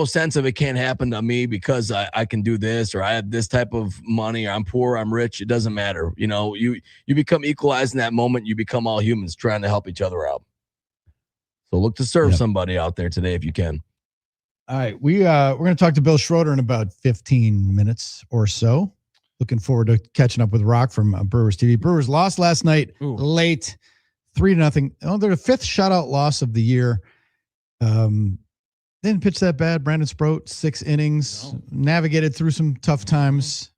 sense of it can't happen to me because I can do this, or I have this type of money, or I'm poor, I'm rich. It doesn't matter. You know, you become equalized in that moment. You become all humans trying to help each other out. So look to serve somebody out there today if you can.
All right. We're going to talk to Bill Schroeder in about 15 minutes or so. Looking forward to catching up with Rock from Brewers TV. Brewers lost last night late, 3-0. Oh, they're the 5th shutout loss of the year. Didn't pitch that bad. Brandon Sproat, 6 innings, navigated through some tough times.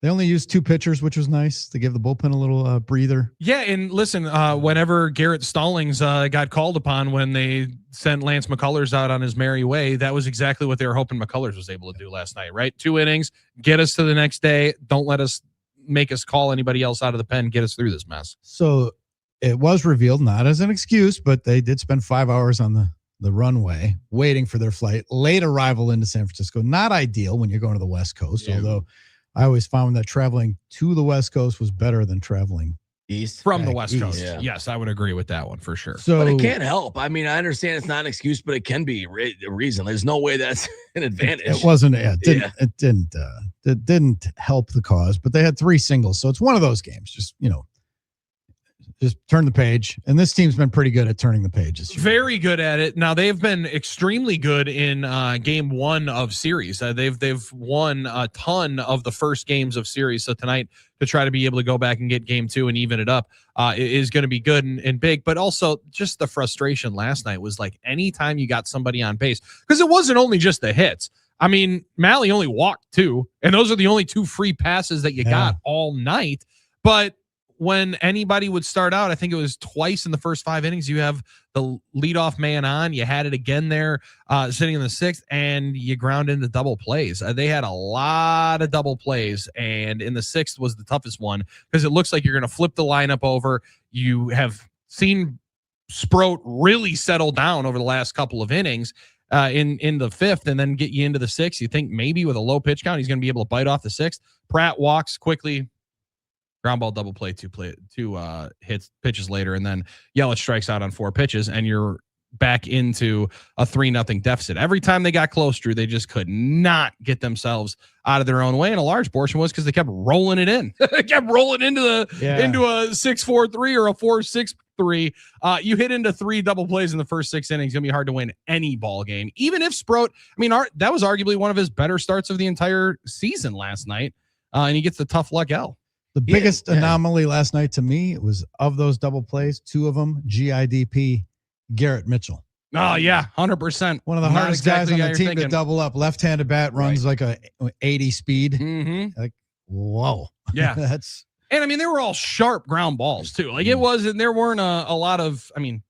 They only used 2 pitchers, which was nice to give the bullpen a little breather.
Yeah, and listen, whenever Garrett Stallings got called upon when they sent Lance McCullers out on his merry way, that was exactly what they were hoping McCullers was able to do last night, right? 2 innings, get us to the next day. Don't let us make us call anybody else out of the pen, get us through this mess.
So it was revealed, not as an excuse, but they did spend 5 hours on the runway waiting for their flight. Late arrival into San Francisco. Not ideal when you're going to the West Coast, although I always found that traveling to the West Coast was better than traveling
east
from the West
east.
Coast. Yes, I would agree with that one for sure.
So,
but it can't help. I mean, I understand it's not an excuse, but it can be a reason. There's no way that's an advantage.
It wasn't. It didn't help the cause, but they had 3 singles. So it's one of those games. Just turn the page. And this team's been pretty good at turning the pages.
Very good at it. Now they've been extremely good in game 1 of series. They've won a ton of the first games of series. So tonight to try to be able to go back and get game 2 and even it up is going to be good and big. But also just the frustration last night was like anytime you got somebody on base, because it wasn't only just the hits. I mean, Malley only walked 2, and those are the only 2 free passes that you got all night. But when anybody would start out, I think it was twice in the first 5 innings, you have the leadoff man on. You had it again there sitting in the 6th, and you ground into double plays. They had a lot of double plays, and in the 6th was the toughest one because it looks like you're going to flip the lineup over. You have seen Sproat really settle down over the last couple of innings in the 5th and then get you into the 6th. You think maybe with a low pitch count, he's going to be able to bite off the 6th. Pratt walks quickly. Ground ball, double play, 2 hits, pitches later, and then Yelich strikes out on 4 pitches, and you're back into a 3-0 deficit. Every time they got close, Drew, they just could not get themselves out of their own way, and a large portion was because they kept rolling it in. They kept rolling into a 6-4-3 or a 4-6-3. You hit into 3 double plays in the first 6 innings. It's gonna be hard to win any ball game, even if Sproat. I mean, that was arguably one of his better starts of the entire season last night, and he gets the tough luck L.
The biggest anomaly last night to me was of those double plays, 2 of them, GIDP, Garrett Mitchell.
Oh, yeah, 100%.
One of the hardest guys on the team to double up. Left-handed bat, runs like a 80 speed.
Mm-hmm.
Like, whoa.
Yeah.
And
I mean, they were all sharp ground balls, too. Like, it wasn't, there weren't a lot of, I mean,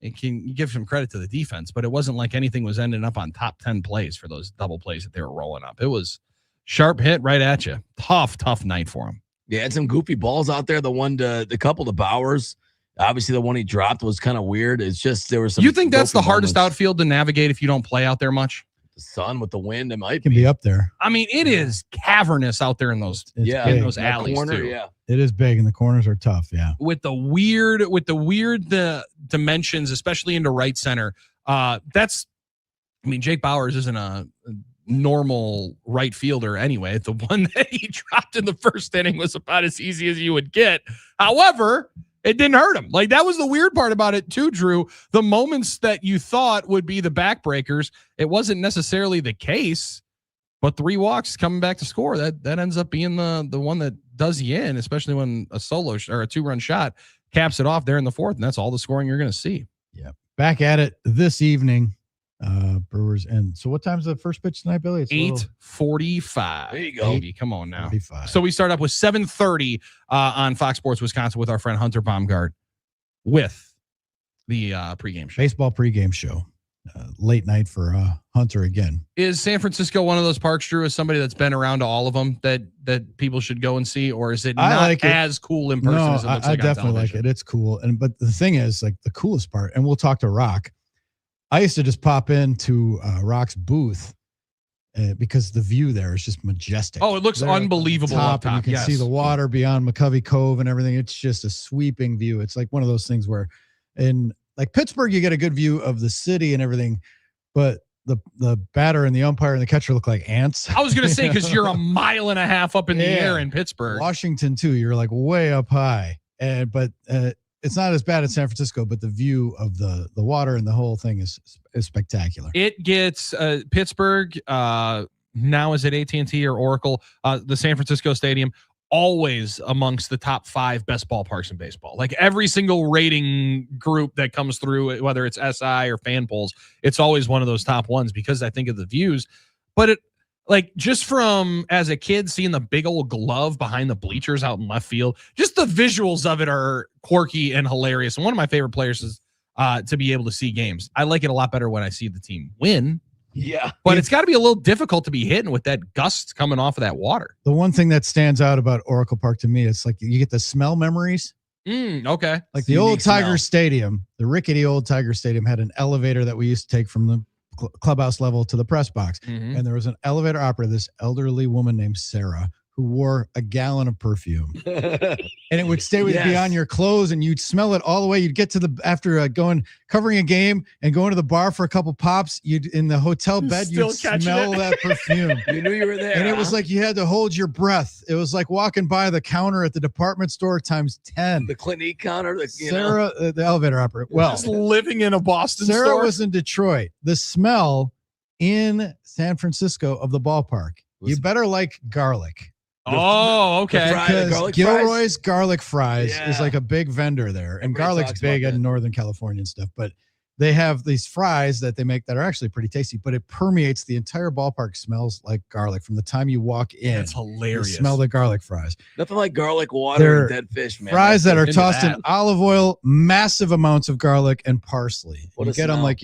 you give some credit to the defense, but it wasn't like anything was ending up on top 10 plays for those double plays that they were rolling up. It was sharp hit right at you. Tough night for them.
Yeah, had some goofy balls out there. The couple to Bowers. Obviously, the one he dropped was kind of weird. It's just there was some.
You think that's the hardest outfield to navigate if you don't play out there much?
The sun with the wind, it might
be up there.
I mean, it is cavernous out there in those alleys
corner,
too.
Yeah,
it is big, and the corners are tough. Yeah,
with the weird dimensions, especially into right center. Jake Bowers isn't a normal right fielder anyway. The one that he dropped in the first inning was about as easy as you would get. However, it didn't hurt him. Like, that was the weird part about it too, Drew. The moments that you thought would be the backbreakers, it wasn't necessarily the case, but 3 walks coming back to score, that ends up being the one that does you in, especially when a solo or a 2-run shot caps it off there in the 4th. And that's all the scoring you're going to see.
Yeah. Back at it this evening. Brewers. And so what time's the first pitch tonight, Billy? It's
8:45.
There you go.
Baby, come on now.
45.
So we start up with 7:30 on Fox Sports Wisconsin with our friend Hunter Baumgart with the pregame show.
Baseball pregame show. Late night for Hunter again.
Is San Francisco one of those parks, Drew, as somebody that's been around to all of them that people should go and see, or is it not as cool in person as it looks like on
definitely
television?
like it. It's cool. But the thing is, like, the coolest part, and we'll talk to Rock. I used to just pop into Rock's booth because the view there is just majestic.
Oh, it looks unbelievable up top.
You can see the water beyond McCovey Cove and everything. It's just a sweeping view. It's like one of those things where in like Pittsburgh, you get a good view of the city and everything, but the batter and the umpire and the catcher look like ants.
I was going to say, because you're a mile and a half up in the air in Pittsburgh.
Washington too. You're like way up high, but it's not as bad as San Francisco, but the view of the water and the whole thing is spectacular.
It gets Pittsburgh. Now is it AT&T or Oracle? The San Francisco Stadium, always amongst the top 5 best ballparks in baseball. Like, every single rating group that comes through, whether it's SI or fan polls, it's always one of those top ones because I think of the views. But it, like, just from as a kid seeing the big old glove behind the bleachers out in left field, just the visuals of it are quirky and hilarious. And one of my favorite players is to be able to see games. I like it a lot better when I see the team win.
Yeah.
But it's got to be a little difficult to be hitting with that gust coming off of that water.
The one thing that stands out about Oracle Park to me, it's like you get the smell memories.
Okay.
Like the old Tiger Stadium, the rickety old Tiger Stadium had an elevator that we used to take from the clubhouse level to the press box. And there was an elevator operator, this elderly woman named Sarah, who wore a gallon of perfume. And it would stay with you on your clothes, and you'd smell it all the way. You'd get to after covering a game and going to the bar for a couple pops, you'd in the hotel bed, you'd smell that perfume.
You knew you were there.
And it was like you had to hold your breath. It was like walking by the counter at the department store times 10.
The Clinique counter.
Sarah, the elevator operator. Well,
just living in a Boston
Sarah
store.
was in Detroit. The smell in San Francisco of the ballpark, you better like garlic.
Okay.
Because Gilroy's garlic fries is like a big vendor there, and garlic's big in Northern California and stuff. But they have these fries that they make that are actually pretty tasty. But it permeates the entire ballpark. Smells like garlic from the time you walk in.
That's hilarious.
You smell the garlic fries.
Nothing like garlic water and dead fish, man.
Fries that are tossed in olive oil, massive amounts of garlic and parsley. You get them like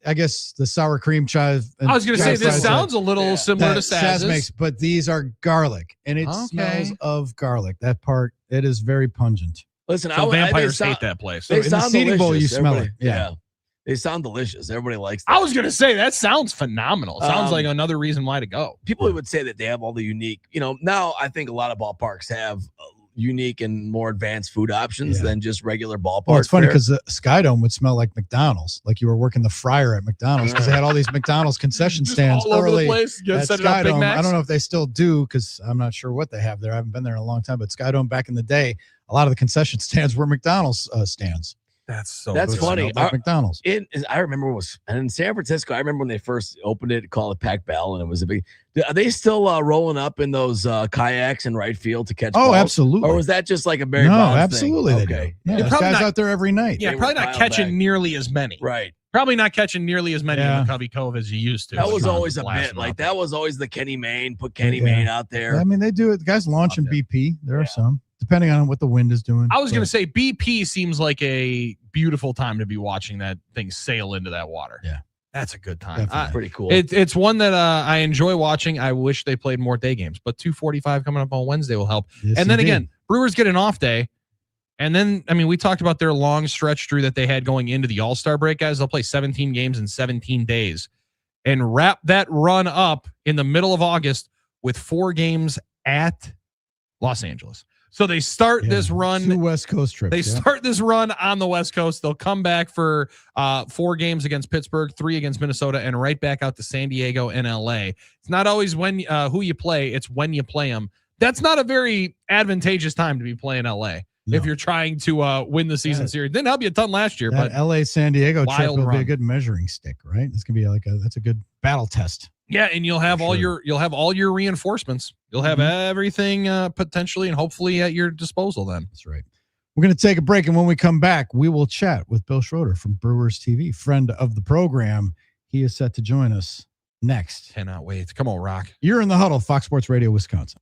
I guess the sour cream chive.
I was going to say, this sounds a little similar to Saz
makes, but these are garlic, and it smells of garlic. That part, it is very pungent.
Listen,
vampires hate that place.
They
in the
sound
seating bowl, you
delicious.
smell it. Yeah.
They sound delicious. Everybody likes that.
I was going to say, that sounds phenomenal. Sounds like another reason why to go.
People would say that they have all the unique, now I think a lot of ballparks have unique and more advanced food options than just regular ballpark.
Well, it's funny because the Sky Dome would smell like McDonald's, like you were working the fryer at McDonald's, because they had all these McDonald's concession stands
all over the
early
place.
at Sky Dome. I don't know if they still do, because I'm not sure what they have there. I haven't been there in a long time, but Sky Dome back in the day, a lot of the concession stands were McDonald's stands.
That's
funny.
Like McDonald's.
I remember and in San Francisco, I remember when they first opened it, called it Pac Bell, and it was a big. Are they still rolling up in those kayaks in right field to catch balls?
Absolutely.
Or was that just like a Barry
No,
Bonds
absolutely.
thing?
Okay. Yeah, there's guys out there every night.
Yeah, probably not catching nearly as many.
Right.
Probably not catching nearly as many in McCovey Cove as you used to.
That was always a bit. Like, that was always the Kenny Mayne, put Kenny Mayne out there.
I mean, they do it. The guys launching BP. There are some, depending on what the wind is doing.
I was going to say BP seems like a beautiful time to be watching that thing sail into that water.
Yeah.
That's a good time.
Pretty cool.
It's one that I enjoy watching. I wish they played more day games, but 2:45 coming up on Wednesday will help.
Yes,
and then
indeed.
again, Brewers get an off day. And then, I mean, we talked about their long stretch, Drew, that they had going into the All-Star break, guys. They'll play 17 games in 17 days and wrap that run up in the middle of August with 4 games at Los Angeles. So they start this run.
2 West Coast trips.
They start this run on the West Coast. They'll come back for 4 games against Pittsburgh, 3 against Minnesota, and right back out to San Diego and LA. It's not always when who you play, it's when you play them. That's not a very advantageous time to be playing LA. No. If you're trying to win the season series. Didn't help you a ton last year, but
LA San Diego trip will be a
run.
good measuring stick, right? It's gonna be that's a good battle test.
Yeah, and you'll have all your reinforcements. You'll have everything potentially and hopefully at your disposal then.
That's right. We're going to take a break, and when we come back, we will chat with Bill Schroeder from Brewers TV, friend of the program. He is set to join us next.
Cannot wait. Come on, Rock.
You're in the Huddle, Fox Sports Radio, Wisconsin.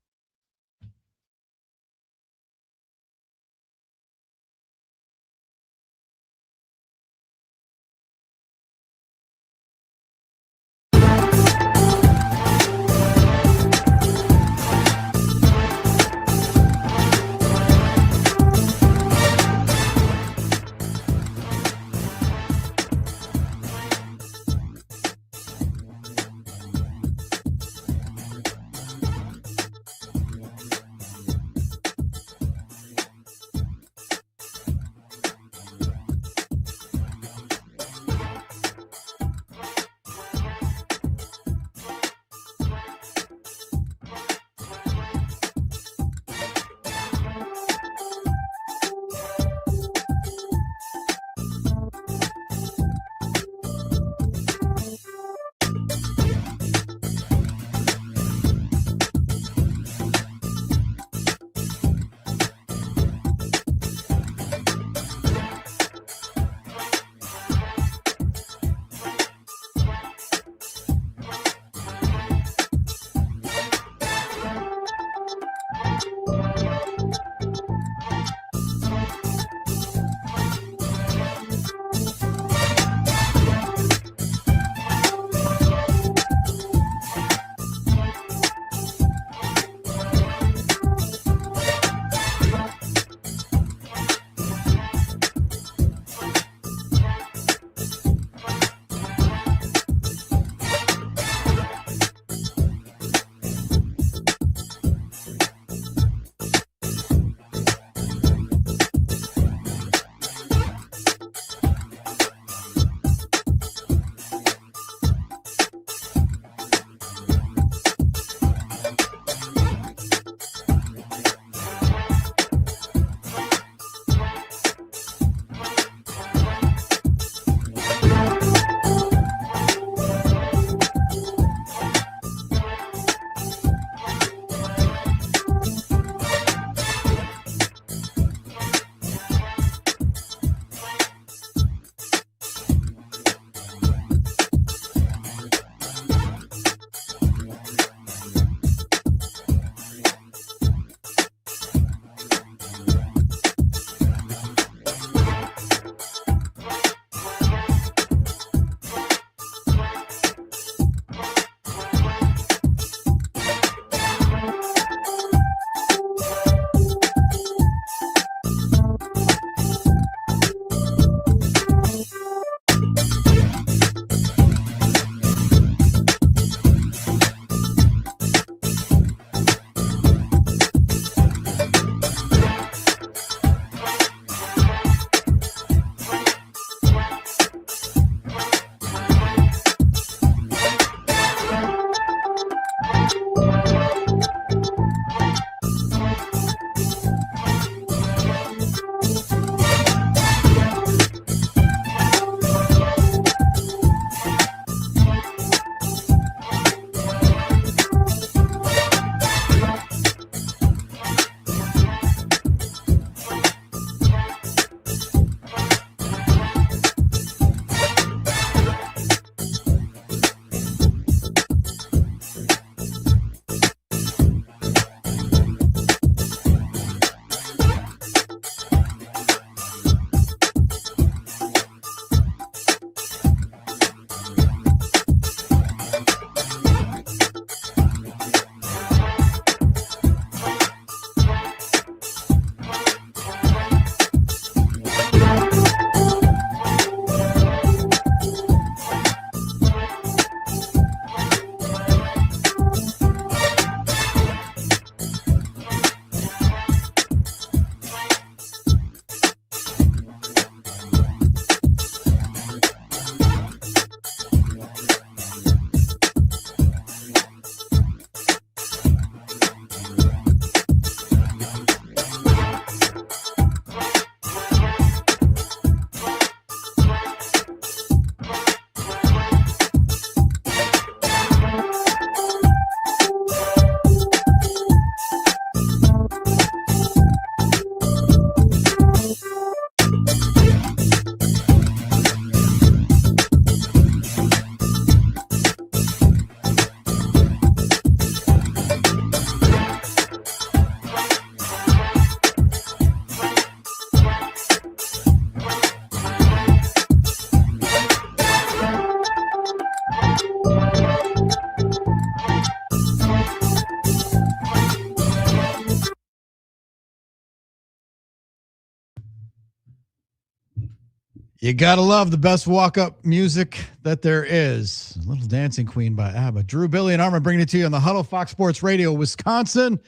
You gotta love the best walk-up music that there is. Little Dancing Queen by ABBA. Drew, Billy, and Armen bringing it to you on the Huddle, Fox Sports Radio, Wisconsin.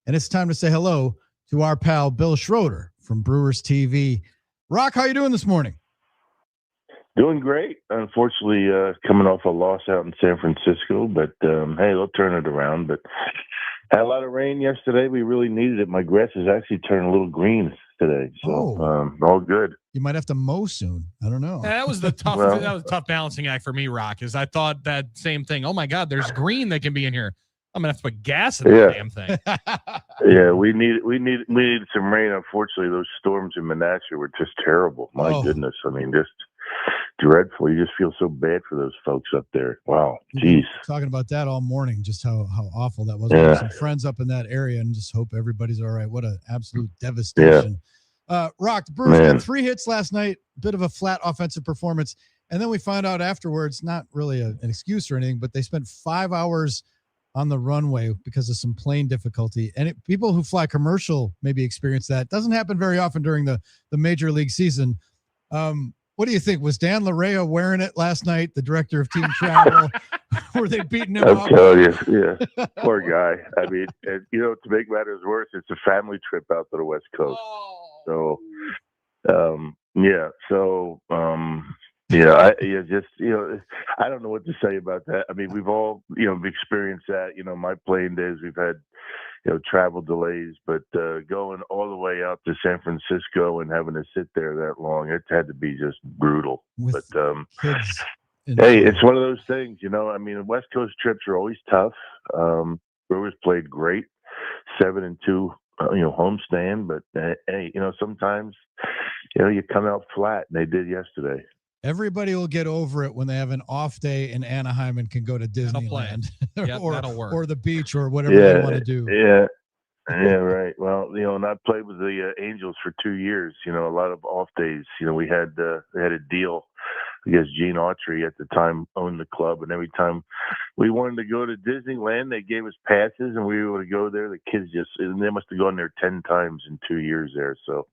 And it's time to say hello to our pal Bill Schroeder from Brewers TV. Rock, how you doing this morning?
Doing great. Unfortunately, coming off a loss out in San Francisco, but hey, they'll turn it around. But had a lot of rain yesterday. We really needed it. My grass is actually turning a little green today, so all good.
You might have to mow soon. I don't know.
That was the tough. That was a tough balancing act for me, Rock. Is I thought that same thing. Oh my God, there's green that can be in here. I'm gonna have to put gas in the damn thing.
Yeah, we needed some rain. Unfortunately, those storms in Menasha were just terrible. My goodness, I mean, just dreadful. You just feel so bad for those folks up there. Wow, geez.
Talking about that all morning, just how awful that was. We have some friends up in that area, and just hope everybody's all right. What an absolute devastation. Rock, the Brewers got 3 hits last night, bit of a flat offensive performance. And then we found out afterwards, not really an excuse or anything, but they spent 5 hours on the runway because of some plane difficulty. And people who fly commercial maybe experience that. Doesn't happen very often during the major league season. What do you think? Was Dan Larea wearing it last night, the director of team travel? Were they beating him up?
I'll tell you, yeah. Poor guy. I mean, and, to make matters worse, it's a family trip out to the West Coast. So, I don't know what to say about that. I mean, we've all, experienced that. My playing days, we've had, travel delays, but going all the way out to San Francisco and having to sit there that long, it had to be just brutal. But hey, it's one of those things, I mean, West Coast trips are always tough. Brewers played great, 7-2. Homestand, but hey, sometimes, you come out flat, and they did yesterday.
Everybody will get over it when they have an off day in Anaheim and can go to Disneyland or the beach or whatever they want to do.
Yeah, right. Well, and I played with the Angels for 2 years. A lot of off days. We had a deal. I guess Gene Autry at the time owned the club, and every time we wanted to go to Disneyland, they gave us passes, and we were able to go there. The kids they must have gone there 10 times in 2 years there. So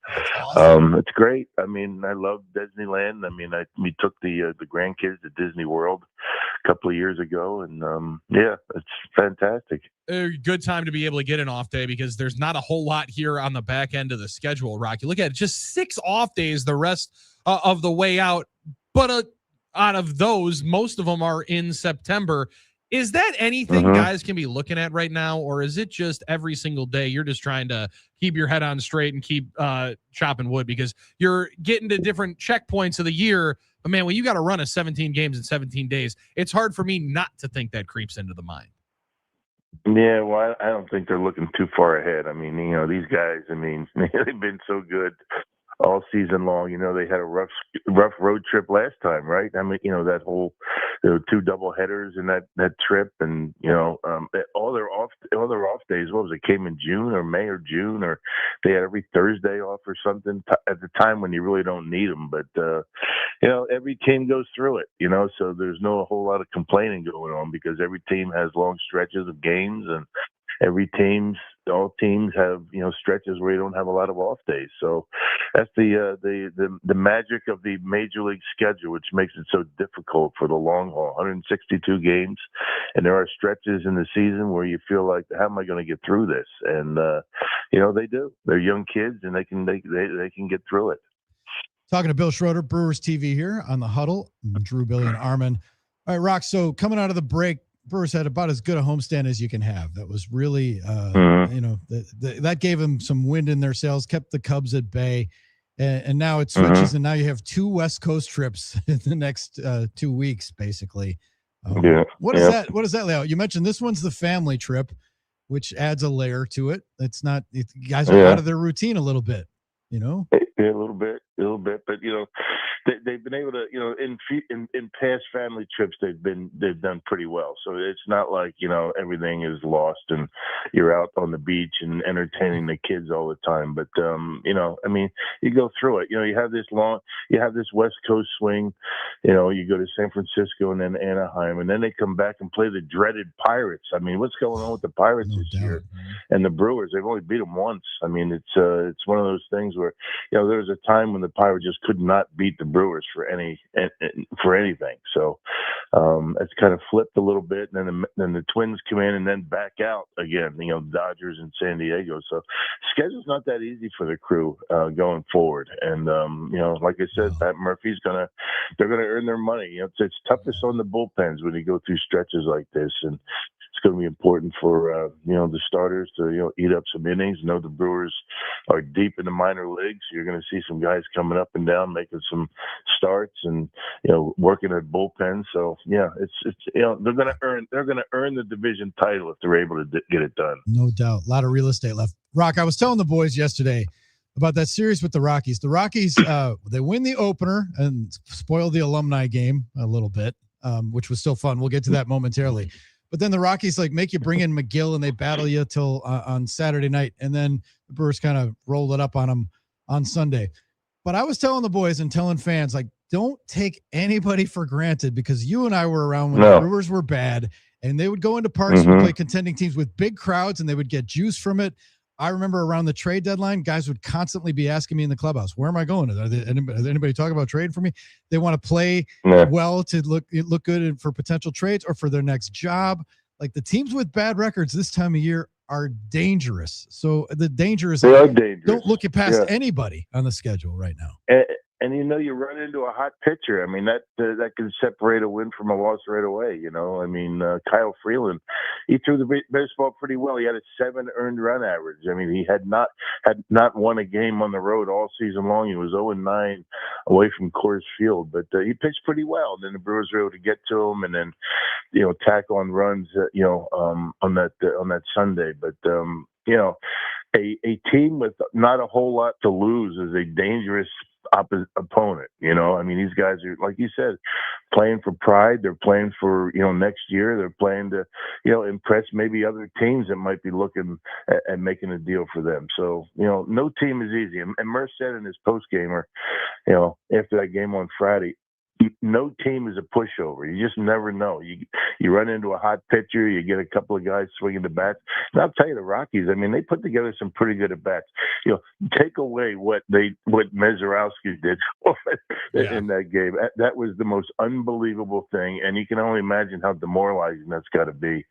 it's great. I mean, I love Disneyland. I mean, we took the grandkids to Disney World a couple of years ago, and it's fantastic.
A good time to be able to get an off day because there's not a whole lot here on the back end of the schedule, Rocky. Look at it, just 6 off days the rest of the way out. But out of those, most of them are in September. Is that anything guys can be looking at right now, or is it just every single day you're just trying to keep your head on straight and keep chopping wood because you're getting to different checkpoints of the year? But, man, when you got to run a 17 games in 17 days, it's hard for me not to think that creeps into the mind.
Yeah, well, I don't think they're looking too far ahead. I mean, these guys, I mean, they've been so good all season long. They had a rough road trip last time, right? I mean, that whole 2 double headers in that trip, and all their off days. What was it? Came in June or May or June, or they had every Thursday off or something at the time when you really don't need them. But every team goes through it. So there's no whole lot of complaining going on because every team has long stretches of games, and all teams have stretches where you don't have a lot of off days. So that's the magic of the major league schedule, which makes it so difficult for the long haul. 162 games, and there are stretches in the season where you feel like, how am I going to get through this? And they do. They're young kids, and they can get through it.
Talking to Bill Schroeder, Brewers TV here on the Huddle. Drew, Billy, and Armen. All right, Rock. So coming out of the break, Brewers had about as good a homestand as you can have. That was really, that gave them some wind in their sails, kept the Cubs at bay, and now it switches, and now you have 2 West Coast trips in the next 2 weeks, basically. What does that lay out? You mentioned this one's the family trip, which adds a layer to it. It's not, guys are out of their routine a little bit, Yeah,
a little bit, but they've been able to, in past family trips, they've done pretty well. So it's not like everything is lost and you're out on the beach and entertaining the kids all the time. But I mean, you go through it. You have this West Coast swing. You go to San Francisco and then Anaheim, and then they come back and play the dreaded Pirates. I mean, what's going on with the Pirates this year? And the Brewers, they've only beat them once. I mean, it's one of those things where there was a time when the Pirates just could not beat the Brewers for anything. So it's kind of flipped a little bit, and then the Twins come in and then back out again. Dodgers and San Diego. So schedule's not that easy for the crew going forward. And like I said, Pat Murphy's they're gonna earn their money. It's toughest on the bullpens when you go through stretches like this, and it's going to be important for the starters to eat up some innings. The Brewers are deep in the minor leagues. You're going to see some guys coming up and down, making some starts, and working at bullpen. So it's they're going to earn the division title if they're able to get it done.
No doubt, a lot of real estate left. Rock, I was telling the boys yesterday about that series with the Rockies. The Rockies, they win the opener and spoil the alumni game a little bit, which was still fun. We'll get to that momentarily. But then the Rockies make you bring in McGill and they battle you till on Saturday night. And then the Brewers kind of rolled it up on them on Sunday. But I was telling the boys and telling fans, don't take anybody for granted, because you and I were around when the Brewers were bad, and they would go into parks and play contending teams with big crowds, and they would get juice from it. I remember around the trade deadline, guys would constantly be asking me in the clubhouse, where am I going? Is anybody talking about trading for me? They want to play well to look good for potential trades or for their next job. The teams with bad records this time of year are dangerous. So the danger is
they are dangerous.
Don't look past anybody on the schedule right now.
And you run into a hot pitcher. I mean, that can separate a win from a loss right away. Kyle Freeland, he threw the baseball pretty well. He had a 7 earned run average. I mean, he had not won a game on the road all season long. He was 0-9 away from Coors Field, but he pitched pretty well. And then the Brewers were able to get to him, and then tack on runs on that Sunday. But a team with not a whole lot to lose is a dangerous opponent. I mean, these guys are, like you said, playing for pride. They're playing for next year. They're playing to impress maybe other teams that might be looking at making a deal for them. So no team is easy. And Murph said in his post gamer after that game on Friday, no team is a pushover. You just never know. You run into a hot pitcher, you get a couple of guys swinging the bats. And I'll tell you, the Rockies, I mean, they put together some pretty good at bats. Take away what Mezerowski did in that game. That was the most unbelievable thing, and you can only imagine how demoralizing that's got to be,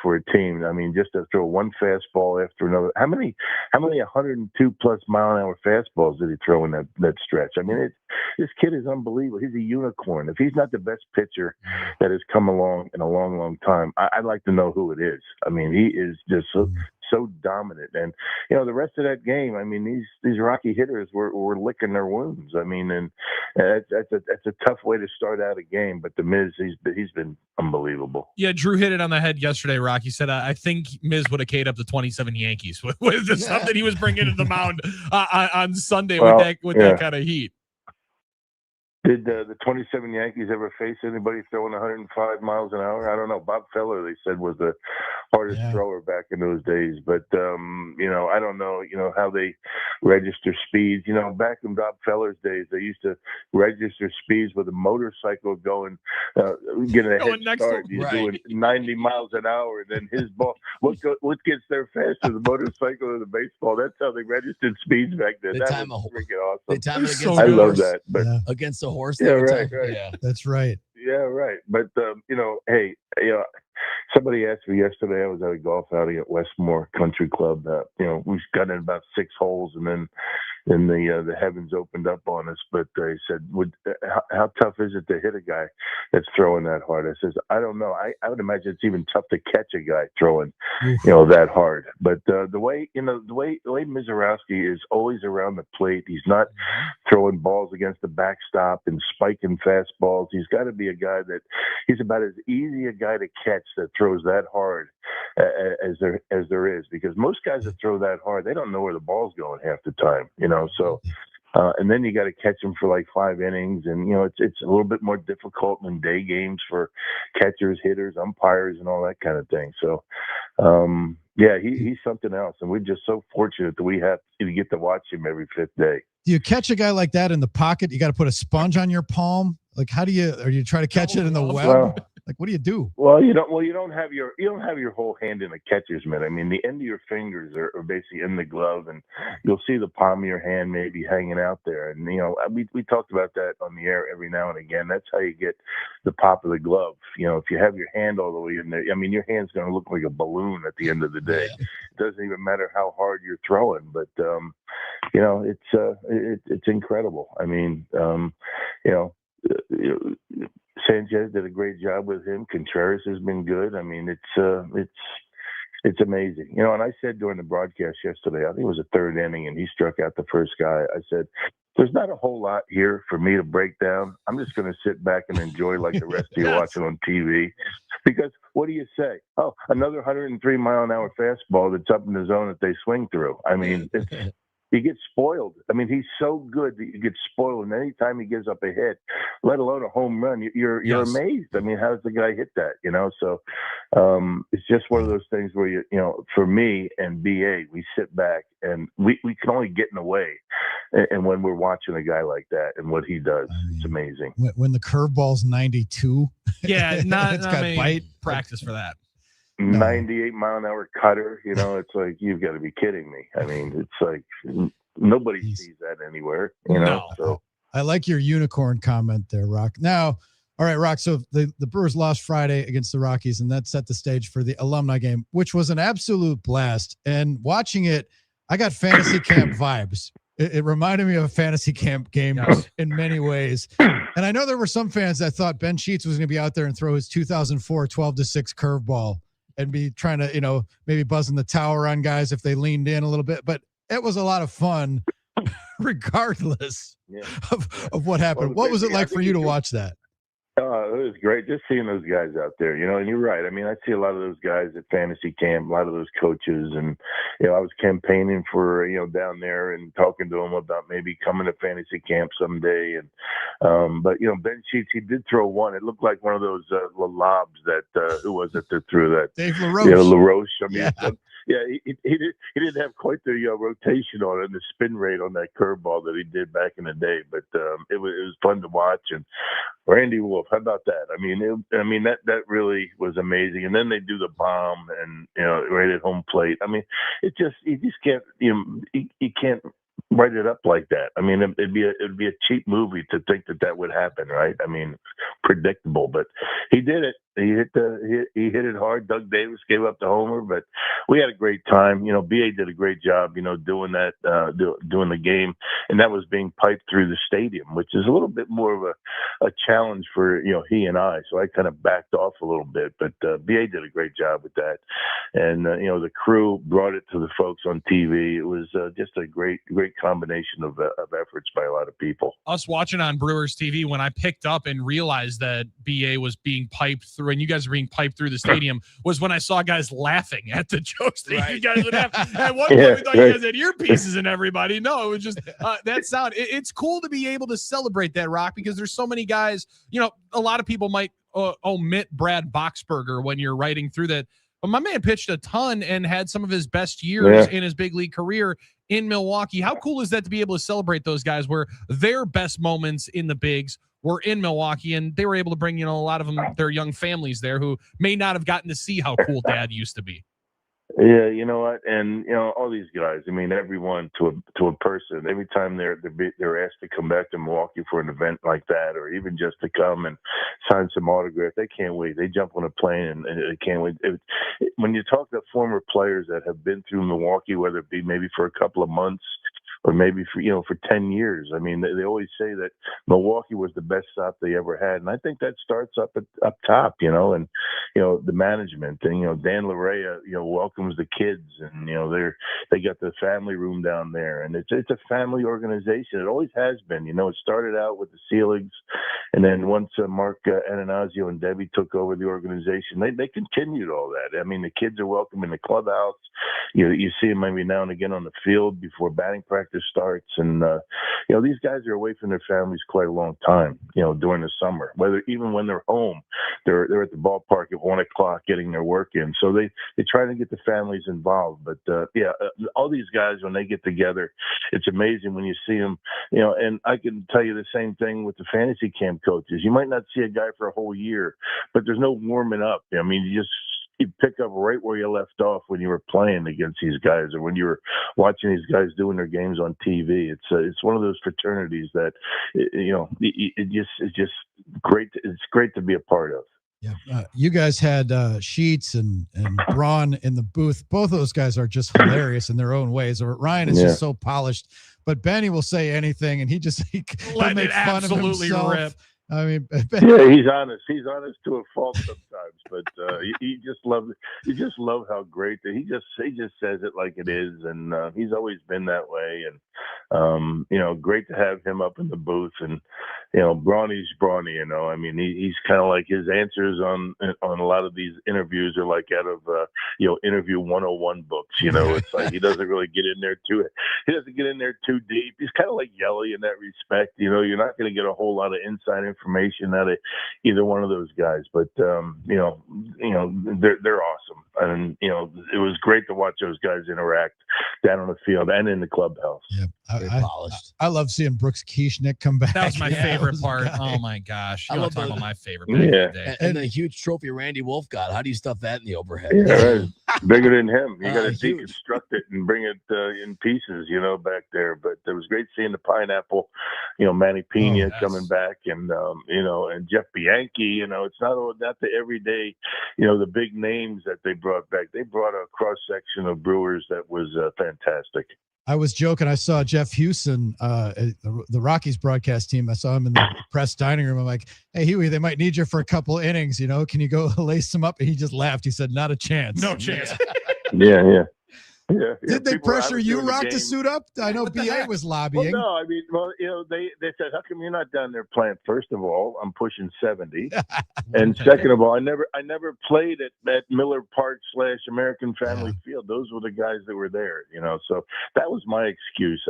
for a team. I mean, just to throw one fastball after another. How many 102 plus mile an hour fastballs did he throw in that stretch? I mean, this kid is unbelievable. He's a unicorn. If he's not the best pitcher that has come along in a long, long time, I'd like to know who it is. I mean, he is just so dominant. And, the rest of that game, I mean, these Rocky hitters were licking their wounds. I mean, and that's a tough way to start out a game. But the Miz, he's been unbelievable.
Yeah, Drew hit it on the head yesterday, Rock. He said, I think Miz would have K'd up the 27 Yankees with the stuff that he was bringing to the mound on Sunday with that kind of heat.
Did the 27 Yankees ever face anybody throwing 105 miles an hour? I don't know. Bob Feller, they said, was the hardest thrower back in those days. But, I don't know, how they register speeds. Back in Bob Feller's days, they used to register speeds with a motorcycle going, getting a head start. He's doing 90 miles an hour. And then his ball, what gets there faster, the motorcycle or the baseball? That's how they registered speeds back then. That was freaking awesome.
They time it against
I love that. But
against the horse.
Yeah, right.
Yeah,
that's right.
Yeah, right. But hey, somebody asked me yesterday. I was at a golf outing at Westmore Country Club. We got in about 6 holes, and then the heavens opened up on us. But he said, how tough is it to hit a guy that's throwing that hard? I says, I don't know. I would imagine it's even tough to catch a guy throwing, that hard. But the way Mezerowski is always around the plate, he's not throwing balls against the backstop and spiking fastballs. He's got to be a guy that he's about as easy a guy to catch that throws that hard as there is, because most guys that throw that hard, they don't know where the ball's going half the time, so and then you got to catch them for like 5 innings, and it's a little bit more difficult than day games for catchers, hitters, umpires, and all that kind of thing. So he's something else, and we're just so fortunate that we have to get to watch him every 5th day.
Do you catch a guy like that in the pocket? You got to put a sponge on your palm. Like, how do you try to catch it in the web? Like, what do you do?
Well, you don't have your whole hand in a catcher's mitt. I mean, the end of your fingers are basically in the glove, and you'll see the palm of your hand maybe hanging out there. And we talked about that on the air every now and again. That's how you get the pop of the glove. If you have your hand all the way in there, I mean, your hand's going to look like a balloon at the end of the day. It doesn't even matter how hard you're throwing, but it's incredible. I mean, Sanchez did a great job with him. Contreras has been good. I mean, it's amazing. And I said during the broadcast yesterday, I think it was the third inning, and he struck out the first guy. I said, there's not a whole lot here for me to break down. I'm just going to sit back and enjoy like the rest of you watching on TV. Because what do you say? Oh, another 103-mile-an-hour fastball that's up in the zone that they swing through. I mean, you get spoiled. I mean, he's so good that you get spoiled. And anytime he gives up a hit, let alone a home run, you're amazed. I mean, how does the guy hit that? So it's just one of those things where for me and BA, we sit back and we can only get in the way. And when we're watching a guy like that and what he does, it's amazing.
When the curveball's 92,
yeah,
it's got bite.
Practice for that.
98-mile-an-hour cutter, it's like, you've got to be kidding me. I mean, it's like nobody sees that anywhere,
No.
So
I like your unicorn comment there, Rock. Now, all right, Rock, so the Brewers lost Friday against the Rockies, and that set the stage for the alumni game, which was an absolute blast. And watching it, I got fantasy camp vibes. It reminded me of a fantasy camp game in many ways. And I know there were some fans that thought Ben Sheets was going to be out there and throw his 2004 12-6 curveball and be trying to, maybe buzzing the tower on guys if they leaned in a little bit. But it was a lot of fun regardless of what happened. What was it like for you to watch that?
It was great just seeing those guys out there, and you're right. I mean, I see a lot of those guys at fantasy camp, a lot of those coaches, and, I was campaigning for, down there and talking to them about maybe coming to fantasy camp someday. And, but, Ben Sheets, he did throw one. It looked like one of those lobs that, who was it that threw that?
Dave LaRoche.
LaRoche. I mean, he didn't have quite the rotation on it and the spin rate on that curveball that he did back in the day, but it was fun to watch. And Randy Wolf, how about that? I mean, that really was amazing. And then they do the bomb and right at home plate. I mean, you just can't you can't write it up like that. I mean, it'd be a cheap movie to think that would happen, right? I mean, predictable, but he did it. He hit it hard. Doug Davis gave up the homer, but we had a great time. BA did a great job, doing that, doing the game, and that was being piped through the stadium, which is a little bit more of a challenge for he and I. So I kind of backed off a little bit, but BA did a great job with that, and the crew brought it to the folks on TV. It was just a great combination of efforts by a lot of people.
Us watching on Brewers TV, when I picked up and realized that BA was being piped through and you guys were being piped through the stadium, was when I saw guys laughing at the jokes that you guys would have. At one point, we thought you guys had earpieces and everybody. No, it was just that sound. It's cool to be able to celebrate that, Rock, because there's so many guys. A lot of people might omit Brad Boxberger when you're writing through that. But my man pitched a ton and had some of his best years in his big league career in Milwaukee. How cool is that to be able to celebrate those guys where their best moments in the bigs were in Milwaukee, and they were able to bring, a lot of them, their young families there who may not have gotten to see how cool Dad used to be.
Yeah, you know what, and all these guys. I mean, everyone to a person. Every time they're asked to come back to Milwaukee for an event like that, or even just to come and sign some autograph, they can't wait. They jump on a plane and they can't wait. When you talk to former players that have been through Milwaukee, whether it be maybe for a couple of months or maybe for 10 years. I mean, they always say that Milwaukee was the best stop they ever had. And I think that starts up top, and, the management and, Dan Larea, welcomes the kids and, they got the family room down there and it's a family organization. It always has been, it started out with the Seeligs. And then once Mark Ananazio and Debbie took over the organization, they continued all that. I mean, the kids are welcome in the clubhouse. You see them maybe now and again on the field before batting practice practice starts. And, these guys are away from their families quite a long time, during the summer, even when they're home, they're at the ballpark at 1 o'clock getting their work in. So they try to get the families involved. But, all these guys, when they get together, it's amazing when you see them, and I can tell you the same thing with the fantasy camp coaches. You might not see a guy for a whole year, but there's no warming up. I mean, you pick up right where you left off when you were playing against these guys, or when you were watching these guys doing their games on TV. It's one of those fraternities that, it's just great. It's great to be a part of.
Yeah, you guys had Sheets and Braun in the booth. Both of those guys are just hilarious in their own ways. Or Ryan is just so polished, but Benny will say anything, and he
let
make
it
fun of himself.
Rip.
I mean,
he's honest. He's honest to a fault sometimes, but you just love how great that he just says it like it is, and he's always been that way. And great to have him up in the booth. And Brawny's Brawny. I mean, he's kind of like his answers on a lot of these interviews are like out of interview 101 books. It's like he doesn't really get in there too deep. He's kind of like Yelly in that respect. You're not going to get a whole lot of inside information out of either one of those guys, but they're awesome. And it was great to watch those guys interact down on the field and in the clubhouse.
Yeah, I love seeing Brooks Kieschnick come back.
That was my favorite part.
Guy.
Oh my gosh! You want to talk about my favorite?
And the huge trophy Randy Wolf got. How do you stuff that in the overhead?
Yeah, right. Bigger than him. You got to deconstruct it and bring it in pieces, back there. But it was great seeing the pineapple, Manny Pena coming back, and and Jeff Bianchi. It's not the everyday, the big names that they brought back. They brought a cross section of Brewers that was fantastic.
I was joking. I saw Jeff Houston, the Rockies broadcast team. I saw him in the press dining room. I'm like, hey, Huey, they might need you for a couple innings. Can you go lace them up? And he just laughed. He said, not a chance.
No chance.
Yeah.
Did they pressure you, Rock, to suit up? I know BA was lobbying.
Well, no, I mean, they said, how come you're not down there playing? First of all, I'm pushing 70. And second of all, I never played at Miller Park / American Family Field. Those were the guys that were there, so that was my excuse.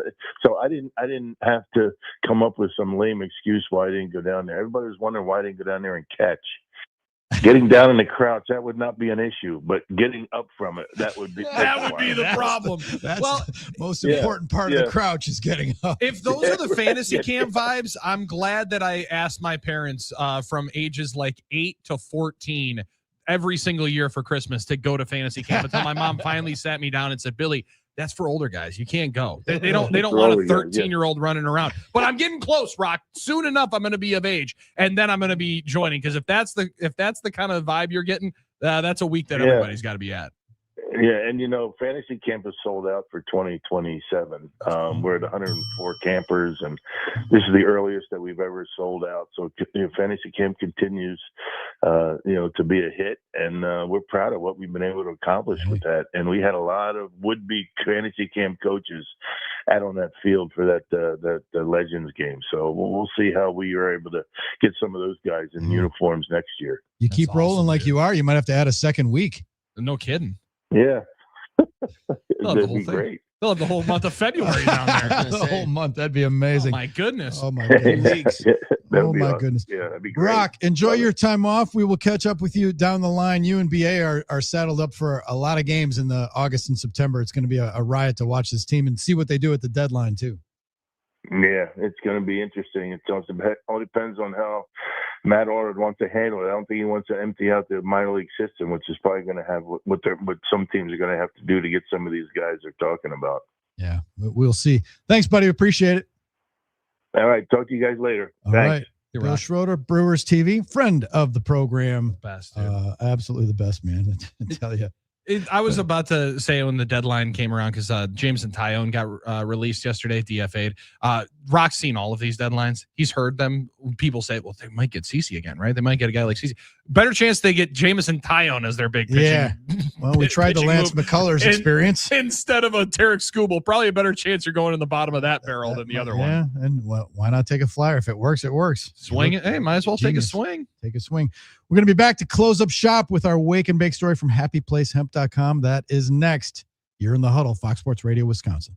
So I didn't have to come up with some lame excuse why I didn't go down there. Everybody was wondering why I didn't go down there and catch. Getting down in the crouch, that would not be an issue, but getting up from it, that would be
the problem.
That's the most important part of the crouch is getting up.
If those are the fantasy camp vibes, I'm glad that I asked my parents from ages like 8 to 14 every single year for Christmas to go to fantasy camp until my mom finally sat me down and said, Billy, that's for older guys. You can't go. They don't want a 13-year-old running around. But I'm getting close, Rock. Soon enough, I'm going to be of age, and then I'm going to be joining. Because if that's the kind of vibe you're getting, that's a week that everybody's got to be at.
Yeah, and fantasy camp is sold out for 2027. We're at 104 campers, and this is the earliest that we've ever sold out. So fantasy camp continues, to be a hit, and we're proud of what we've been able to accomplish with that. And we had a lot of would-be fantasy camp coaches out on that field for that Legends game. So we'll see how we are able to get some of those guys in uniforms next year.
You keep rolling like you are. You might have to add a second week.
No kidding.
Yeah.
That'd be great. They'll have the whole month of February down there.
The whole month. That'd be amazing.
Oh, my goodness.
Oh, my goodness.
Oh,
my
awesome.
goodness.
Yeah, that'd be great.
Rock, enjoy your time off. We will catch up with you down the line. You and BA are saddled up for a lot of games in the August and September. It's going to be a riot to watch this team and see what they do at the deadline, too.
Yeah, it's going to be interesting. It all depends on how Matt Orland wants to handle it. I don't think he wants to empty out the minor league system, which is probably going to have what some teams are going to have to do to get some of these guys they're talking about.
Yeah, we'll see. Thanks, buddy. Appreciate it.
All right. Talk to you guys later.
All
Thanks.
right. Bill Schroeder, Brewers TV, friend of the program.
Best,
absolutely the best, man. I tell you.
I was about to say when the deadline came around because Jameson Tyone got released yesterday, DFA'd. Rock's seen all of these deadlines. He's heard them. People say, well, they might get CeCe again, right? They might get a guy like CeCe. Better chance they get Jameson Tyone as their big pitching.
Yeah. Well, we tried the Lance McCullers experience.
Instead of a Tarek Skubal, probably a better chance you're going in the bottom of that barrel than the other one.
Yeah, and why not take a flyer? If it works, it works.
Swing it. Hey, might as well take a swing.
Take a swing. We're going to be back to close up shop with our wake and bake story from happyplacehemp.com. That is next. You're in the Huddle, Fox Sports Radio, Wisconsin.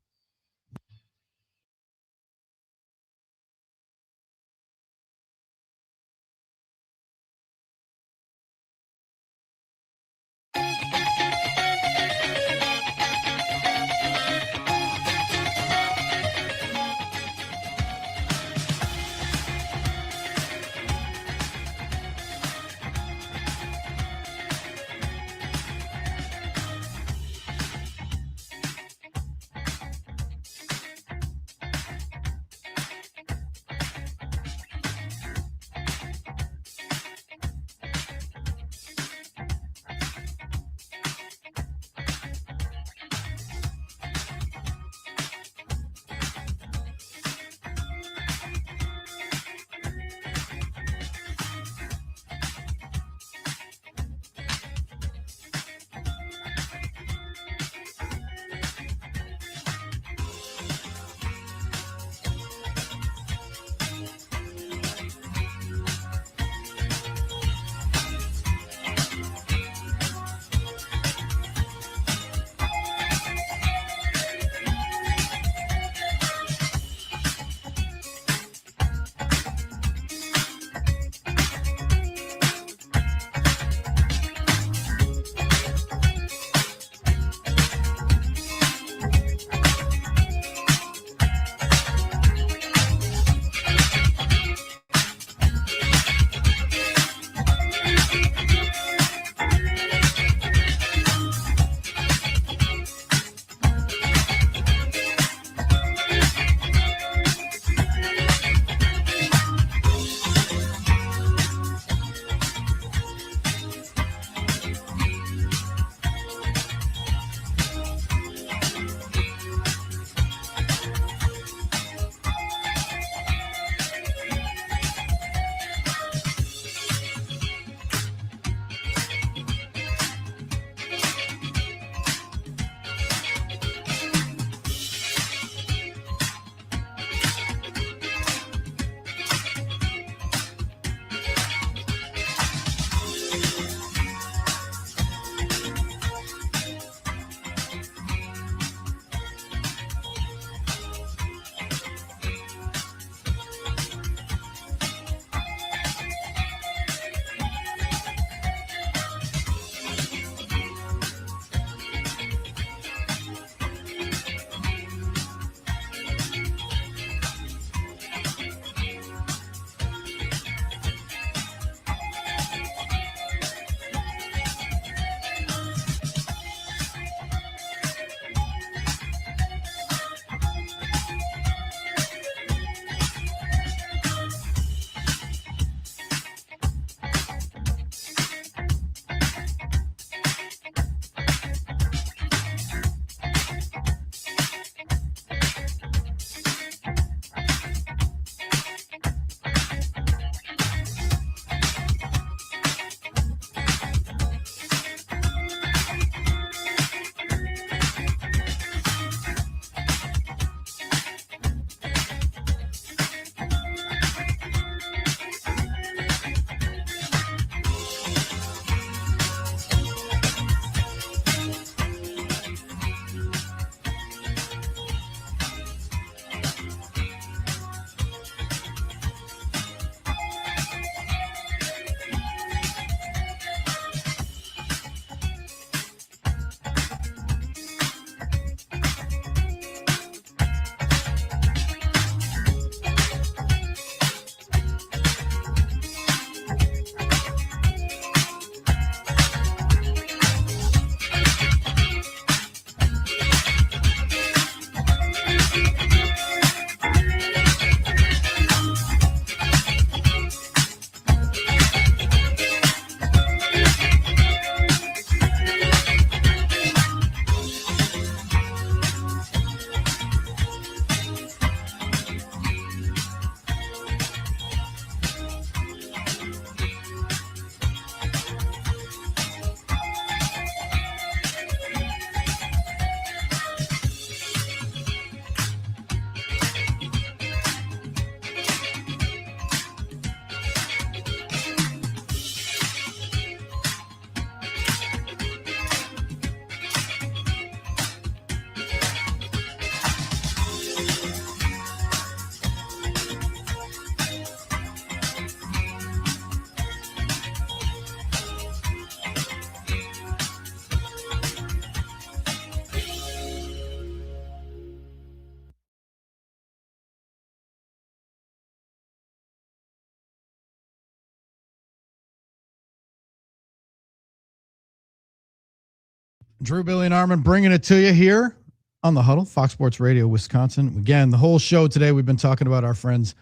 Drew, Billy, and Armen bringing it to you here on the Huddle, Fox Sports Radio, Wisconsin. Again, the whole show today, we've been talking about our friends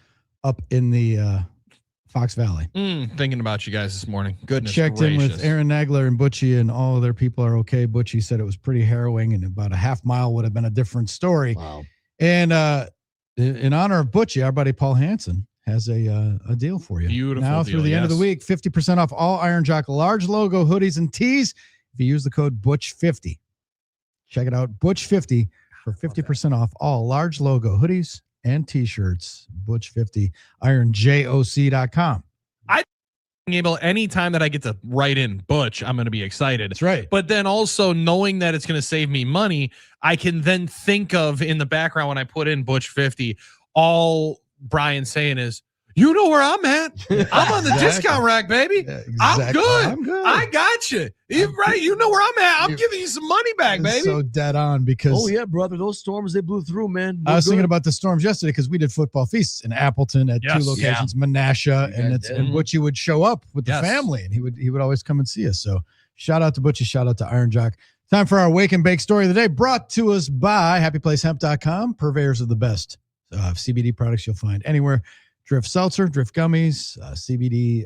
up in the Fox Valley.
Thinking about you guys this morning. Goodness
Checked
gracious.
in with Aaron Nagler and Butchie, and all of their people are okay. Butchie said it was pretty harrowing, and about a half mile would have been a different story.
Wow.
And in honor of Butchie, our buddy Paul Hansen has a deal for you.
Beautiful
now
deal,
through the end of the week, 50% off all Iron Jock large logo hoodies and tees if you use the code Butch50. Check it out, Butch50 for 50% off all large logo hoodies and t-shirts. Butch50, ironjoc.com.
Anytime that I get to write in Butch, I'm going to be excited.
That's right.
But then also knowing that it's going to save me money, I can then think of in the background when I put in Butch 50, all Brian's saying is, you know where I'm at. I'm on the discount rack, baby.
Yeah,
I'm good.
I'm good.
I got you. Right. You know where I'm at. I'm giving you some money back, baby.
So dead on because
Oh yeah, brother. Those storms they blew through, man.
I was thinking about the storms yesterday because we did football feasts in Appleton at two locations, Menasha, and Butchie would show up with the family, and he would always come and see us. So shout out to Butchie, shout out to Iron Jock. Time for our Wake and Bake story of the day, brought to us by HappyPlaceHemp.com, purveyors of the best CBD products you'll find anywhere. Drift seltzer, Drift gummies, CBD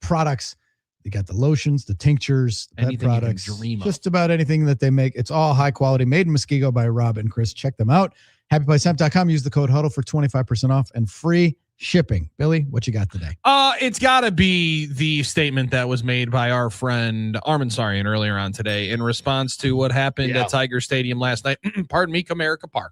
products. They got the lotions, the tinctures, the pet products, just about anything that they make. It's all high quality, made in Muskego by Rob and Chris. Check them out. HappyPlaceHemp.com. Use the code Huddle for 25% off and free shipping. Billy, what you got today?
It's got to be the statement that was made by our friend Armen earlier on today in response to what happened at Tiger Stadium last night. Pardon me, Comerica Park,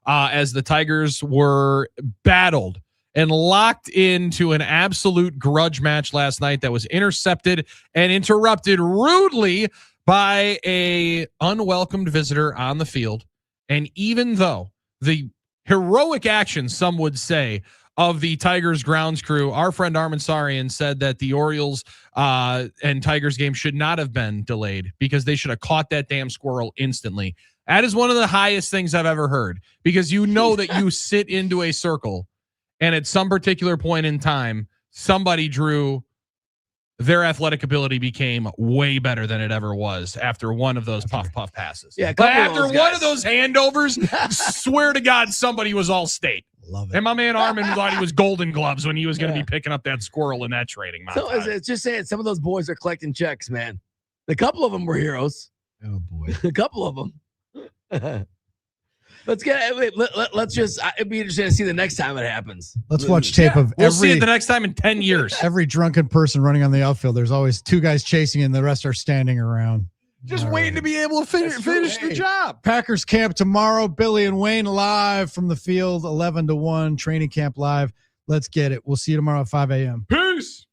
as the Tigers were battled and locked into an absolute grudge match last night that was intercepted and interrupted rudely by a unwelcomed visitor on the field. And even though the heroic action, some would say, of the Tigers grounds crew, our friend Armen said that the Orioles and Tigers game should not have been delayed because they should have caught that damn squirrel instantly. That is one of the highest things I've ever heard, because you know that you sit into a circle and at some particular point in time, somebody drew, their athletic ability became way better than it ever was after one of those puff passes.
Yeah,
but after one of those handovers, swear to God, somebody was all state.
Love it.
And my man Armen thought he was Golden Gloves when he was going to be picking up that squirrel in that trading.
So it's just saying, some of those boys are collecting checks, man. A couple of them were heroes.
Oh boy,
a couple of them. Let's just. It'd be interesting to see the next time it happens.
Let's watch tape of
we'll see it the next time in 10 years.
Every drunken person running on the outfield. There's always two guys chasing, and the rest are standing around.
Just waiting to be able to finish the job.
Packers camp tomorrow. Billy and Wayne live from the field, 11 to 1. Training camp live. Let's get it. We'll see you tomorrow at 5 a.m.
Peace.